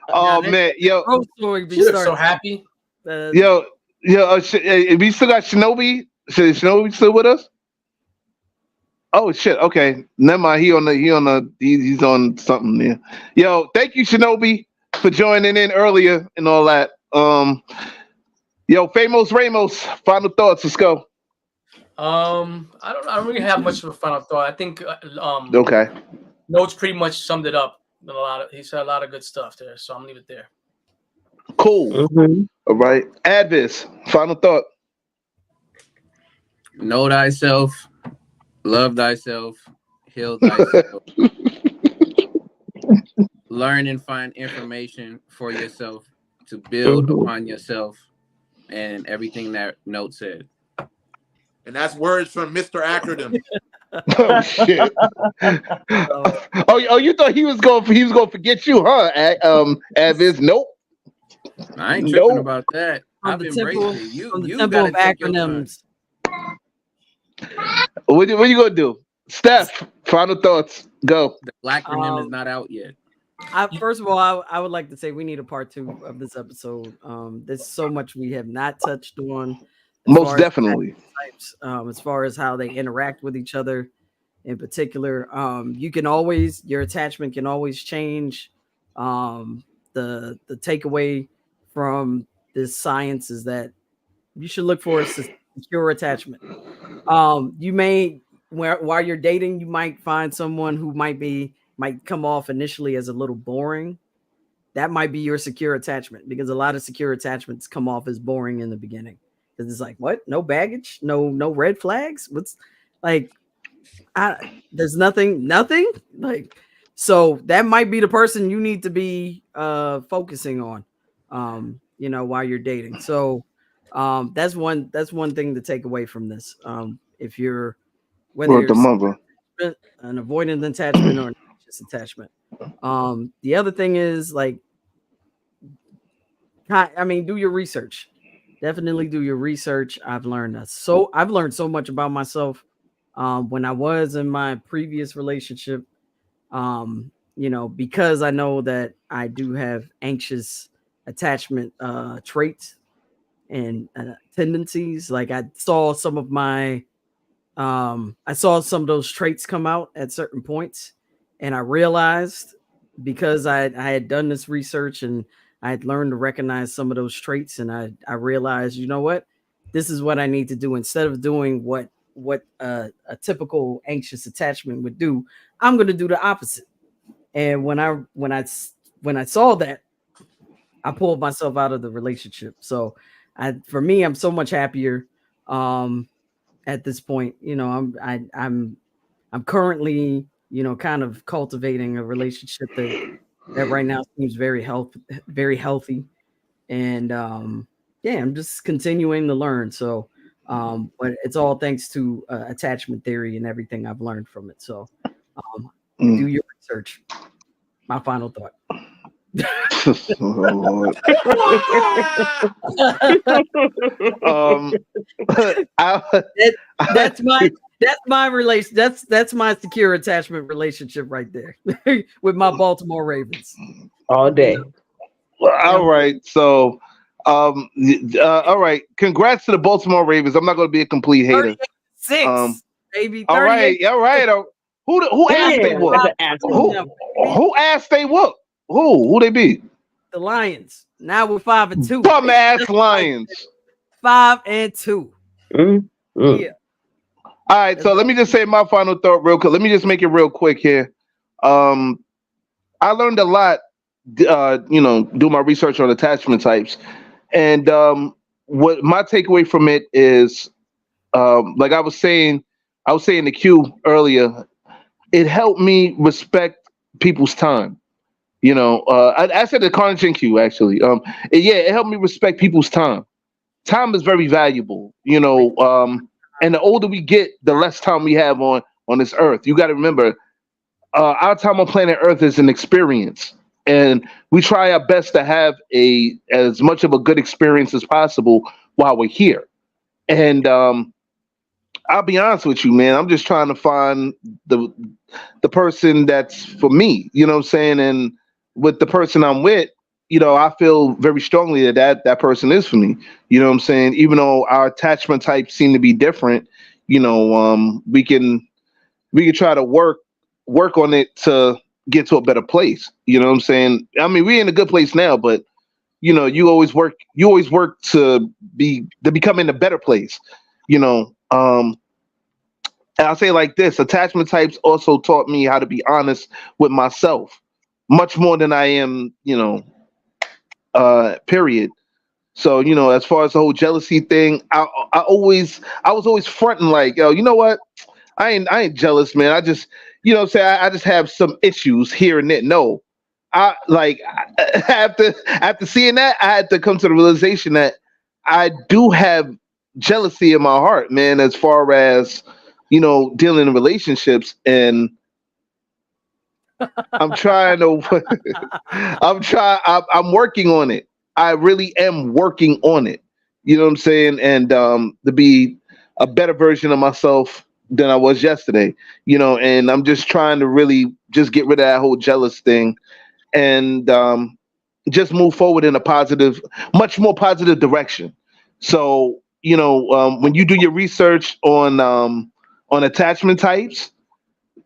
Oh man, yo, you're so happy. Yo, we still got Shinobi. Shinobi still with us? Oh shit. Okay, never mind. He's on something there. Yo, thank you, Shinobi, for joining in earlier and all that. Yo, Famous Ramos, final thoughts. Let's go. I don't really have much of a final thought. I think okay. Notes pretty much summed it up. He said a lot of good stuff there, so I'm gonna leave it there. Cool. Mm-hmm. All right. Advis, final thought. Know thyself, love thyself, heal thyself. Learn and find information for yourself to build upon yourself and everything that Note said. And that's words from Mr. Acronym. Oh shit! Oh, you thought he was going to forget you, huh? Advis, nope. I ain't tripping about that. I've embraced it. You temple of acronyms. What are you gonna do, Steph? Final thoughts. Go. The black acronym is not out yet. First of all, I would like to say we need a part 2 of this episode. There's so much we have not touched on. Most definitely. Types, as far as how they interact with each other in particular. You can always, your attachment can always change. The takeaway from this science is that you should look for a secure attachment. You may, while you're dating, you might find someone who might come off initially as a little boring. That might be your secure attachment, because a lot of secure attachments come off as boring in the beginning. Because it's like, what? No baggage? No red flags? What's like, there's nothing? Like, so that might be the person you need to be focusing on, while you're dating. So that's one thing to take away from this. If you're, whether you're an avoidant attachment or an anxious attachment. The other thing is, like, do your research. Definitely do your research. I've learned so much about myself when I was in my previous relationship. Because I know that I do have anxious attachment traits and tendencies. Like I saw some of those traits come out at certain points, and I realized, because I had done this research and I had learned to recognize some of those traits, and I realized, you know what, this is what I need to do instead of doing what a typical anxious attachment would do. I'm going to do the opposite. And when I saw that, I pulled myself out of the relationship. So for me, I'm so much happier at this point. You know, I'm currently, you know, kind of cultivating a relationship that right now seems very healthy. And yeah, I'm just continuing to learn. So but it's all thanks to attachment theory and everything I've learned from it. So do your research. My final thought. Oh, that's my relation. That's my secure attachment relationship right there with my Baltimore Ravens all day. All right, so all right. Congrats to the Baltimore Ravens. I'm not going to be a complete hater. 6, baby. All right. Who asked they whoop? Who asked they whoop? Who they beat? The Lions. Now we're 5-2. Bum ass Lions. 5-2. Yeah. All right, so let me just say my final thought real quick. Let me just make it real quick here. I learned a lot, you know, do my research on attachment types, and what my takeaway from it is, like I was saying the Q earlier, it helped me respect people's time. You know, I said the Carnage and Q actually. It helped me respect people's time. Time is very valuable, you know. And the older we get, the less time we have on this earth. You got to remember, our time on planet Earth is an experience, and we try our best to have as much of a good experience as possible while we're here. And I'll be honest with you, man. I'm just trying to find the person that's for me. You know what I'm saying? And with the person I'm with, you know, I feel very strongly that person is for me. You know what I'm saying? Even though our attachment types seem to be different, you know, we can try to work on it to get to a better place. You know what I'm saying? I mean, we're in a good place now, but you know, you always work to become in a better place. You know, and I'll say it like this: attachment types also taught me how to be honest with myself, much more than I am, you know. Period. So, you know, as far as the whole jealousy thing, I was always fronting like, yo, you know what? I ain't jealous, man. I just, you know, I just have some issues here and there. No, after seeing that, I had to come to the realization that I do have jealousy in my heart, man. As far as, you know, dealing in relationships, and I'm trying to. I'm working on it. I really am working on it. You know what I'm saying? And to be a better version of myself than I was yesterday. You know, and I'm just trying to really just get rid of that whole jealous thing, and just move forward in a positive, much more positive direction. So, you know, when you do your research on attachment types,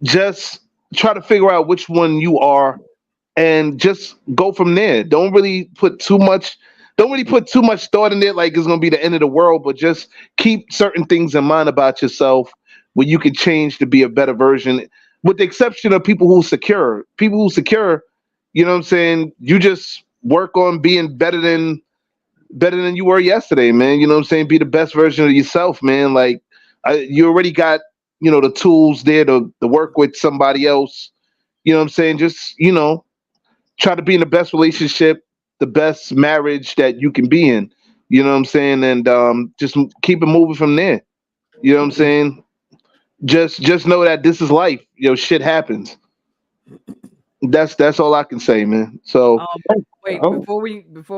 just try to figure out which one you are and just go from there. Don't really put too much thought in it like it's going to be the end of the world, but just keep certain things in mind about yourself where you can change to be a better version, with the exception of people who secure, you know what I'm saying? You just work on being better than you were yesterday, man. You know what I'm saying? Be the best version of yourself, man. Like you already got, you know, the tools there to work with somebody else. You know what I'm saying? Just, you know, try to be in the best relationship, the best marriage that you can be in. You know what I'm saying? And just keep it moving from there. You know what I'm saying? Just know that this is life. You know, shit happens. That's all I can say, man. So wait, before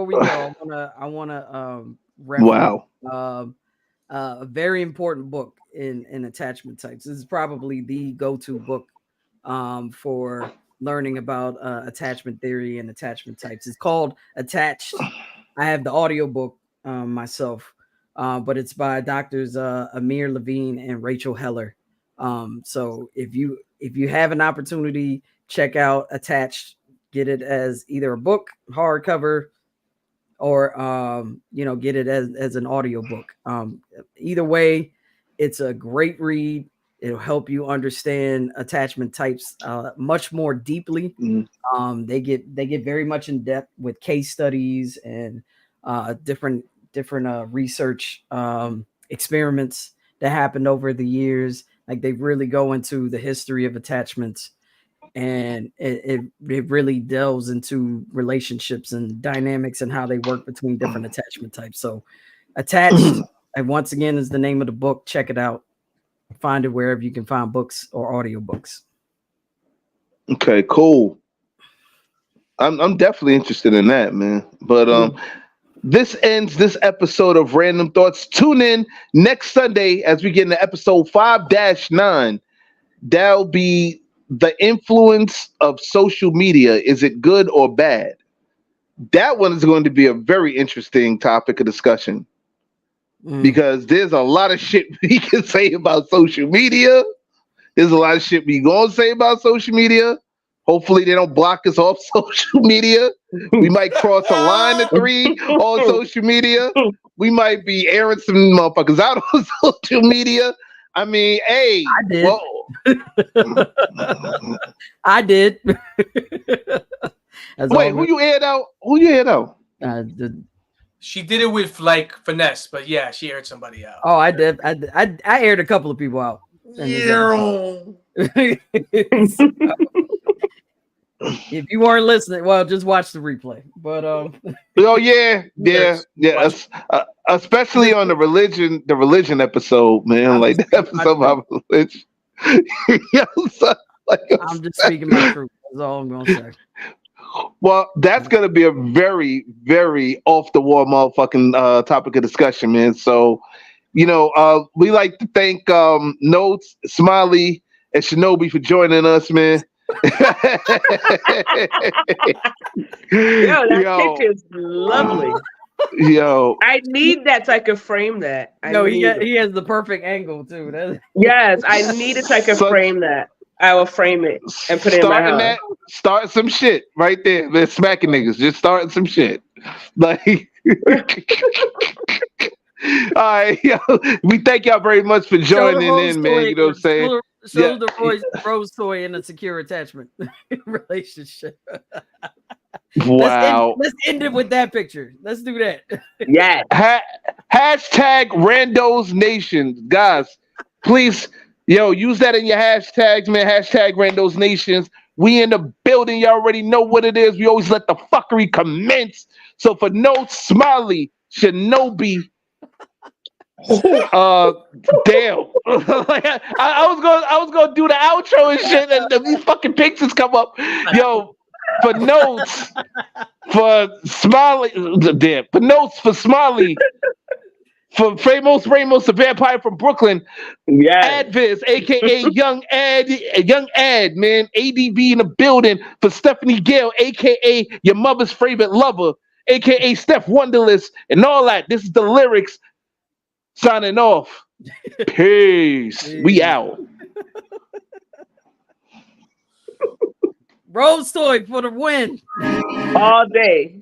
we go, I wanna wow. A very important book in attachment types. This is probably the go-to book for learning about attachment theory and attachment types. It's called Attached. I have the audiobook myself, but it's by doctors Amir Levine and Rachel Heller. So if you have an opportunity, check out Attached. Get it as either a book, hardcover, or get it as an audiobook. Either way, it's a great read. It'll help you understand attachment types much more deeply. Mm-hmm. They get very much in depth with case studies and different research experiments that happened over the years. Like they really go into the history of attachments, and it really delves into relationships and dynamics and how they work between different attachment types. So Attached, and once again, is the name of the book. Check it out. Find it wherever you can find books or audiobooks. Okay, cool. I'm definitely interested in that, man. But this ends this episode of Randumb Thoughtz. Tune in next Sunday as we get into episode 5-9. That'll be the influence of social media. Is it good or bad? That one is going to be a very interesting topic of discussion. Because there's a lot of shit we can say about social media. There's a lot of shit we gonna say about social media. Hopefully they don't block us off social media. We might cross a line of 3 on social media. We might be airing some motherfuckers out on social media. I mean, hey, I did. I did. Wait, who you aired out? Who you aired out? She did it with like finesse, but yeah, she aired somebody out. Oh, I did. I aired a couple of people out. Yeah. If you weren't listening, well, just watch the replay. But oh yeah. Especially on the religion episode, man. Like the episode about religion. I'm just speaking my truth. That's all I'm gonna say. Well, that's going to be a very, very off-the-wall motherfucking topic of discussion, man. So, we like to thank Notes, Smiley, and Shinobi for joining us, man. Yo, that picture is lovely. Yo, I need that so I can frame that. He has the perfect angle, too. Yes, I need it so I can frame that. I will frame it and put it in my house. Start some shit right there. Man, smacking niggas. Just starting some shit. Like, all right, we thank y'all very much for joining in, man. You know what I'm saying? Show the rose toy in a secure attachment relationship. Wow. Let's end it with that picture. Let's do that. Yeah. Hashtag Randos Nations. Guys, please, use that in your hashtags, man. Hashtag Randos Nations. We in the building. You already know what it is. We always let the fuckery commence. So for Notes, Smiley, Shinobi, damn. I was gonna do the outro and shit, and these fucking pictures come up. Yo, for Notes, for Smiley, damn. For Notes, for Smiley. For Ramos, the vampire from Brooklyn, Adviz, aka Young Ad, man, ADV in the building. For Stephanie Gale, aka your mother's favorite lover, aka Steph Wonderless, and all that. This is the lyrics. Signing off. Peace. We out. Rose toy for the win. All day.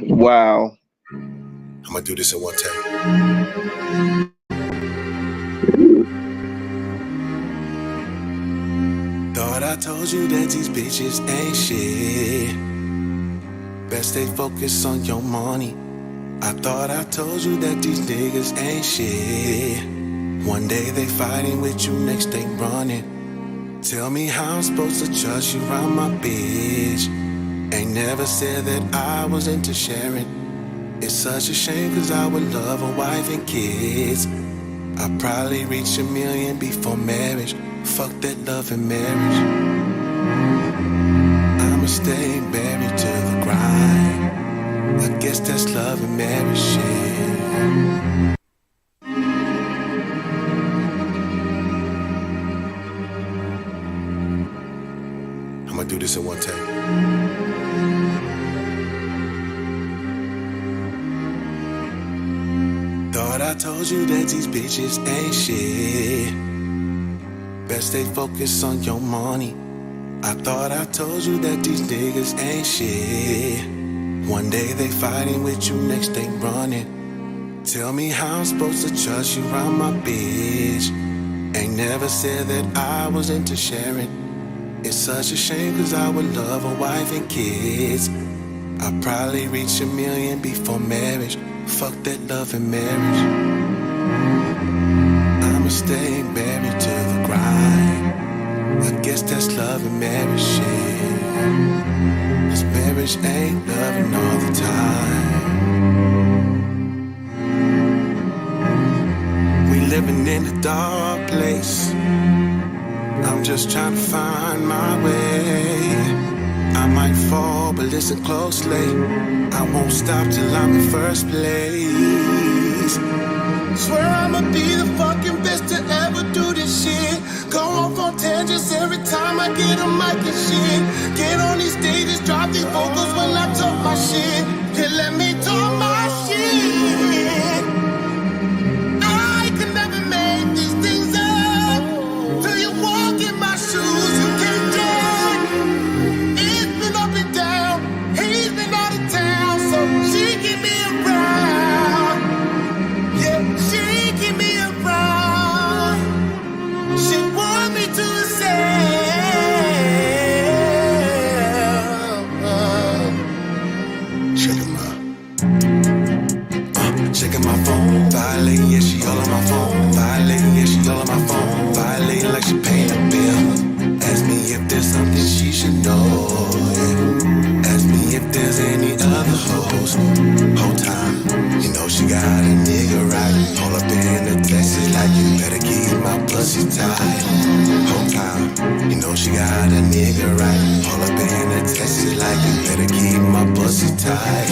Wow. I'm gonna do this in one take. Thought I told you that these bitches ain't shit. Best stay focused on your money. I thought I told you that these niggas ain't shit. One day they fighting with you, next they running. Tell me how I'm supposed to trust you around my bitch. Ain't never said that I was into sharing. It's such a shame cause I would love a wife and kids. I probably reach 1 million before marriage. Fuck that love and marriage. I'ma stay buried to the grind. I guess that's love and marriage shit. I'ma do this in one take. Thought I told you that these bitches ain't shit. Best stay focused on your money. I thought I told you that these niggas ain't shit. One day they fighting with you, next they running. Tell me how I'm supposed to trust you around my bitch. Ain't never said that I was into sharing. It's such a shame cause I would love a wife and kids. I'd probably reach 1 million before marriage. Fuck that love and marriage. I'ma stay married to the grind. I guess that's love and marriage shit. This marriage ain't loving all the time. We living in a dark place. I'm just trying to find my way. I might fall, but listen closely. I won't stop till I'm in first place. Swear I'ma be the fucking best to ever do this shit. Go off on tangents every time I get a mic and shit. Get on these stages, drop these vocals when I talk my shit. And let me talk my shit. I could never make these things up. Till you walk in my shoes, you can't judge. It's been up and down, he's been out of town, so she keep me around. Yeah, she keep me around. She want me to herself. Checking my phone, violating, yeah, she all on my phone. Violating, yeah, she all on my phone. Violating like she paying a bill. Ask me if there's something she should know, yeah. Ask me if there's any other hoes. Whole time, you know she got a nigga right. Pull up in the Texas like you better keep my pussy tight. Whole time, you know she got a nigga right. Pull up in the Texas like you better keep my pussy tight.